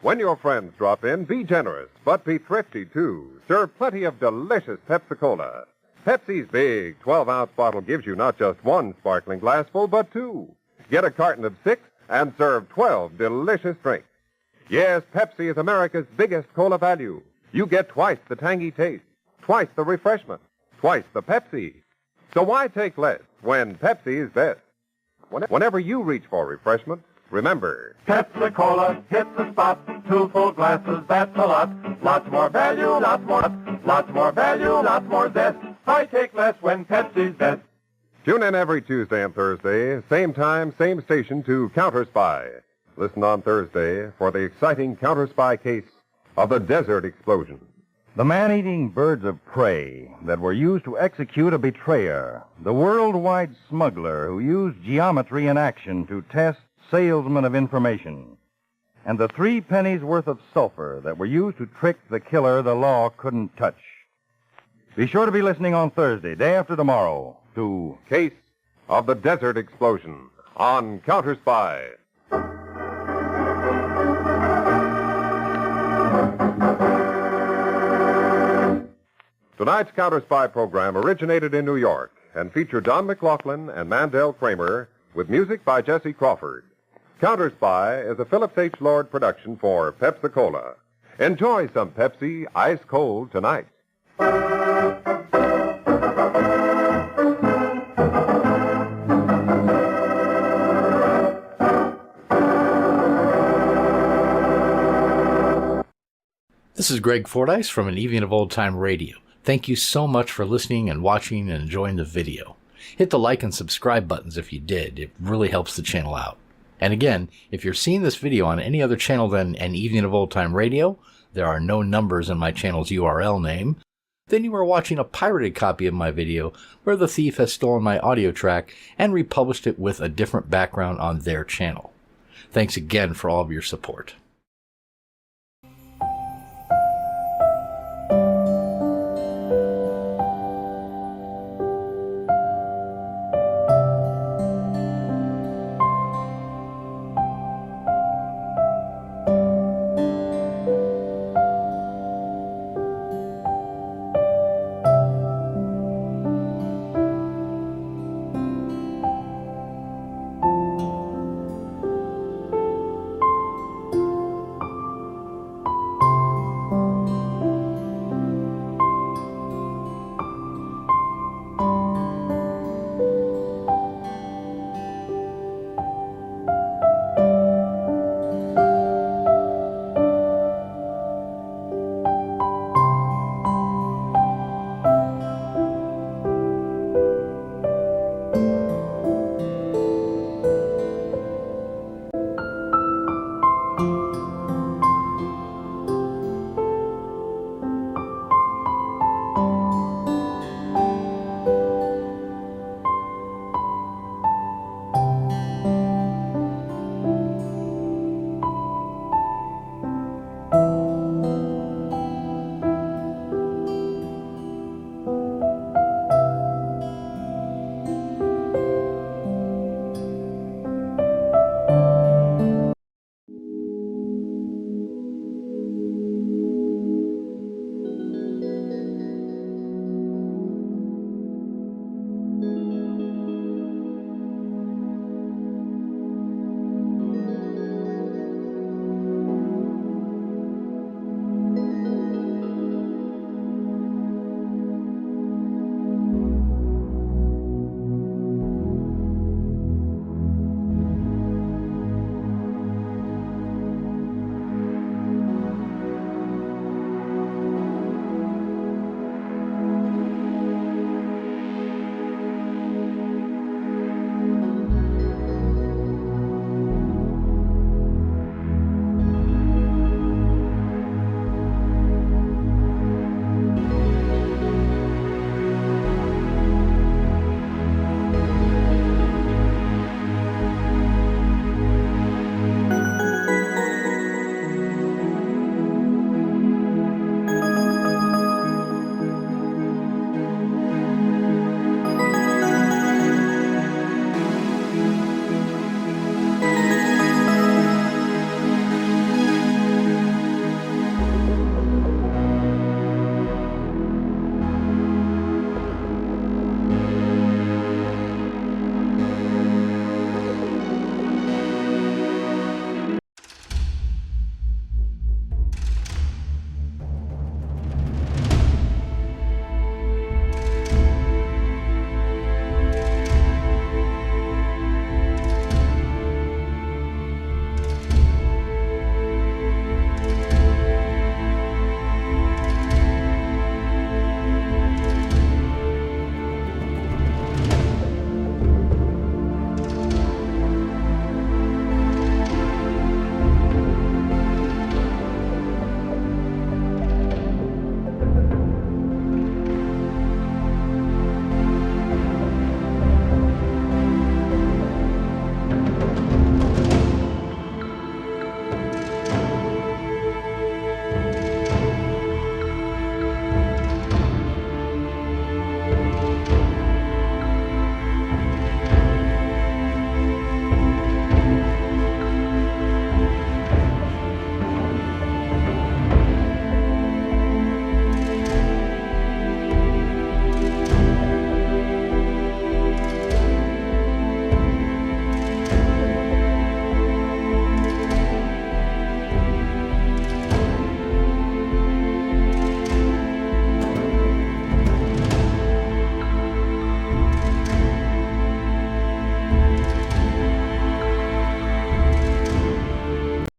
When your friends drop in, be generous, but be thrifty, too. Serve plenty of delicious Pepsi-Cola. Pepsi's big 12-ounce bottle gives you not just one sparkling glassful, but two. Get a carton of 6 and serve 12 delicious drinks. Yes, Pepsi is America's biggest cola value. You get twice the tangy taste, twice the refreshment, twice the Pepsi. So why take less when Pepsi is best? Whenever you reach for refreshment, remember, Pepsi-Cola hits the spot. 2 full glasses, that's a lot. Lots more value, lots more value, lots more zest. I take less when Pepsi's best. tune in every Tuesday and Thursday, same time, same station to Counter Spy. Listen on Thursday for the exciting Counter Spy case of the Desert Explosion. The man-eating birds of prey that were used to execute a betrayer, the worldwide smuggler who used geometry in action to test salesmen of information, and the 3 pennies worth of sulfur that were used to trick the killer the law couldn't touch. Be sure to be listening on Thursday, day after tomorrow, to Case of the Desert Explosion on Counter Spy. Tonight's Counter Spy program originated in New York and featured Don McLaughlin and Mandel Kramer with music by Jesse Crawford. Counter Spy is a Phillips H. Lord production for Pepsi-Cola. Enjoy some Pepsi ice cold tonight. This is Greg Fordyce from An Evening of Old Time Radio. Thank you so much for listening and watching and enjoying the video. Hit the like and subscribe buttons if you did. It really helps the channel out. And again, if you're seeing this video on any other channel than An Evening of Old Time Radio, there are no numbers in my channel's URL name, then you are watching a pirated copy of my video where the thief has stolen my audio track and republished it with a different background on their channel. Thanks again for all of your support.